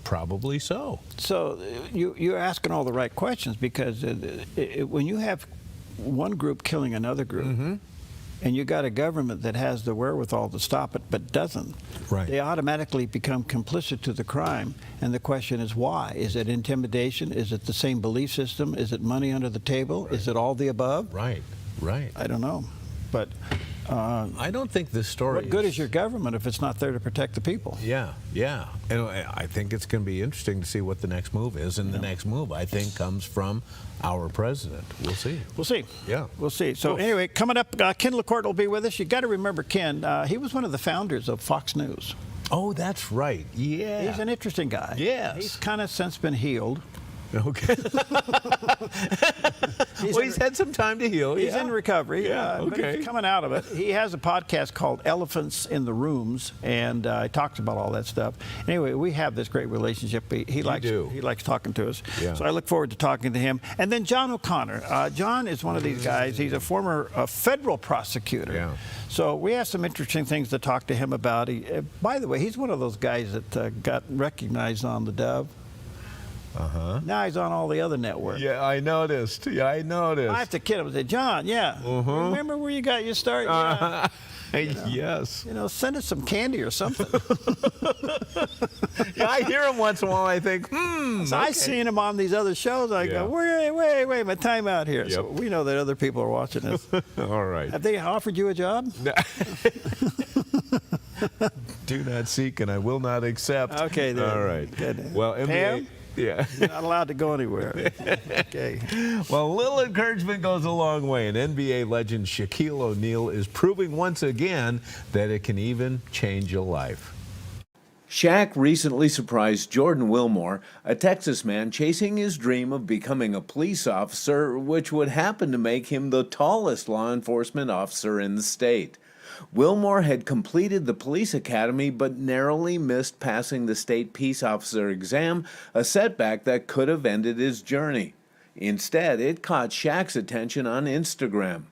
probably so. So you're asking all the right questions, because when you have one group killing another group, and you got a government that has the wherewithal to stop it but doesn't, they automatically become complicit to the crime. And the question is why? Is it intimidation? Is it the same belief system? Is it money under the table? Is it all the above? Right. I don't know. But I don't think this story. What good is your government if it's not there to protect the people? Yeah. And I think it's going to be interesting to see what the next move is. And the next move, I think, comes from our president. We'll see. Yeah. We'll see. So anyway, coming up, Ken LaCourte will be with us. You got to remember Ken. He was one of the founders of Fox News. Oh, that's right. Yeah. He's an interesting guy. Yes. He's kind of since been healed. Okay. He's had some time to heal. He's in recovery. Okay. But he's coming out of it. He has a podcast called Elephants in the Rooms, and he talks about all that stuff. Anyway, we have this great relationship. He likes talking to us. Yeah. So I look forward to talking to him. And then John O'Connor. John is one of these guys. He's a former federal prosecutor. Yeah. So we have some interesting things to talk to him about. By the way, he's one of those guys that got recognized on theDove. Now he's on all the other networks. Yeah, I noticed. I have to kid him and say, John, remember where you got your start? Yes. Send us some candy or something. I hear him once in a while. I think, So I seen him on these other shows. I go, wait, my time out here. So we know that other people are watching this. All right. Have they offered you a job? Do not seek and I will not accept. Okay, then. All right. Good. Well, NBA. Pam? Yeah. You're not allowed to go anywhere. Okay. Well, a little encouragement goes a long way, and NBA legend Shaquille O'Neal is proving once again that it can even change your life. Shaq recently surprised Jordan Wilmore, a Texas man chasing his dream of becoming a police officer, which would happen to make him the tallest law enforcement officer in the state. Wilmore had completed the police academy but narrowly missed passing the state peace officer exam, a setback that could have ended his journey. Instead, it caught Shaq's attention on Instagram.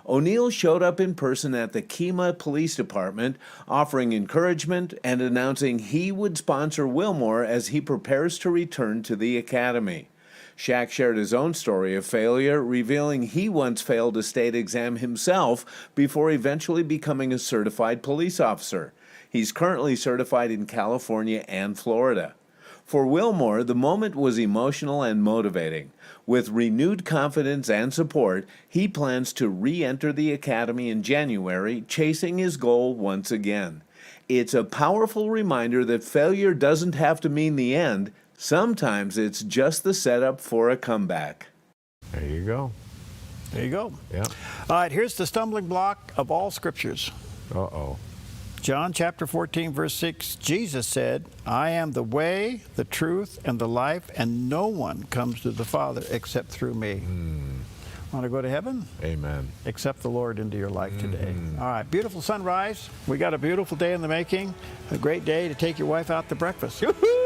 O'Neal showed up in person at the Kemah Police Department, offering encouragement and announcing he would sponsor Wilmore as he prepares to return to the academy. Shaq shared his own story of failure, revealing he once failed a state exam himself before eventually becoming a certified police officer. He's currently certified in California and Florida. For Wilmore, the moment was emotional and motivating. With renewed confidence and support, he plans to re-enter the academy in January, chasing his goal once again. It's a powerful reminder that failure doesn't have to mean the end. Sometimes it's just the setup for a comeback. There you go. There you go. Yeah. All right, here's the stumbling block of all scriptures. Uh-oh. John chapter 14, verse 6, Jesus said, I am the way, the truth, and the life, and no one comes to the Father except through me. Want to go to heaven? Amen. Accept the Lord into your life today. All right, beautiful sunrise. We got a beautiful day in the making. A great day to take your wife out to breakfast. Yoo-hoo!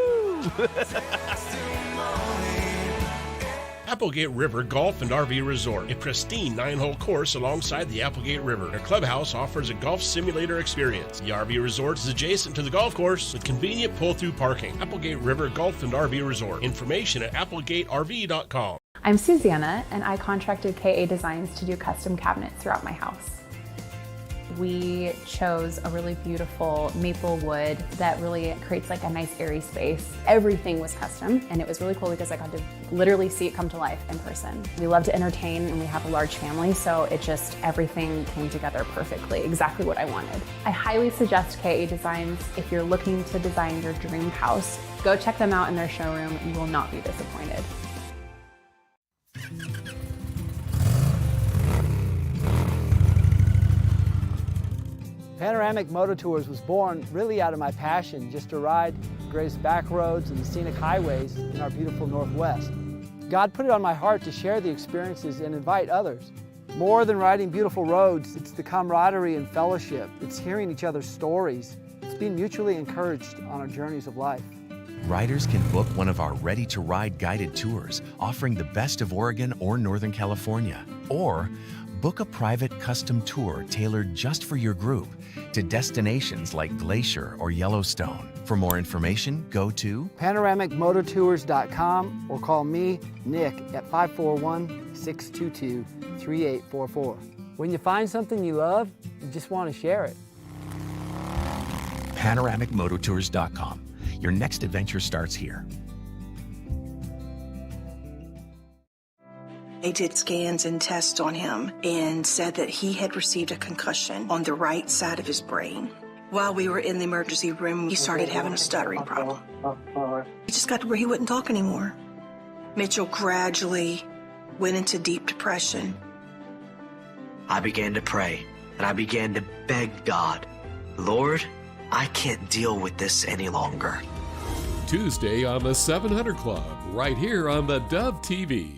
Applegate River Golf and RV Resort, a pristine 9-hole course alongside the Applegate River. Their clubhouse offers a golf simulator experience. The RV Resort is adjacent to the golf course with convenient pull-through parking. Applegate River Golf and RV Resort. Information at applegaterv.com. I'm Susanna, and I contracted KA Designs to do custom cabinets throughout my house. We chose a really beautiful maple wood that really creates like a nice airy space. Everything was custom, and it was really cool because I got to literally see it come to life in person. We love to entertain, and we have a large family, so everything came together perfectly, exactly what I wanted. I highly suggest KA Designs if you're looking to design your dream house. Go check them out in their showroom. You will not be disappointed. Panoramic Moto Tours was born really out of my passion just to ride Grace back roads and the scenic highways in our beautiful Northwest. God put it on my heart to share the experiences and invite others. More than riding beautiful roads, it's the camaraderie and fellowship. It's hearing each other's stories. It's being mutually encouraged on our journeys of life. Riders can book one of our ready-to-ride guided tours offering the best of Oregon or Northern California. Or book a private custom tour tailored just for your group to destinations like Glacier or Yellowstone. For more information, go to panoramicmototours.com or call me, Nick, at 541-622-3844. When you find something you love, you just want to share it. panoramicmototours.com. Your next adventure starts here. They did scans and tests on him and said that he had received a concussion on the right side of his brain. While we were in the emergency room, he started having a stuttering problem. He just got to where he wouldn't talk anymore. Mitchell gradually went into deep depression. I began to pray, and I began to beg God, Lord, I can't deal with this any longer. Tuesday on the 700 Club, right here on the Dove TV.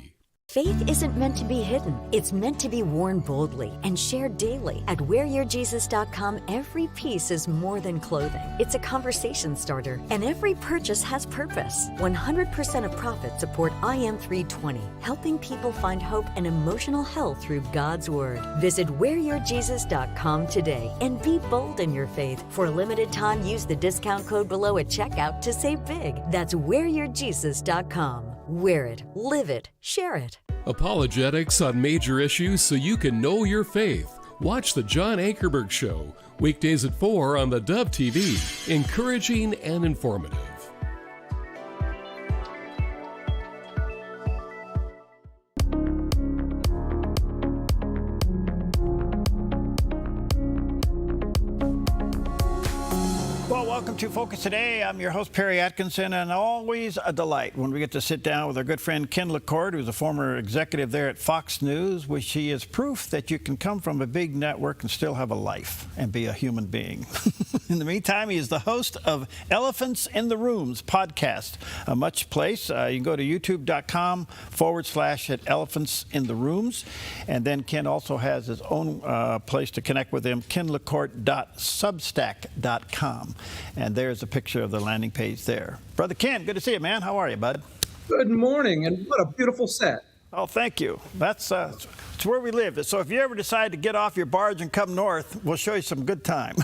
Faith isn't meant to be hidden. It's meant to be worn boldly and shared daily. At wearyourjesus.com, every piece is more than clothing. It's a conversation starter, and every purchase has purpose. 100% of profits support IM 320, helping people find hope and emotional health through God's Word. Visit wearyourjesus.com today and be bold in your faith. For a limited time, use the discount code below at checkout to save big. That's wearyourjesus.com. Wear it, live it, share it. Apologetics on major issues so you can know your faith. Watch the John Ankerberg Show, weekdays at 4 on the Dove TV. Encouraging and informative. Welcome to Focus Today. I'm your host, Perry Atkinson, and always a delight when we get to sit down with our good friend Ken LaCourte, who's a former executive there at Fox News, which he is proof that you can come from a big network and still have a life and be a human being. In the meantime, he is the host of Elephants in the Rooms podcast, a much place. You can go to youtube.com/Elephants in the Rooms. And then Ken also has his own place to connect with him, kenlacourte.substack.com. And there's a picture of the landing page there. Brother Ken, good to see you, man. How are you, bud? Good morning, and what a beautiful set. Oh, thank you. That's it's where we live. So if you ever decide to get off your barge and come north, we'll show you some good time.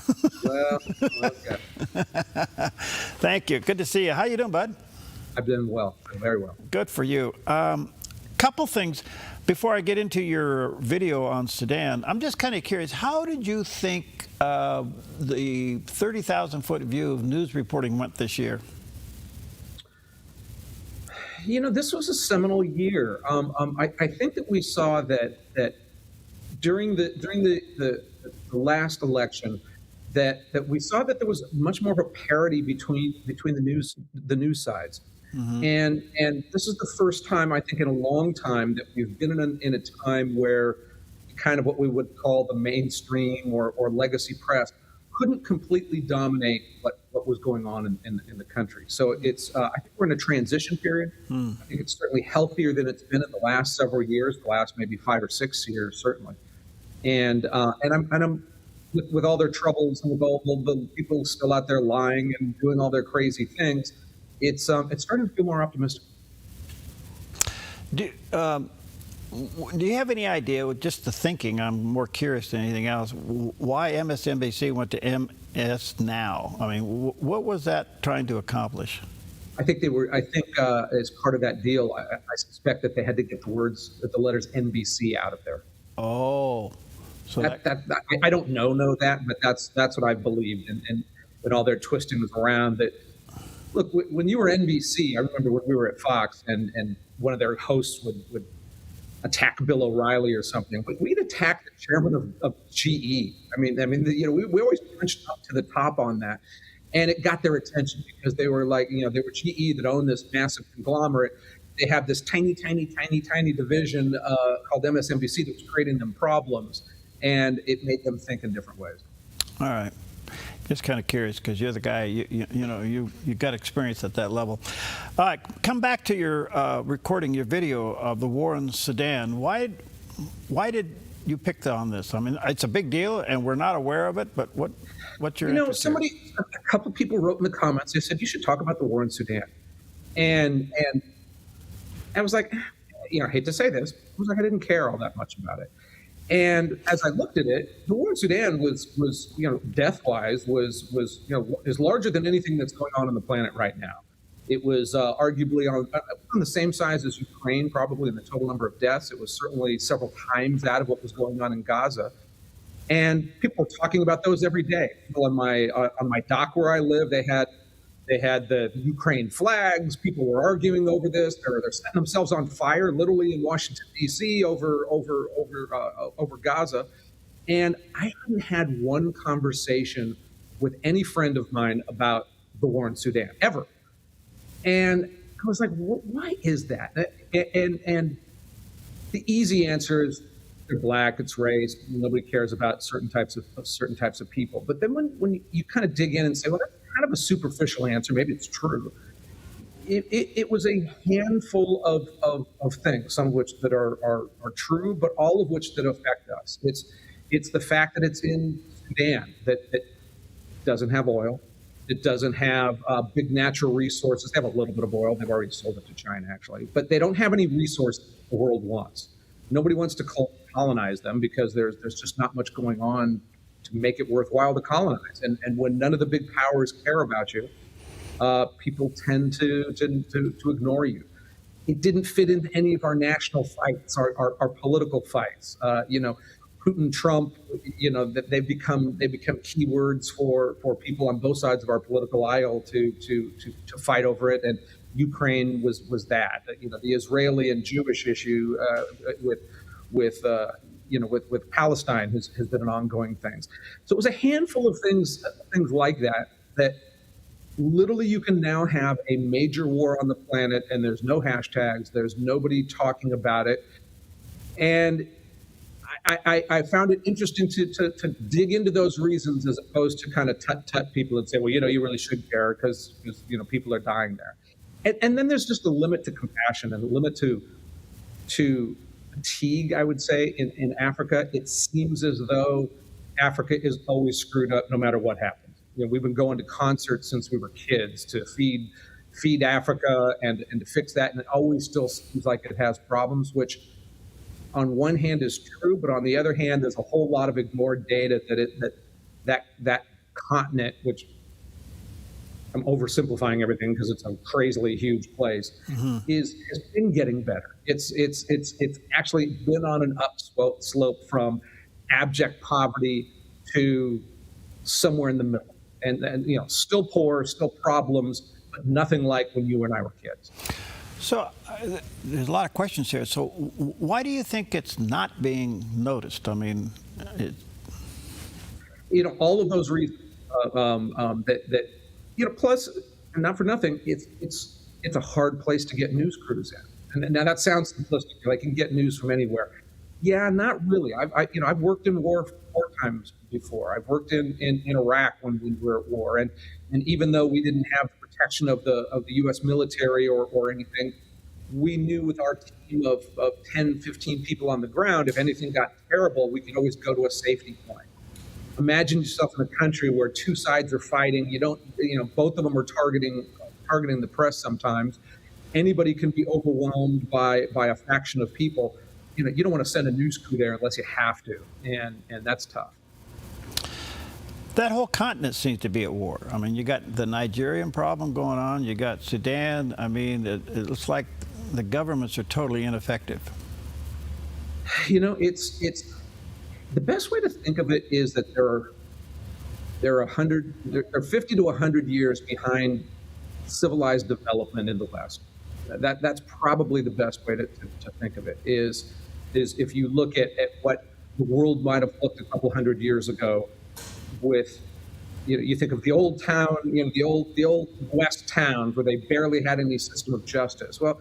Well, okay. Thank you. Good to see you. How you doing, bud? I'm doing well. I'm very well. Good for you. Couple things. Before I get into your video on Sudan, I'm just kind of curious, how did you think the 30,000-foot view of news reporting went this year? You know, this was a seminal year. I think that we saw that during the last election, that we saw that there was much more of a parity between the news sides. Mm-hmm. And this is the first time, I think, in a long time that we've been in a time where kind of what we would call the mainstream or legacy press couldn't completely dominate what was going on in the country. So it's I think we're in a transition period. I think it's certainly healthier than it's been in the last several years, the last maybe 5 or 6 years, certainly. And I'm with all their troubles and with all the people still out there lying and doing all their crazy things, it's starting to feel more optimistic. Do you have any idea, with just the thinking, I'm more curious than anything else, why MSNBC went to MS Now? I mean, what was that trying to accomplish? I think as part of that deal, I suspect that they had to get the letters NBC out of there. Oh, so I don't know that, but that's what I believed, and all their twistings around that. Look, when you were NBC, I remember when we were at Fox, and one of their hosts would attack Bill O'Reilly or something, but we'd attack the chairman of GE. I mean, we always punched up to the top on that, and it got their attention because they were like, they were GE that owned this massive conglomerate. They have this tiny division called MSNBC that was creating them problems, and it made them think in different ways. All right. Just kind of curious because you're the guy, you got experience at that level. All right, come back to your recording your video of the war in Sudan. Why did you pick on this? I mean, it's a big deal and we're not aware of it, but what's your interest here? A couple people wrote in the comments, they said, you should talk about the war in Sudan. And I was like, I hate to say this, I was like, I didn't care all that much about it. And as I looked at it, the war in Sudan was death-wise, is larger than anything that's going on the planet right now. It was arguably on the same size as Ukraine, probably in the total number of deaths. It was certainly several times that of what was going on in Gaza. And people were talking about those every day. People on my dock where I live, they had the Ukraine flags. People were arguing over this. They're setting themselves on fire, literally in Washington D.C. over Gaza. And I hadn't had one conversation with any friend of mine about the war in Sudan ever. And I was like, why is that? And the easy answer is they're black, it's race. Nobody cares about certain types of people. But then when you kind of dig in and say, well, that's kind of a superficial answer. Maybe it's true. It was a handful of things, some of which that are true, but all of which that affect us. It's the fact that it's in Sudan that doesn't have oil. It doesn't have big natural resources. They have a little bit of oil. They've already sold it to China, actually. But they don't have any resources the world wants. Nobody wants to colonize them because there's just not much going on to make it worthwhile to colonize. And when none of the big powers care about you, people tend to ignore you. It didn't fit into any of our national fights, our political fights. Putin, Trump, that they've become keywords for people on both sides of our political aisle to fight over it. And Ukraine was that. The Israeli and Jewish issue with Palestine has been an ongoing thing. So it was a handful of things like that literally you can now have a major war on the planet and there's no hashtags, there's nobody talking about it. And I found it interesting to dig into those reasons as opposed to kind of tut people and say, well, you really should care because people are dying there. And then there's just a limit to compassion and a limit to fatigue, I would say, in Africa. It seems as though Africa is always screwed up no matter what happens. We've been going to concerts since we were kids to feed Africa and to fix that, and it always still seems like it has problems, which on one hand is true, but on the other hand, there's a whole lot of ignored data that continent, which I'm oversimplifying everything because it's a crazily huge place, has been getting better. It's actually been on an upslope from abject poverty to somewhere in the middle, and still poor, still problems, but nothing like when you and I were kids. So there's a lot of questions here. So why do you think it's not being noticed? I mean, all of those reasons plus, and not for nothing, it's a hard place to get news crews in. And now that sounds simplistic. I can get news from anywhere. Yeah, not really. I've worked in war 4 times before. I've worked in Iraq when we were at war, and even though we didn't have the protection of the U.S. military or anything, we knew with our team of 10, 15 people on the ground, if anything got terrible, we could always go to a safety point. Imagine yourself in a country where 2 sides are fighting. Both of them are targeting the press sometimes, anybody can be overwhelmed by a faction of people. You know, you don't want to send a news crew there unless you have to, and that's tough. That whole continent seems to be at war. I mean, you got the Nigerian problem going on. You got Sudan. I mean, it looks like the governments are totally ineffective. You know, it's the best way to think of it is that they're 50 to 100 years behind civilized development in the West. That's probably the best way to think of it. Is if you look at what the world might have looked a couple hundred years ago. With, you know, you think of the old town, you know, the old West towns where they barely had any system of justice. Well,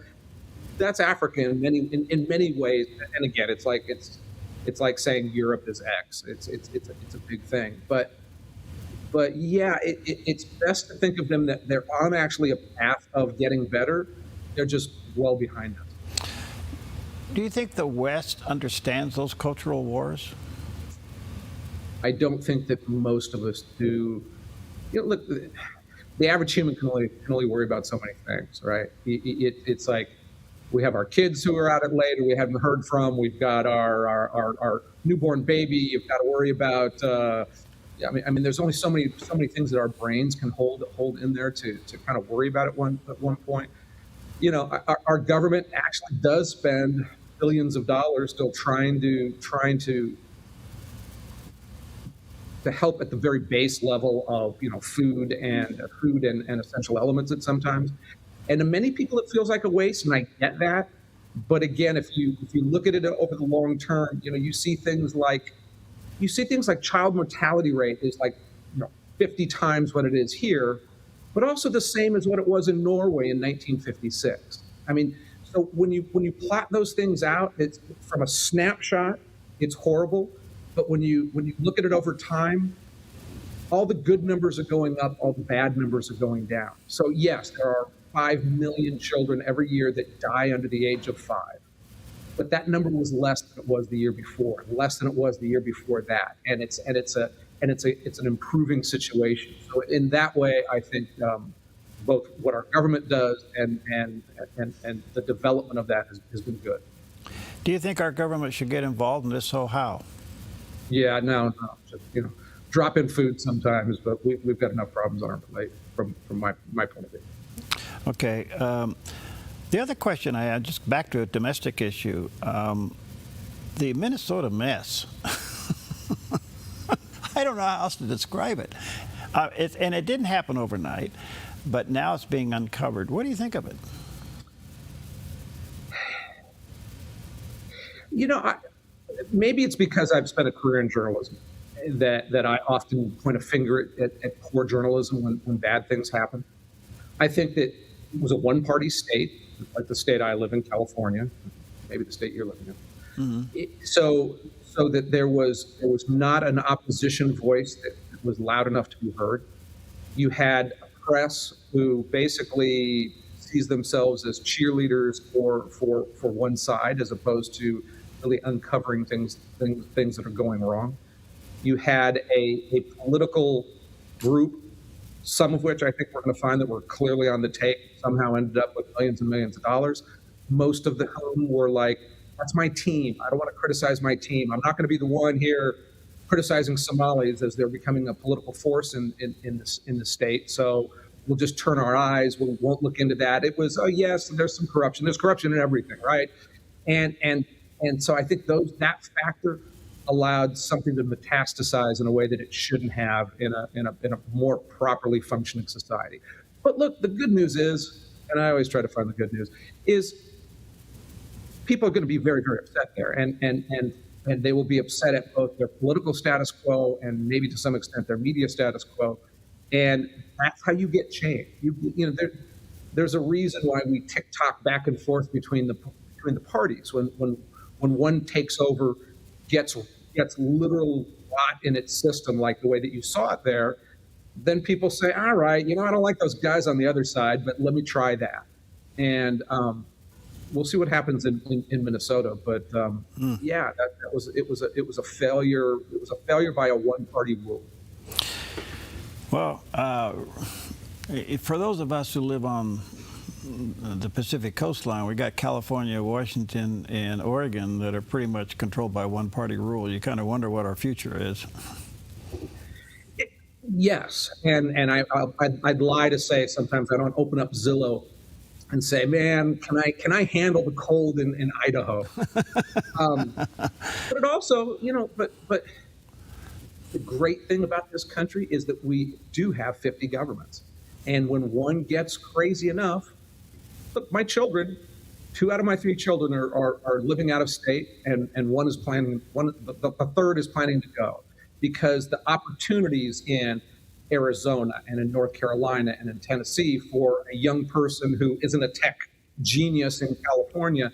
that's Africa in many ways. And again, it's like saying Europe is X. It's a big thing. But yeah, it's best to think of them that they're on actually a path of getting better. They're just well behind us. Do you think the West understands those cultural wars? I don't think that most of us do. You know, look, the average human can only worry about so many things, right? It's like we have our kids who are out at late or we haven't heard from. We've got our newborn baby. You've got to worry about. I mean, there's only so many things that our brains can hold in there to kind of worry about at one point. You know, our government actually does spend billions of dollars still trying to help at the very base level of, you know, food and essential elements at sometimes. And to many people, it feels like a waste, and I get that. But again, if you look at it over the long term, you know, you see things like child mortality rate is like, you know, 50 times what it is here, but also the same as what it was in Norway in 1956. I mean, so when you plot those things out, it's from a snapshot, it's horrible. But when you look at it over time, all the good numbers are going up, all the bad numbers are going down. So yes, there are 5 million children every year that die under the age of 5. But that number was less than it was the year before, less than it was the year before that. And it's an improving situation. So in that way, I think both what our government does and the development of that has been good. Do you think our government should get involved in this? So how? Yeah, no, just, you know, drop in food sometimes, but we've got enough problems on our plate from my point of view. Okay. The other question I had, just back to a domestic issue, the Minnesota mess. I don't know how else to describe it. And it didn't happen overnight, but now it's being uncovered. What do you think of it? You know, maybe it's because I've spent a career in journalism that I often point a finger at poor journalism when bad things happen. I think that it was a one-party state, like the state I live in, California, maybe the state you're living in. Mm-hmm. So that there was not an opposition voice that was loud enough to be heard. You had a press who basically sees themselves as cheerleaders for one side, as opposed to really uncovering things that are going wrong. You had a political group, some of which I think we're going to find that were clearly on the take, somehow ended up with millions and millions of dollars. Most of whom were like, that's my team. I don't want to criticize my team. I'm not going to be the one here criticizing Somalis as they're becoming a political force in the state. So we'll just turn our eyes. We won't look into that. It was, oh yes, there's some corruption. There's corruption in everything, right? And so I think that factor allowed something to metastasize in a way that it shouldn't have in a more properly functioning society. But look, the good news is, and I always try to find the good news, is people are going to be very, very upset there, and they will be upset at both their political status quo and maybe to some extent their media status quo, and that's how you get change. You know, there's a reason why we tick-tock back and forth between the parties. When one takes over, gets literal rot in its system, like the way that you saw it there, then people say, all right, you know, I don't like those guys on the other side, but let me try that. And we'll see what happens in Minnesota. But yeah, it was a failure. It was a failure by a one-party rule. Well, for those of us who live on the Pacific coastline. We got California, Washington, and Oregon that are pretty much controlled by one-party rule. You kind of wonder what our future is. Yes, and I'd lie to say sometimes I don't open up Zillow and say, man, can I handle the cold in Idaho? But it also, but the great thing about this country is that we do have 50 governments. And when one gets crazy enough, look, my children, 2 out of my 3 children are living out of state, and one is planning, the third is planning to go, because the opportunities in Arizona and in North Carolina and in Tennessee for a young person who isn't a tech genius in California,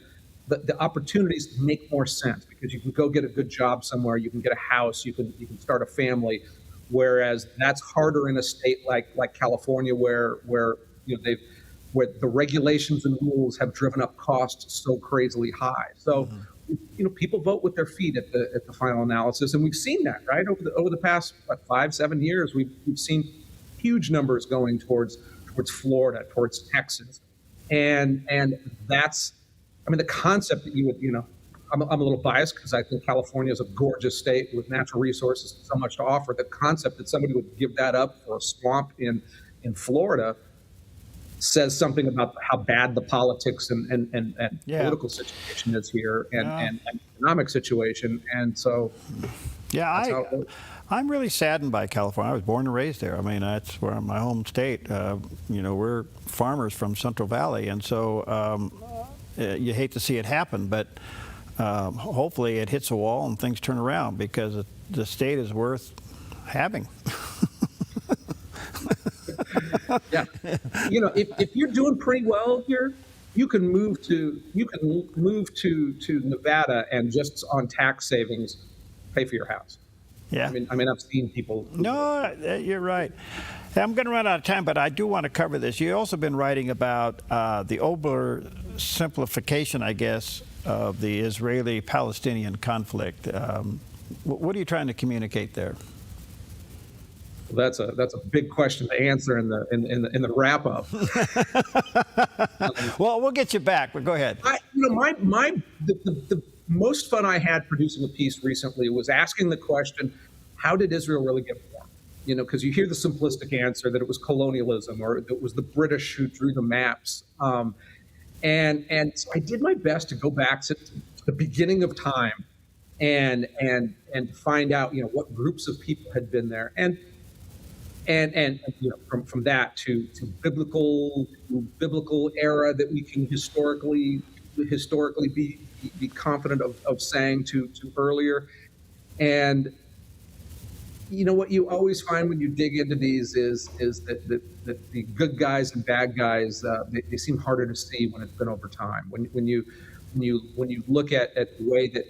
the opportunities make more sense because you can go get a good job somewhere, you can get a house, you can start a family, whereas that's harder in a state like California where where the regulations and rules have driven up costs so crazily high. So people vote with their feet at the final analysis, and we've seen that, right? Over the past 5-7 years, we've seen huge numbers going towards Florida, towards Texas, and that's, the concept that you would, I'm a little biased because I think California is a gorgeous state with natural resources and so much to offer. The concept that somebody would give that up for a swamp in Florida says something about how bad the politics and political situation is here, and economic situation. And so, I'm really saddened by California. I was born and raised there. That's where my home state. We're farmers from Central Valley, and so you hate to see it happen, but hopefully it hits a wall and things turn around, because the state is worth having. Yeah, if you're doing pretty well here, you can move to Nevada and just on tax savings pay for your house. Yeah, I've seen people. No, you're right. I'm going to run out of time, but I do want to cover this. You've also been writing about the oversimplification, I guess, of the Israeli-Palestinian conflict. What are you trying to communicate there? That's a big question to answer in the wrap up. Well, we'll get you back, but go ahead. The most fun I had producing a piece recently was asking the question, how did Israel really get formed? Because you hear the simplistic answer that it was colonialism, or it was the British who drew the maps. And so I did my best to go back to the beginning of time and find out what groups of people had been there, and from that to biblical era that we can historically be confident of saying to earlier. And what you always find when you dig into these is that the good guys and bad guys, they seem harder to see when it's been over time. When you look at the way that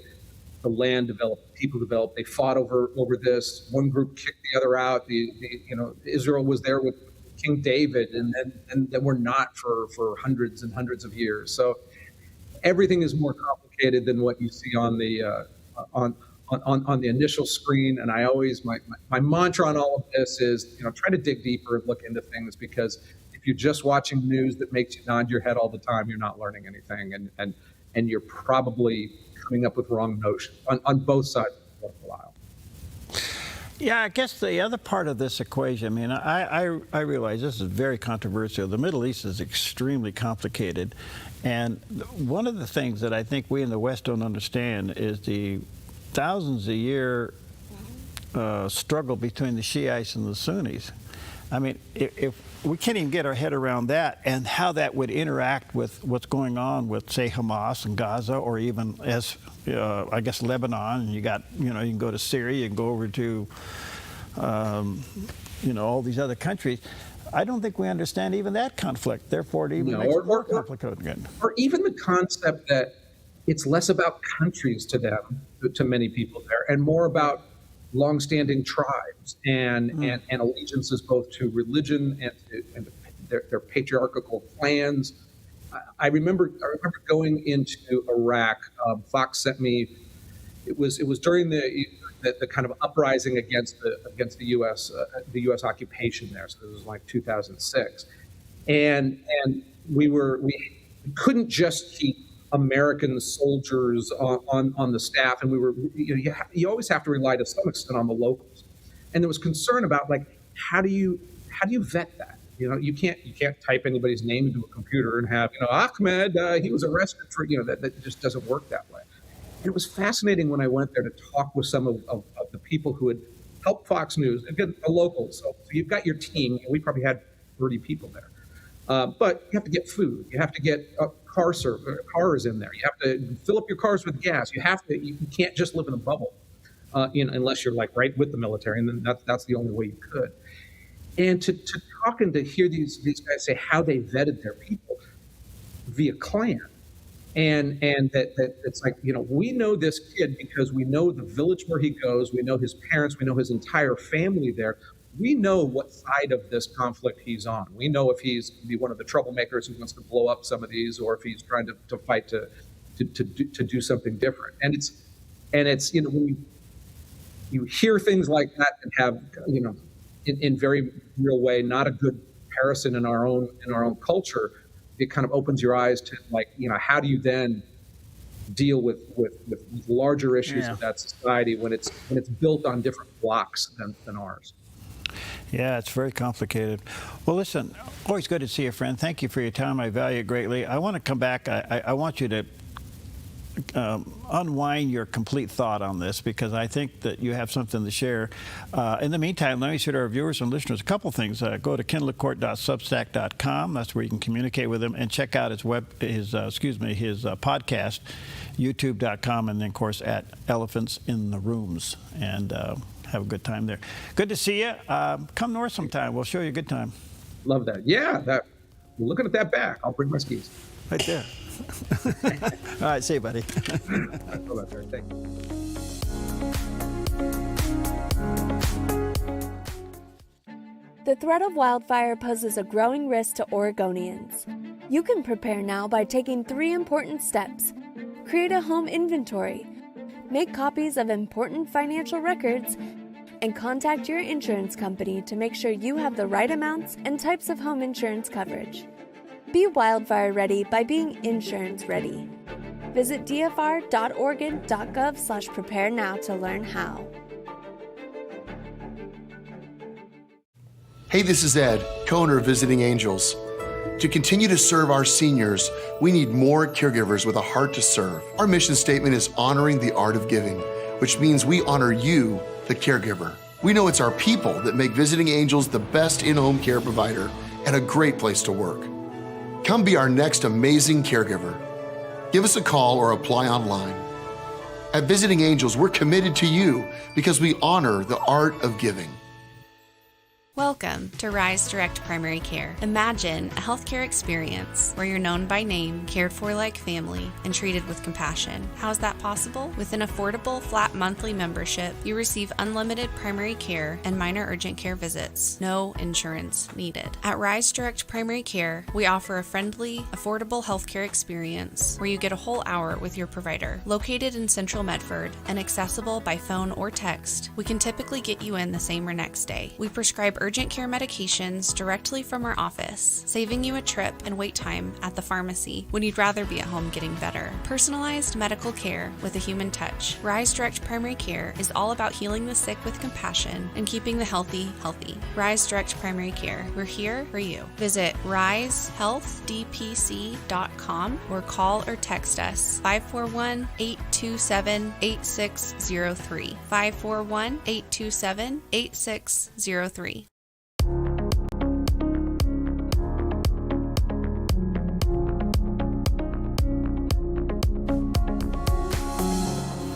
the land developed, people developed, they fought over this. One group kicked the other out. Israel was there with King David, and then we're not for hundreds and hundreds of years. So everything is more complicated than what you see on the on the initial screen. And I always, my mantra on all of this is, try to dig deeper and look into things, because if you're just watching news that makes you nod your head all the time, you're not learning anything, and you're probably coming up with wrong notions on both sides of the political aisle. Yeah, I guess the other part of this equation, I realize this is very controversial. The Middle East is extremely complicated. And one of the things that I think we in the West don't understand is the thousands a year struggle between the Shiites and the Sunnis. If we can't even get our head around that, and how that would interact with what's going on with, say, Hamas and Gaza, or even I guess Lebanon, and you can go to Syria, you can go over to all these other countries. I don't think we understand even that conflict. Therefore, it even makes it more complicated. Or even the concept that it's less about countries to them, to many people there, and more about longstanding tribes and allegiances both to religion and their patriarchal clans. I remember going into Iraq. Fox sent me. It was during the kind of uprising against the U.S. occupation there. So it was like 2006, and we couldn't just keep American soldiers on the staff, and you always have to rely to some extent on the locals. And there was concern about, like, how do you vet that? You can't type anybody's name into a computer and have, Ahmed, he was arrested for, that just doesn't work that way. And it was fascinating when I went there to talk with some of the people who had helped Fox News, again, the locals. So you've got your team. We probably had 30 people there. But you have to get food. You have to get cars in there. You have to fill up your cars with gas. You can't just live in a bubble, unless you're like right with the military, and then that's the only way you could. And to talk and to hear these guys say how they vetted their people via clan, and that it's like, we know this kid because we know the village where he goes, we know his parents, we know his entire family there. We know what side of this conflict he's on. We know if he's one of the troublemakers who wants to blow up some of these, or if he's trying to fight to do something different. And it's when you hear things like that and have in very real way not a good comparison in our own culture, it kind of opens your eyes to, like, how do you then deal with larger issues of that society when it's built on different blocks than ours. Yeah, it's very complicated. Well, listen, always good to see you, friend. Thank you for your time. I value it greatly. I want to come back. I want you to unwind your complete thought on this, because I think that you have something to share. In the meantime, let me share to our viewers and listeners a couple things. Go to kenlacourt.substack.com. That's where you can communicate with him, and check out his podcast, youtube.com, and then, of course, at Elephants in the Rooms. And have a good time there. Good to see you. Come north sometime. We'll show you a good time. Love that. Yeah, looking at that back. I'll bring my skis. Right there. All right, see you, buddy. Thank you. The threat of wildfire poses a growing risk to Oregonians. You can prepare now by taking 3 important steps. Create a home inventory, make copies of important financial records, and contact your insurance company to make sure you have the right amounts and types of home insurance coverage. Be wildfire ready by being insurance ready. Visit dfr.oregon.gov/prepare now to learn how. Hey, this is Ed, co-owner of Visiting Angels. To continue to serve our seniors, we need more caregivers with a heart to serve. Our mission statement is honoring the art of giving, which means we honor you, the caregiver. We know it's our people that make Visiting Angels the best in-home care provider and a great place to work. Come be our next amazing caregiver. Give us a call or apply online. At Visiting Angels, we're committed to you because we honor the art of giving. Welcome to Rise Direct Primary Care. Imagine a healthcare experience where you're known by name, cared for like family, and treated with compassion. How is that possible? With an affordable, flat monthly membership, you receive unlimited primary care and minor urgent care visits. No insurance needed. At Rise Direct Primary Care, we offer a friendly, affordable healthcare experience where you get a whole hour with your provider. Located in Central Medford and accessible by phone or text, we can typically get you in the same or next day. We prescribe urgent care medications directly from our office, saving you a trip and wait time at the pharmacy when you'd rather be at home getting better. Personalized medical care with a human touch. Rise Direct Primary Care is all about healing the sick with compassion and keeping the healthy healthy. Rise Direct Primary Care. We're here for you. Visit risehealthdpc.com or call or text us 541-827-8603. 541-827-8603.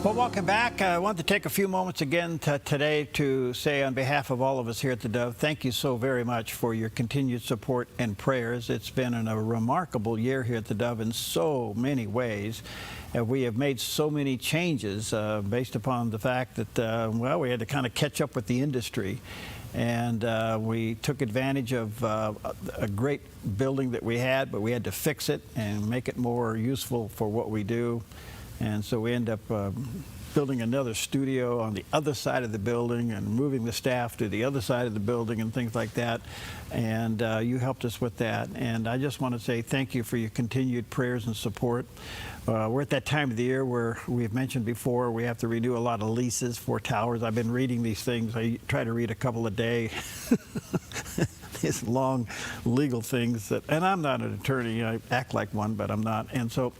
Well, welcome back. I want to take a few moments again today to say on behalf of all of us here at the Dove, thank you so very much for your continued support and prayers. It's been a remarkable year here at the Dove in so many ways. We have made so many changes based upon the fact that, we had to kind of catch up with the industry. And we took advantage of a great building that we had, but we had to fix it and make it more useful for what we do. And so we end up building another studio on the other side of the building and moving the staff to the other side of the building and things like that. And you helped us with that. And I just want to say thank you for your continued prayers and support. We're at that time of the year where we've mentioned before we have to renew a lot of leases for towers. I've been reading these things. I try to read a couple a day. These long legal things and I'm not an attorney. I act like one, but I'm not. And so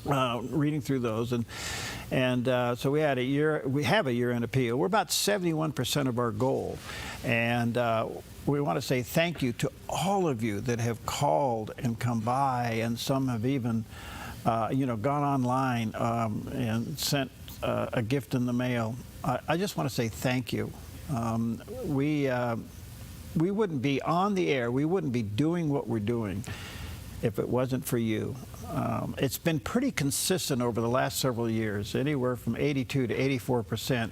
reading through those and so we have a year-end appeal. We're about 71% of our goal. And we want to say thank you to all of you that have called and come by, and some have even gone online and sent a gift in the mail. I just want to say thank you. We wouldn't be on the air, we wouldn't be doing what we're doing if it wasn't for you. It's been pretty consistent over the last several years. Anywhere from 82 to 84%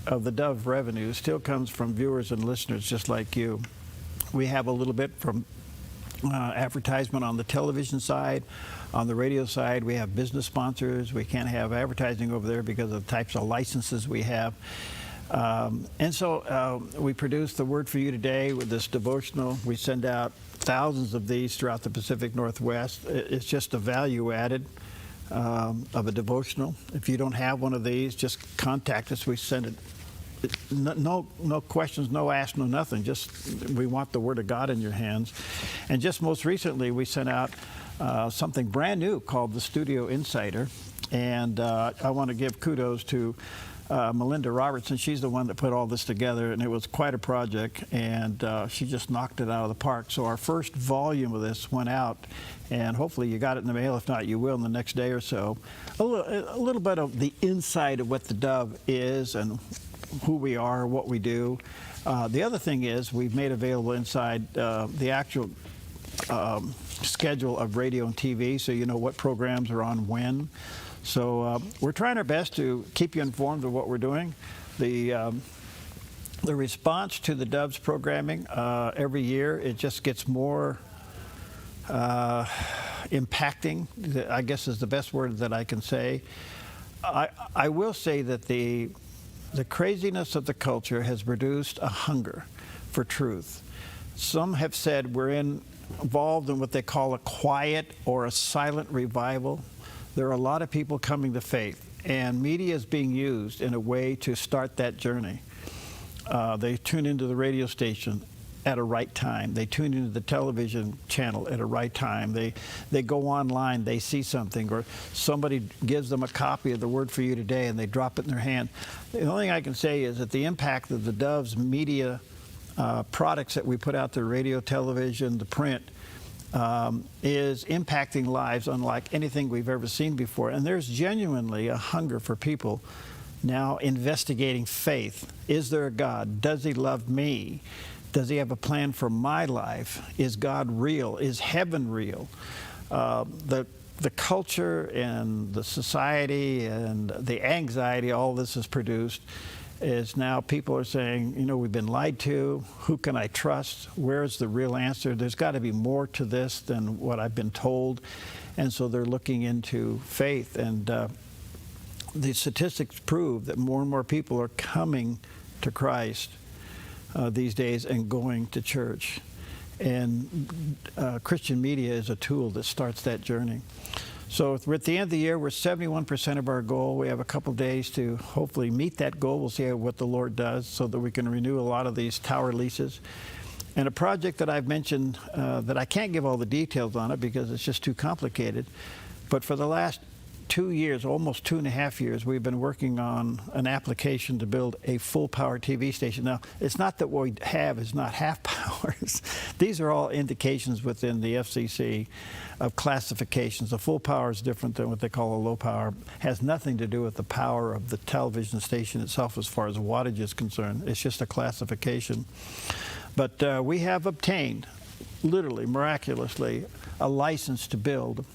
of the Dove revenue still comes from viewers and listeners just like you. We have a little bit from advertisement on the television side. On the radio side, we have business sponsors. We can't have advertising over there because of the types of licenses we have. And so we produce the Word for You today with this devotional. We send out thousands of these throughout the Pacific Northwest. It's just a value added of a devotional. If you don't have one of these, just contact us. We send it. No questions, no ask, no nothing. Just we want the Word of God in your hands. And just most recently, we sent out something brand new called the Studio Insider. And I want to give kudos to Melinda Robertson. She's the one that put all this together, and it was quite a project, and she just knocked it out of the park. So our first volume of this went out, and hopefully you got it in the mail. If not, you will in the next day or so. A little bit of the inside of what the Dove is and who we are, what we do. The other thing is we've made available inside the actual schedule of radio and TV, so you know what programs are on when. So we're trying our best to keep you informed of what we're doing. The response to the Dove's programming every year, it just gets more impacting, I guess is the best word that I can say. I will say that the craziness of the culture has produced a hunger for truth. Some have said we're involved in what they call a quiet or a silent revival. There are a lot of people coming to faith, and media is being used in a way to start that journey. They tune into the radio station at a right time. They tune into the television channel at a right time. They go online, they see something, or somebody gives them a copy of the Word for You today, and they drop it in their hand. The only thing I can say is that the impact of the Dove's media products that we put out there, radio, television, the print, is impacting lives unlike anything we've ever seen before. And there's genuinely a hunger for people now investigating faith. Is there a God? Does He love me? Does He have a plan for my life? Is God real? Is heaven real? The culture and the society and the anxiety all this has produced is now people are saying, you know, we've been lied to. Who can I trust? Where's the real answer? There's got to be more to this than what I've been told. And so they're looking into faith. And the statistics prove that more and more people are coming to Christ these days and going to church. And Christian media is a tool that starts that journey. So we're at the end of the year, we're 71% of our goal. We have a couple days to hopefully meet that goal. We'll see what the Lord does so that we can renew a lot of these tower leases. And a project that I've mentioned that I can't give all the details on it because it's just too complicated. But for the last 2 years, almost 2.5 years, we've been working on an application to build a full-power TV station. Now, it's not that what we have is not half powers. These are all indications within the FCC of classifications. The full power is different than what they call a low power. Has nothing to do with the power of the television station itself as far as wattage is concerned. It's just a classification. But we have obtained, literally, miraculously, a license to build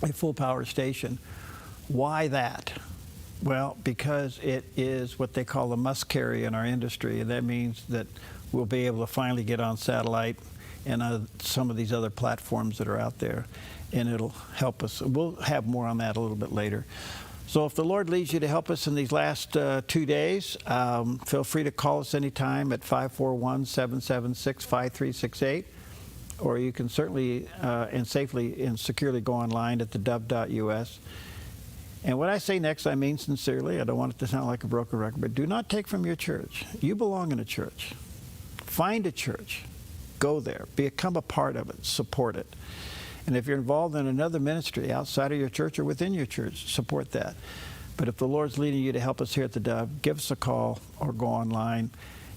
a full power station. Why that? Well, because it is what they call a must carry in our industry, and that means that we'll be able to finally get on satellite and some of these other platforms that are out there, and it'll help us. We'll have more on that a little bit later. So if the Lord leads you to help us in these last 2 days, feel free to call us anytime at 541-776-5368, or you can certainly and safely and securely go online at theDove.us. And what I say next, I mean sincerely. I don't want it to sound like a broken record, but do not take from your church. You belong in a church. Find a church. Go there. Become a part of it. Support it. And if you're involved in another ministry outside of your church or within your church, support that. But if the Lord's leading you to help us here at the Dove, give us a call or go online.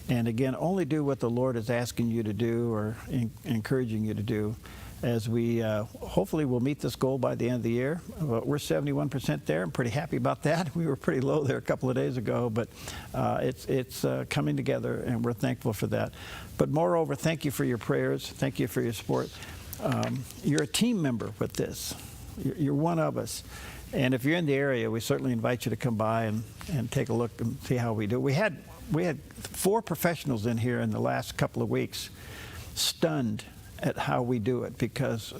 And again, only do what the Lord is asking you to do or encouraging you to do, as we hopefully will meet this goal by the end of the year. We're 71% there. I'm pretty happy about that. We were pretty low there a couple of days ago, but it's coming together, and we're thankful for that. But moreover, thank you for your prayers. Thank you for your support. You're a team member with this. You're one of us. And if you're in the area, we certainly invite you to come by and take a look and see how we do. We had 4 professionals in here in the last couple of weeks, stunned at how we do it, because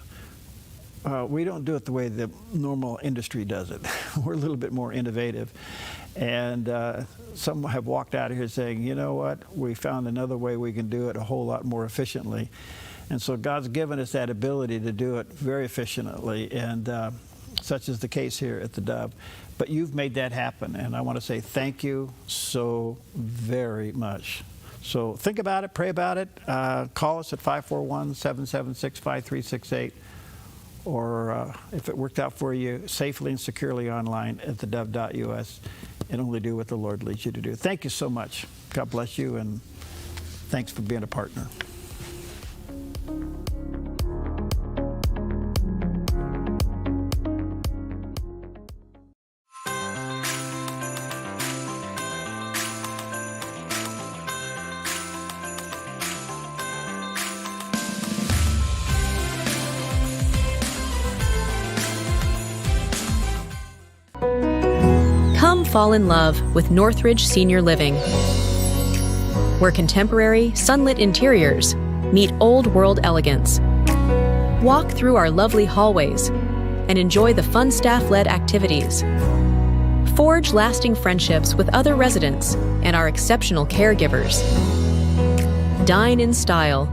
we don't do it the way the normal industry does it. We're a little bit more innovative. And some have walked out of here saying, you know what, we found another way we can do it a whole lot more efficiently. And so God's given us that ability to do it very efficiently, and such is the case here at the Dove. But you've made that happen, and I want to say thank you so very much. So think about it, pray about it. Call us at 541-776-5368, or if it worked out for you, safely and securely online at theDove.us, and only do what the Lord leads you to do. Thank you so much. God bless you, and thanks for being a partner. Come fall in love with Northridge Senior Living, where contemporary, sunlit interiors meet old-world elegance. Walk through our lovely hallways and enjoy the fun staff-led activities. Forge lasting friendships with other residents and our exceptional caregivers. Dine in style.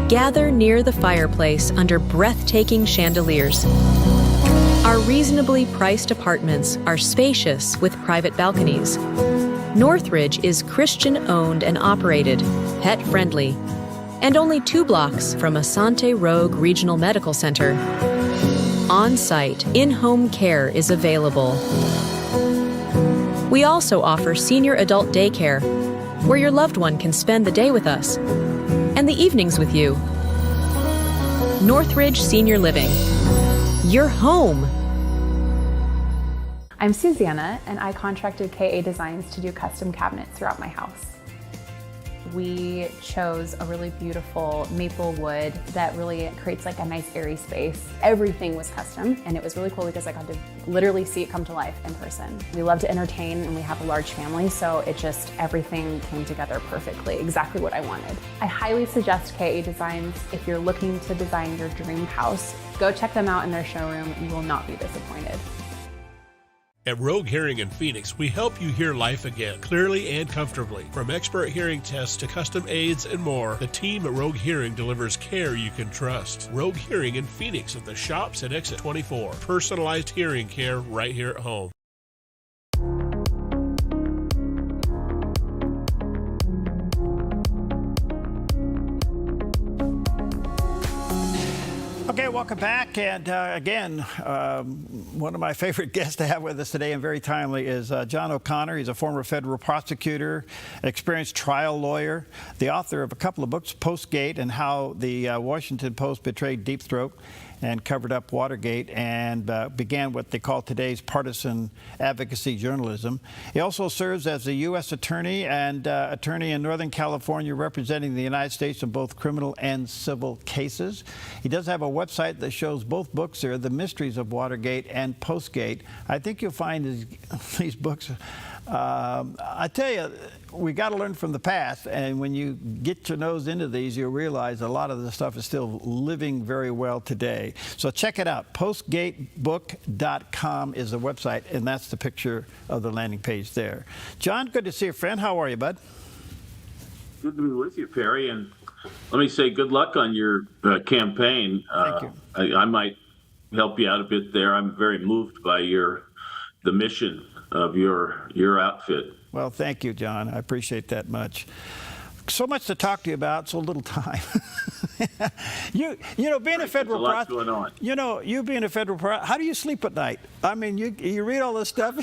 Gather near the fireplace under breathtaking chandeliers. Our reasonably priced apartments are spacious with private balconies. Northridge is Christian-owned and operated, pet-friendly, and only 2 blocks from Asante Rogue Regional Medical Center. On-site, in-home care is available. We also offer senior adult daycare, where your loved one can spend the day with us, and the evenings with you. Northridge Senior Living. Your home. I'm Susanna, and I contracted KA Designs to do custom cabinets throughout my house. We chose a really beautiful maple wood that really creates like a nice airy space. Everything was custom, and it was really cool because I got to literally see it come to life in person. We love to entertain, and we have a large family, so everything came together perfectly, exactly what I wanted. I highly suggest KA Designs if you're looking to design your dream house. Go check them out in their showroom. You will not be disappointed. At Rogue Hearing in Phoenix, we help you hear life again, clearly and comfortably. From expert hearing tests to custom aids and more, the team at Rogue Hearing delivers care you can trust. Rogue Hearing in Phoenix at the shops at Exit 24. Personalized hearing care right here at home. Okay, welcome back. And again, one of my favorite guests to have with us today, and very timely, is John O'Connor. He's a former federal prosecutor, experienced trial lawyer, the author of a couple of books, Postgate and How the Washington Post Betrayed Deep Throat and Covered Up Watergate, and began what they call today's partisan advocacy journalism. He also serves as a U.S. attorney and attorney in Northern California, representing the United States in both criminal and civil cases. He does have a website that shows both books there, The Mysteries of Watergate and Postgate. I think you'll find these books, I tell you, we got to learn from the past, and when you get your nose into these, you'll realize a lot of the stuff is still living very well today. Okay, so check it out. Postgatebook.com is the website, and that's the picture of the landing page there. John, good to see you, friend. How are you, bud? Good to be with you, Perry. And let me say good luck on your campaign. Thank you. I might help you out a bit there. I'm very moved by the mission of your outfit. Well, thank you, John. I appreciate that much. So much to talk to you about, so little time. you know, being a federal prosecutor, going on. You know, you being a federal prosecutor, how do you sleep at night? I mean, you read all this stuff.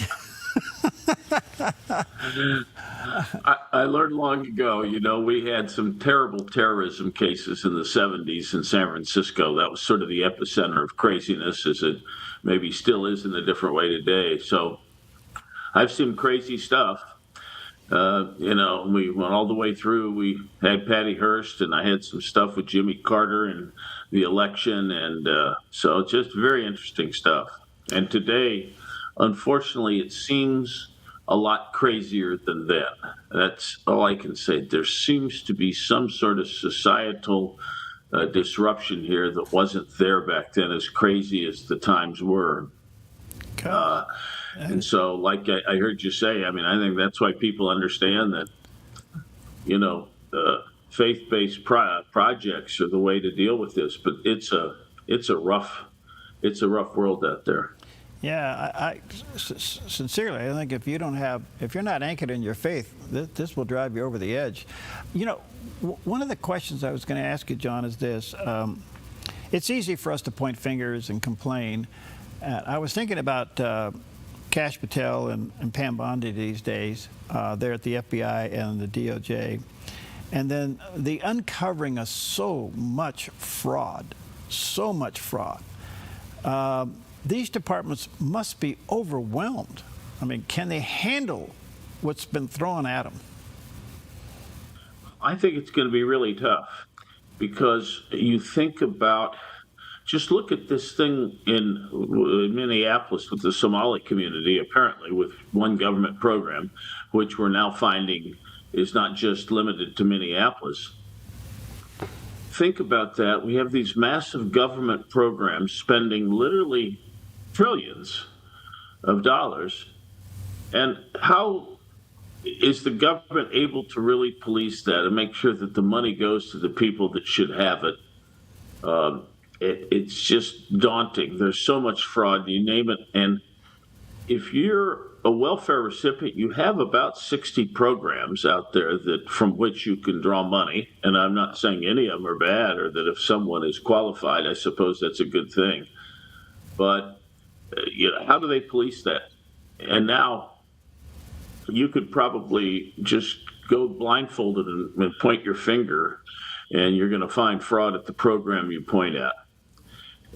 I learned long ago, you know, we had some terrible terrorism cases in the 70s in San Francisco. That was sort of the epicenter of craziness, as it maybe still is in a different way today. So I've seen crazy stuff. You know, we went all the way through. We had Patty Hearst, and I had some stuff with Jimmy Carter and the election. And so it's just very interesting stuff. And today, unfortunately, it seems a lot crazier than then. That's all I can say. There seems to be some sort of societal disruption here that wasn't there back then, as crazy as the times were. And so, like I heard you say, I mean, I think that's why people understand that, you know, faith-based projects are the way to deal with this. But it's a rough world out there. Yeah, I sincerely, I think if you're not anchored in your faith, this will drive you over the edge. You know, one of the questions I was going to ask you, John, is this. It's easy for us to point fingers and complain. I was thinking about Kash Patel and Pam Bondi these days. They're at the FBI and the DOJ. And then the uncovering of so much fraud. These departments must be overwhelmed. I mean, can they handle what's been thrown at them? I think it's going to be really tough, because you think about, just look at this thing in Minneapolis with the Somali community, apparently with one government program, which we're now finding is not just limited to Minneapolis. Think about that. We have these massive government programs spending literally trillions of dollars. And how is the government able to really police that and make sure that the money goes to the people that should have it? It's just daunting. There's so much fraud, you name it. And if you're a welfare recipient, you have about 60 programs out there that from which you can draw money. And I'm not saying any of them are bad, or that if someone is qualified, I suppose that's a good thing. But you know, how do they police that? And now you could probably just go blindfolded and point your finger, and you're going to find fraud at the program you point at.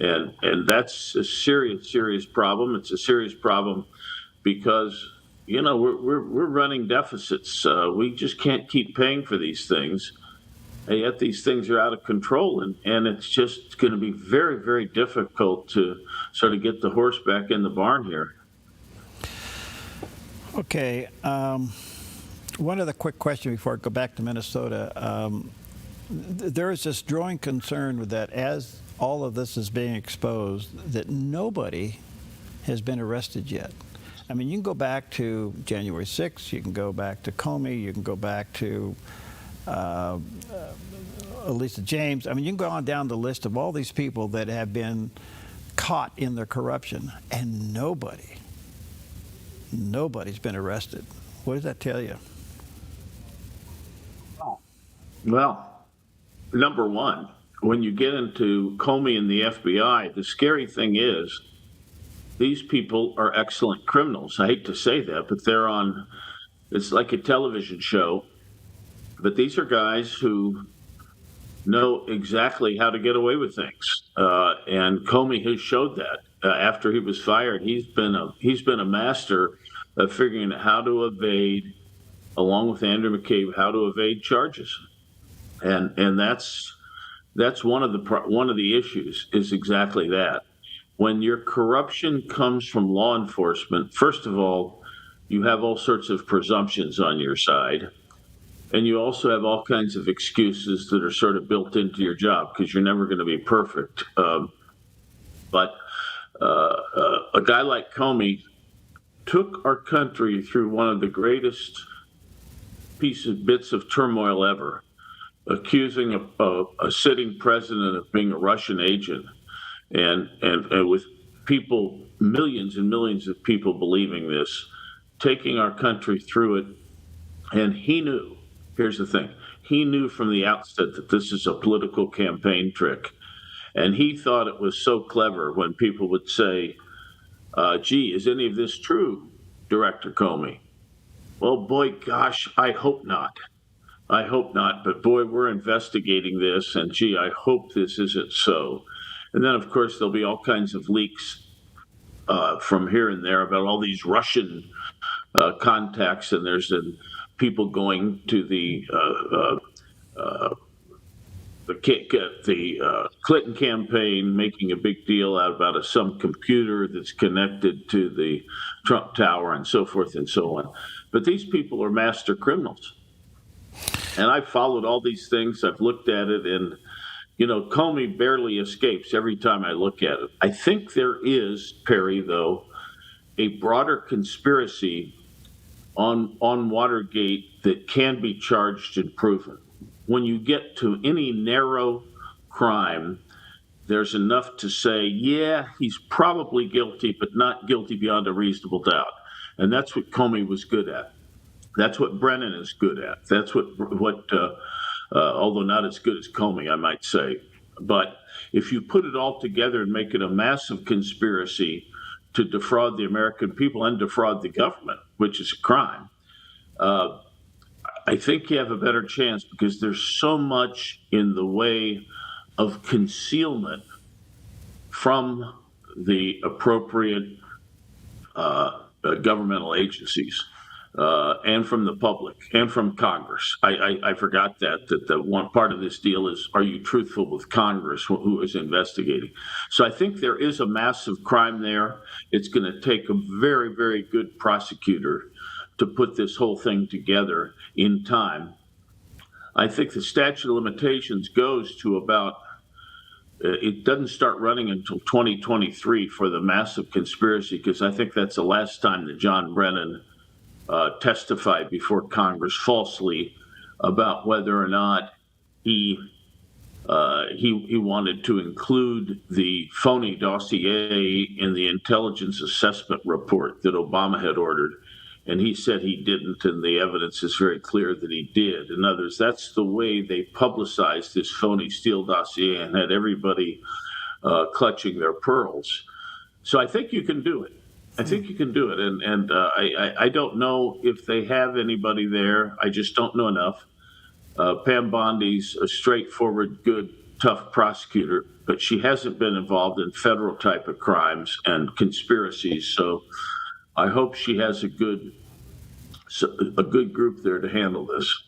And that's a serious problem. It's a serious problem because, you know, we're running deficits. We just can't keep paying for these things. And yet these things are out of control, and it's just going to be very, very difficult to sort of get the horse back in the barn here. Okay. One other quick question before I go back to Minnesota. There is this growing concern that as all of this is being exposed, that nobody has been arrested yet. I mean, you can go back to January 6th, you can go back to Comey, you can go back to Elisa James. I mean, you can go on down the list of all these people that have been caught in their corruption, and nobody's been arrested. What does that tell you? Well, number one, when you get into Comey and the FBI, the scary thing is these people are excellent criminals. I hate to say that, but they're on, it's like a television show. But these are guys who know exactly how to get away with things. And Comey has showed that. After he was fired, he's been a master of figuring out how to evade, along with Andrew McCabe, how to evade charges. And that's one of the issues, is exactly that. When your corruption comes from law enforcement, first of all, you have all sorts of presumptions on your side. And you also have all kinds of excuses that are sort of built into your job, because you're never going to be perfect. But a guy like Comey took our country through one of the greatest bits of turmoil ever, accusing a sitting president of being a Russian agent, and with people, millions and millions of people believing this, taking our country through it. And he knew, here's the thing, he knew from the outset that this is a political campaign trick. And he thought it was so clever when people would say, gee, is any of this true, Director Comey? Well, boy, gosh, I hope not. I hope not. But boy, we're investigating this, and gee, I hope this isn't so. And then, of course, there'll be all kinds of leaks from here and there about all these Russian contacts, and there's people going to the Clinton campaign, making a big deal out about some computer that's connected to the Trump Tower and so forth and so on. But these people are master criminals. And I've followed all these things. I've looked at it, and, Comey barely escapes every time I look at it. I think there is, Perry, though, a broader conspiracy on Watergate that can be charged and proven. When you get to any narrow crime, there's enough to say, yeah, he's probably guilty, but not guilty beyond a reasonable doubt. And that's what Comey was good at. That's what Brennan is good at. That's what although not as good as Comey, I might say. But if you put it all together and make it a massive conspiracy to defraud the American people and defraud the government, which is a crime, I think you have a better chance, because there's so much in the way of concealment from the appropriate governmental agencies and from the public and from Congress. I forgot that the one part of this deal is, are you truthful with Congress, who is investigating? So I think there is a massive crime there. It's going to take a very, very good prosecutor to put this whole thing together in time. I think the statute of limitations goes to about, it doesn't start running until 2023 for the massive conspiracy, because I think that's the last time that John Brennan testified before Congress falsely about whether or not he wanted to include the phony dossier in the intelligence assessment report that Obama had ordered. And he said he didn't, and the evidence is very clear that he did. In other words, that's the way they publicized this phony Steele dossier and had everybody clutching their pearls. So I think you can do it. I think you can do it. And I don't know if they have anybody there. I just don't know enough. Pam Bondi's a straightforward, good, tough prosecutor, but she hasn't been involved in federal type of crimes and conspiracies. So I hope she has a good group there to handle this.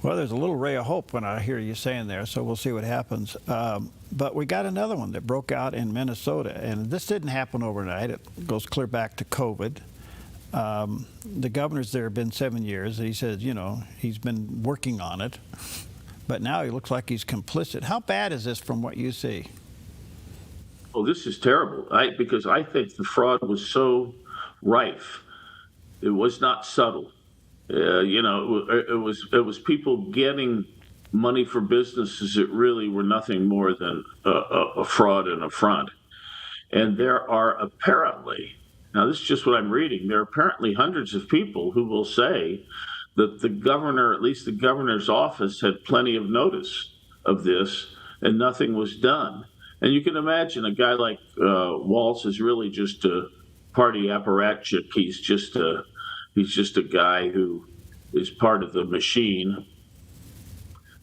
Well, there's a little ray of hope when I hear you saying there, so we'll see what happens. But we got another one that broke out in Minnesota, and this didn't happen overnight. It goes clear back to COVID. The governor's there been 7 years. He says, he's been working on it, but now he looks like he's complicit. How bad is this from what you see? Oh, this is terrible, because I think the fraud was so rife. It was not subtle. It was people getting money for businesses that really were nothing more than a fraud and a front. And there are apparently, now this is just what I'm reading, there are apparently hundreds of people who will say that the governor, at least the governor's office, had plenty of notice of this and nothing was done. And you can imagine a guy like Walz is really just a party apparatchik. He's just a guy who is part of the machine.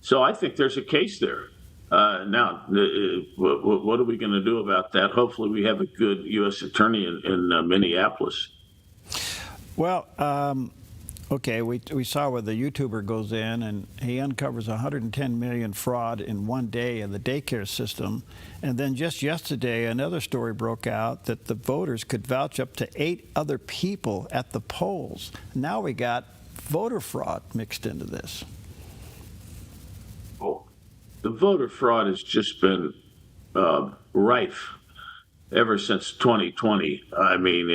So I think there's a case there. Now, what are we going to do about that? Hopefully we have a good U.S. attorney in Minneapolis. Well, okay, we saw where the YouTuber goes in and he uncovers 110 million fraud in one day in the daycare system. And then just yesterday, another story broke out that the voters could vouch up to 8 other people at the polls. Now we got voter fraud mixed into this. Oh, the voter fraud has just been rife ever since 2020. I mean,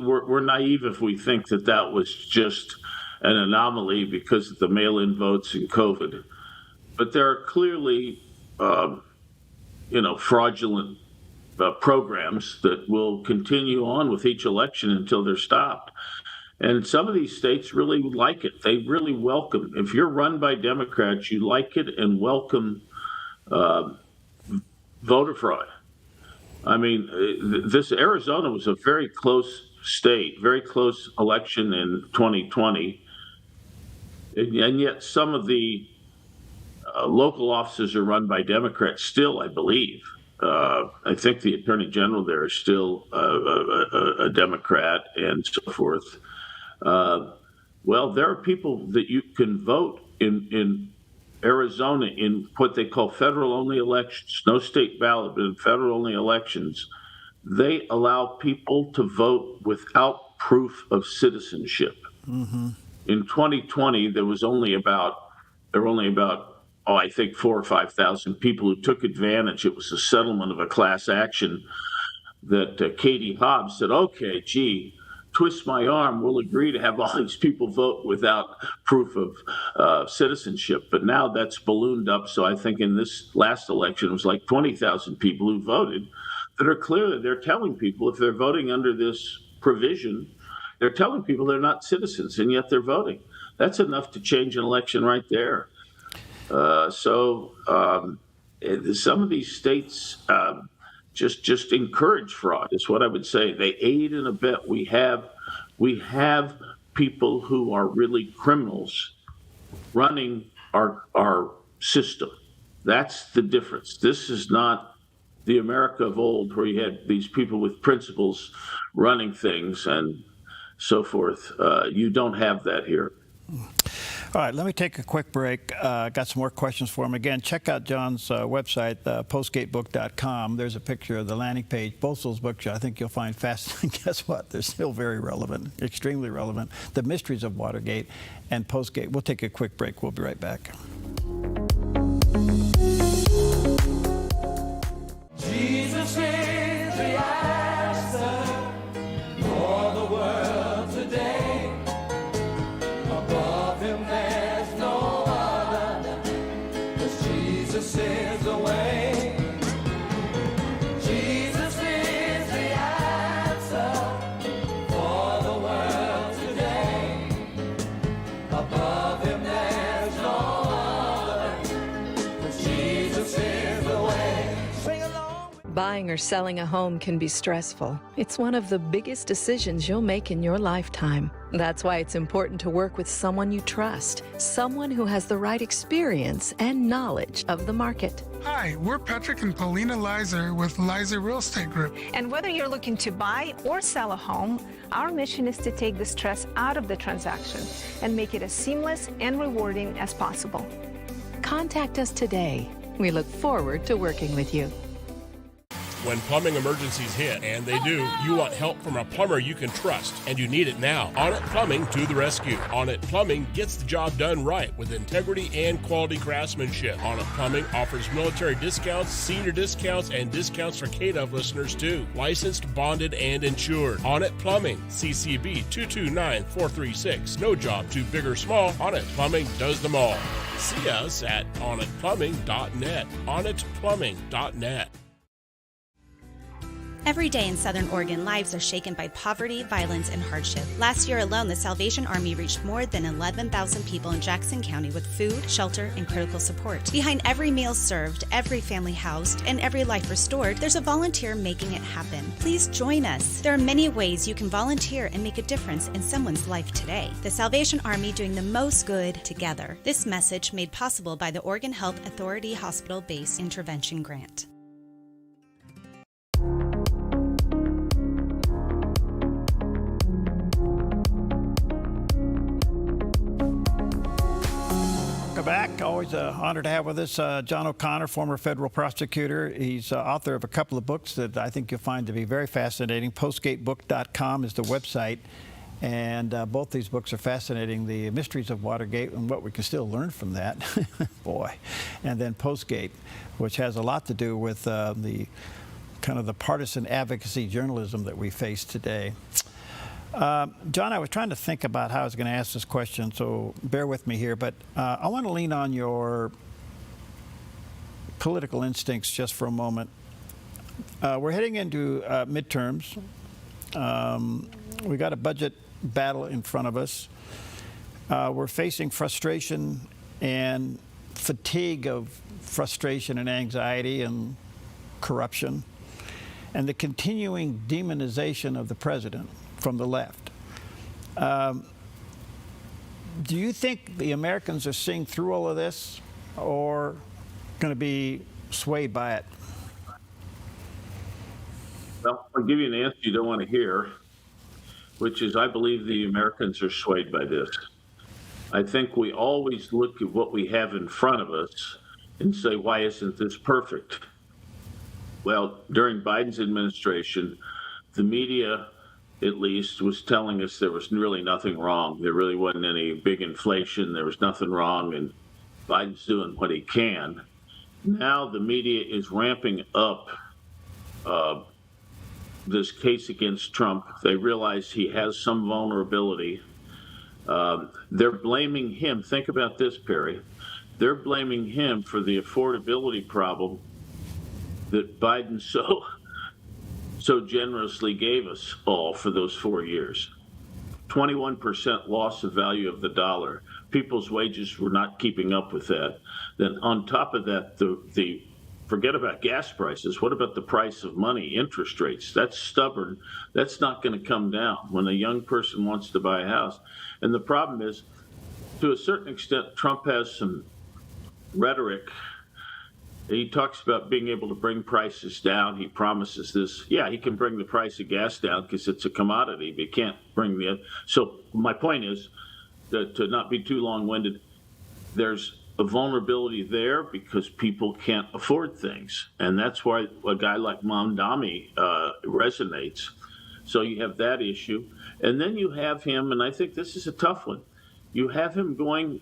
we're naive if we think that that was just an anomaly because of the mail-in votes and COVID. But there are clearly, fraudulent programs that will continue on with each election until they're stopped. And some of these states really like it. They really welcome. If you're run by Democrats, you like it and welcome voter fraud. I mean, this Arizona was a very close state, very close election in 2020. And yet some of the local offices are run by Democrats still, I believe. I think the attorney general there is still a Democrat and so forth. Well, there are people that you can vote in Arizona in what they call federal-only elections, no state ballot, but in federal-only elections. They allow people to vote without proof of citizenship. Mm-hmm. In 2020, there were only about, I think 4,000 or 5,000 people who took advantage. It was a settlement of a class action that Katie Hobbs said, okay, gee, twist my arm, we'll agree to have all these people vote without proof of citizenship. But now that's ballooned up. So I think in this last election, it was like 20,000 people who voted that are clearly, they're telling people if they're voting under this provision, they're telling people they're not citizens, and yet they're voting. That's enough to change an election right there. So some of these states just encourage fraud is what I would say. They aid and abet. We have people who are really criminals running our system. That's the difference. This is not the America of old where you had these people with principles running things and so forth. You don't have that here. All right, let me take a quick break. Got some more questions for him. Again, check out John's website, postgatebook.com. There's a picture of the landing page. Both those books I think you'll find fascinating. Guess what? They're still very relevant, extremely relevant. The Mysteries of Watergate and Postgate. We'll take a quick break. We'll be right back. Jesus is the answer for the world today. Above him there's no other, 'cause Jesus is the way. Jesus is the answer for the world today. Above him there's no other, 'cause Jesus is the way. Sing along. Buying or selling a home can be stressful. It's one of the biggest decisions you'll make in your lifetime. That's why it's important to work with someone you trust, someone who has the right experience and knowledge of the market. Hi, we're Patrick and Paulina Lizer with Lizer Real Estate Group. And whether you're looking to buy or sell a home, our mission is to take the stress out of the transaction and make it as seamless and rewarding as possible. Contact us today. We look forward to working with you. When plumbing emergencies hit, and they do, you want help from a plumber you can trust, and you need it now. Onnit Plumbing to the rescue. Onnit Plumbing gets the job done right with integrity and quality craftsmanship. Onnit Plumbing offers military discounts, senior discounts, and discounts for KDOVE listeners too. Licensed, bonded, and insured. Onnit Plumbing, CCB 229436. No job too big or small. Onnit Plumbing does them all. See us at onnitplumbing.net. onnitplumbing.net. Every day in Southern Oregon, lives are shaken by poverty, violence, and hardship. Last year alone, the Salvation Army reached more than 11,000 people in Jackson County with food, shelter, and critical support. Behind every meal served, every family housed, and every life restored, there's a volunteer making it happen. Please join us. There are many ways you can volunteer and make a difference in someone's life today. The Salvation Army doing the most good together. This message made possible by the Oregon Health Authority Hospital Base Intervention Grant. Back. Always an honor to have with us John O'Connor, former federal prosecutor. He's author of a couple of books that I think you'll find to be very fascinating. Postgatebook.com is the website. And both these books are fascinating, The Mysteries of Watergate and what we can still learn from that, boy. And then Postgate, which has a lot to do with the kind of the partisan advocacy journalism that we face today. John, I was trying to think about how I was going to ask this question, so bear with me here, but I want to lean on your political instincts just for a moment. We're heading into midterms. We got a budget battle in front of us. We're facing frustration and fatigue of frustration and anxiety and corruption, and the continuing demonization of the president from the left. Do you think the Americans are seeing through all of this, or going to be swayed by it? Well, I'll give you an answer you don't want to hear, which is I believe the Americans are swayed by this. I think we always look at what we have in front of us and say, why isn't this perfect? Well, during Biden's administration, the media, at least, was telling us there was really nothing wrong. There really wasn't any big inflation. There was nothing wrong, and Biden's doing what he can. Now the media is ramping up this case against Trump. They realize he has some vulnerability. They're blaming him. Think about this, Perry. They're blaming him for the affordability problem that Biden so generously gave us all for those 4 years. 21% loss of value of the dollar. People's wages were not keeping up with that. Then on top of that, the forget about gas prices. What about the price of money, interest rates? That's stubborn. That's not going to come down when a young person wants to buy a house. And the problem is, to a certain extent, Trump has some rhetoric. He talks about being able to bring prices down. He promises this. Yeah, he can bring the price of gas down because it's a commodity, but he can't bring the. So my point is that, to not be too long-winded, there's a vulnerability there because people can't afford things. And that's why a guy like Mamdani resonates. So you have that issue. And then you have him, and I think this is a tough one, you have him going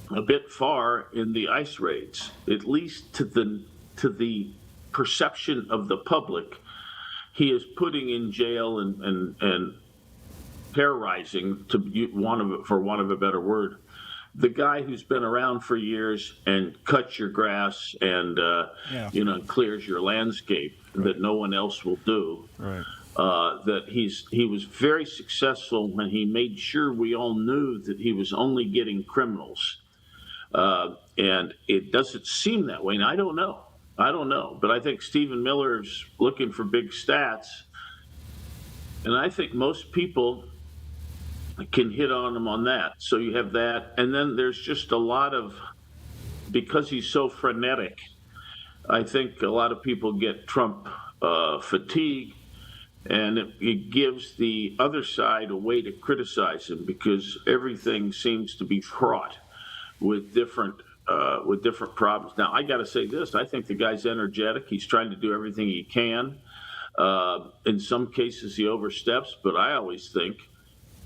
a bit far in the ICE raids, at least to the perception of the public. He is putting in jail and terrorizing, for want of a better word, the guy who's been around for years and cuts your grass and clears your landscape that no one else will do. Right. That he was very successful when he made sure we all knew that he was only getting criminals. And it doesn't seem that way. And I don't know. But I think Stephen Miller's looking for big stats. And I think most people can hit on him on that. So you have that. And then there's just a lot of, because he's so frenetic, I think a lot of people get Trump fatigue. And it gives the other side a way to criticize him because everything seems to be fraught with different problems. Now, I got to say this. I think the guy's energetic. He's trying to do everything he can. In some cases, he oversteps. But I always think,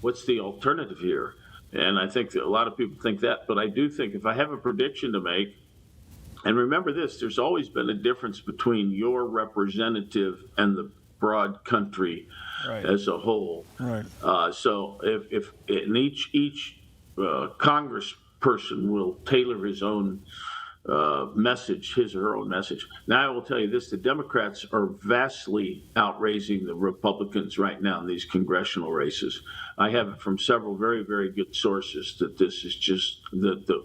what's the alternative here? And I think that a lot of people think that. But I do think if I have a prediction to make, and remember this, there's always been a difference between your representative and the broad country as a whole. Right. So if each Congress person will tailor his own message, his or her own message. Now, I will tell you this, the Democrats are vastly outraising the Republicans right now in these congressional races. I have it from several very, very good sources that this is just the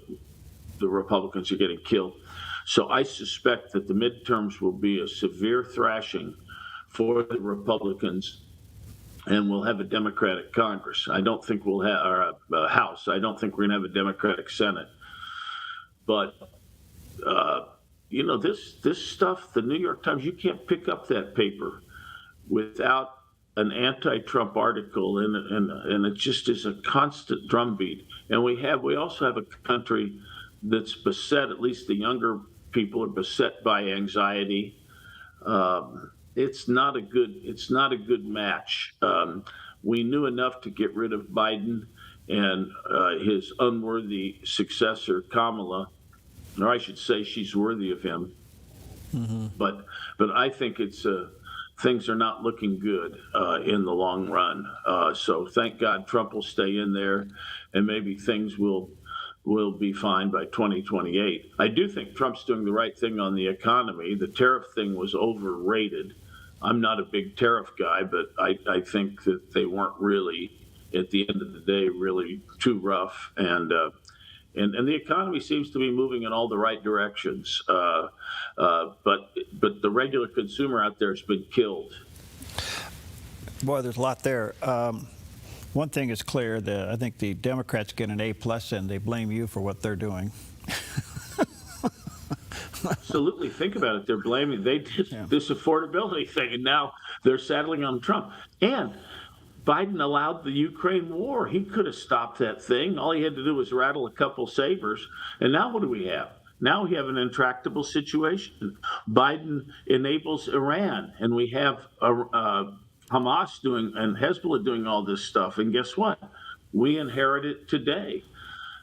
Republicans are getting killed. So I suspect that the midterms will be a severe thrashing for the Republicans, and we'll have a Democratic Congress. I don't think we'll have a House. I don't think we're going to have a Democratic Senate. But this stuff, the New York Times, you can't pick up that paper without an anti-Trump article, and it just is a constant drumbeat. And we also have a country that's beset. At least the younger people are beset by anxiety. It's not a good match. we knew enough to get rid of Biden and his unworthy successor, Kamala, or I should say she's worthy of him. But I think it's things are not looking good in the long run. So thank God Trump will stay in there, and maybe things will be fine by 2028. I do think Trump's doing the right thing on the economy. The tariff thing was overrated. I'm not a big tariff guy, but I think that they weren't really, at the end of the day, really too rough. And the economy seems to be moving in all the right directions. But the regular consumer out there has been killed. Boy, there's a lot there. One thing is clear, that I think the Democrats get an A+, and they blame you for what they're doing. Absolutely. Think about it. They're blaming, they did this affordability thing, and now they're saddling on Trump. And Biden allowed the Ukraine war. He could have stopped that thing. All he had to do was rattle a couple sabers. And now what do we have? Now we have an intractable situation. Biden enables Iran, and we have Hamas doing and Hezbollah doing all this stuff. And guess what? We inherit it today.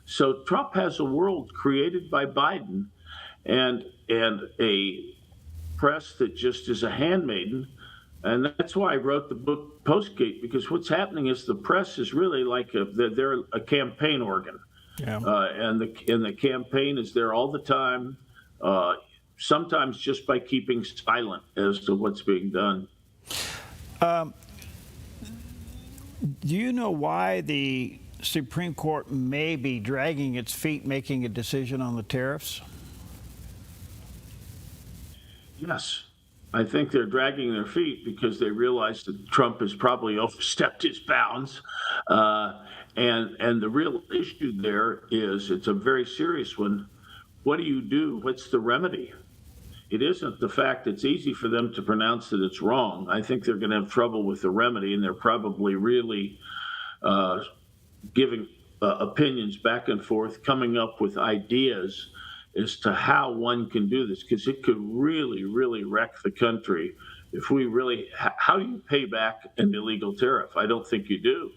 So Trump has a world created by Biden and a press that just is a handmaiden. And that's why I wrote the book Postgate, because what's happening is the press is really like they're a campaign organ. Yeah. And the campaign is there all the time, sometimes just by keeping silent as to what's being done. Do you know why the Supreme Court may be dragging its feet making a decision on the tariffs? Yes. I think they're dragging their feet because they realize that Trump has probably overstepped his bounds. And the real issue there is, it's a very serious one. What do you do? What's the remedy? It isn't the fact it's easy for them to pronounce that it's wrong. I think they're going to have trouble with the remedy, and they're probably really giving opinions back and forth, coming up with ideas as to how one can do this, because it could really, really wreck the country if we really. How do you pay back an illegal tariff? I don't think you do,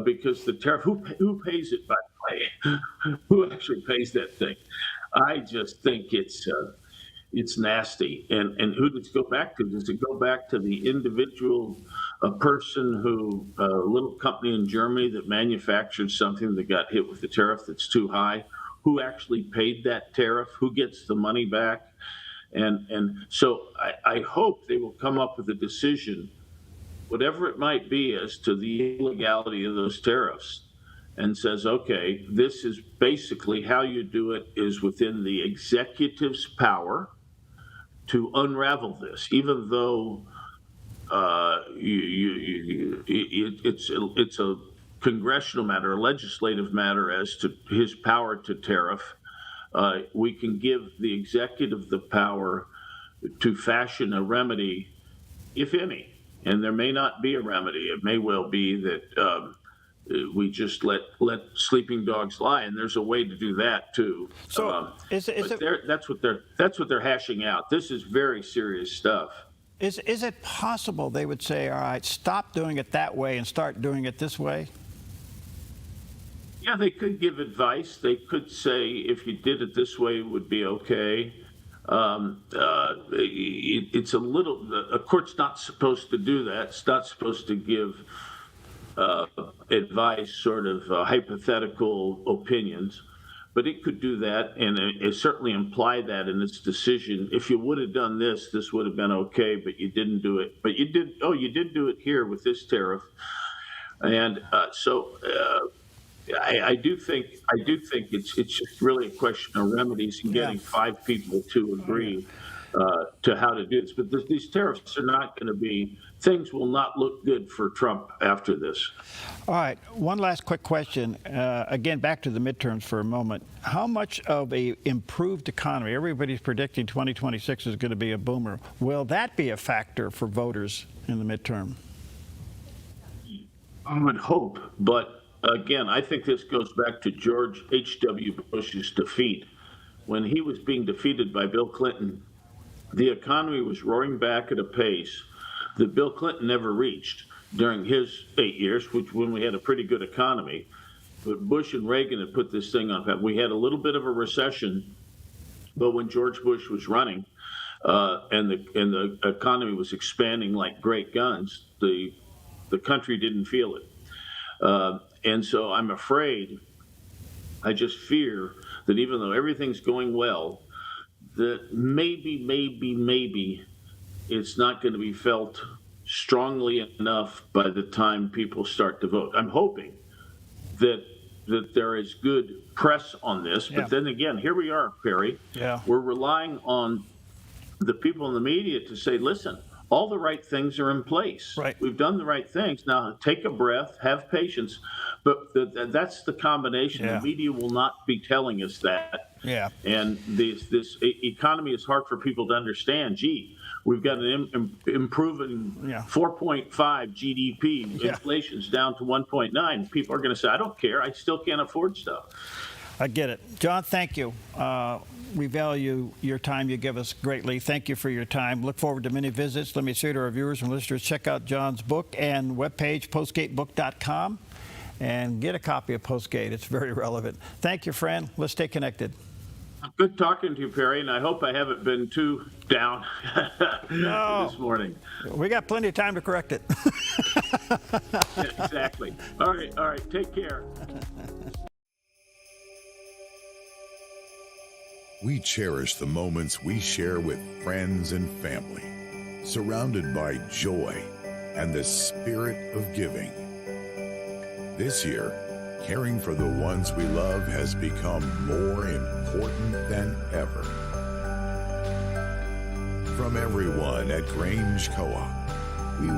because the tariff. Who pays it, by the way? Who actually pays that thing? I just think it's nasty. And who does it go back to? Does it go back to the individual person who, a little company in Germany that manufactured something that got hit with the tariff that's too high? Who actually paid that tariff? Who gets the money back? And so I hope they will come up with a decision, whatever it might be, as to the illegality of those tariffs, and says, okay, this is basically how you do it, is within the executive's power to unravel this, even though it's a congressional matter, a legislative matter as to his power to tariff. We can give the executive the power to fashion a remedy, if any. And there may not be a remedy. It may well be that we just let sleeping dogs lie, and there's a way to do that too. So that's what they're hashing out. This is very serious stuff. Is it possible they would say, all right, stop doing it that way and start doing it this way? Yeah, they could give advice. They could say, if you did it this way, it would be okay. It's a little, a court's not supposed to do that. It's not supposed to give advice, sort of hypothetical opinions, but it could do that, and it certainly imply that in its decision. If you would have done this, this would have been okay, but you didn't do it. But you did. Oh, you did do it here with this tariff, and I do think it's just really a question of remedies and getting 5 people to agree to how to do this. But these tariffs are not going to be. Things will not look good for Trump after this. All right. One last quick question. Again, back to the midterms for a moment. How much of a improved economy? Everybody's predicting 2026 is going to be a boomer. Will that be a factor for voters in the midterm? I would hope, but again, I think this goes back to George H.W. Bush's defeat. When he was being defeated by Bill Clinton, the economy was roaring back at a pace that Bill Clinton never reached. during his 8 years, when we had a pretty good economy. But Bush and Reagan had put this thing on. We had a little bit of a recession, but when George Bush was running, and the economy was expanding like great guns, the country didn't feel it. And so I'm afraid, I just fear that even though everything's going well, that maybe it's not going to be felt strongly enough by the time people start to vote. I'm hoping that there is good press on this, but then again, here we are, Perry. Yeah. We're relying on the people in the media to say, listen, all the right things are in place. Right. We've done the right things. Now take a breath, have patience. But that's the combination. Yeah. The media will not be telling us that. Yeah. And this economy is hard for people to understand. Gee, we've got an improving 4.5 GDP. Yeah. Inflation's down to 1.9. People are going to say, I don't care. I still can't afford stuff. I get it. John, thank you. We value your time you give us greatly. Thank you for your time. Look forward to many visits. Let me say to our viewers and listeners, check out John's book and webpage, postgatebook.com, and get a copy of Postgate. It's very relevant. Thank you, friend. Let's stay connected. Good talking to you, Perry, and I hope I haven't been too down this morning. We got plenty of time to correct it. Yeah, exactly. All right. Take care. We cherish the moments we share with friends and family, surrounded by joy and the spirit of giving. This year, caring for the ones we love has become more important than ever. From everyone at Grange Co-op, we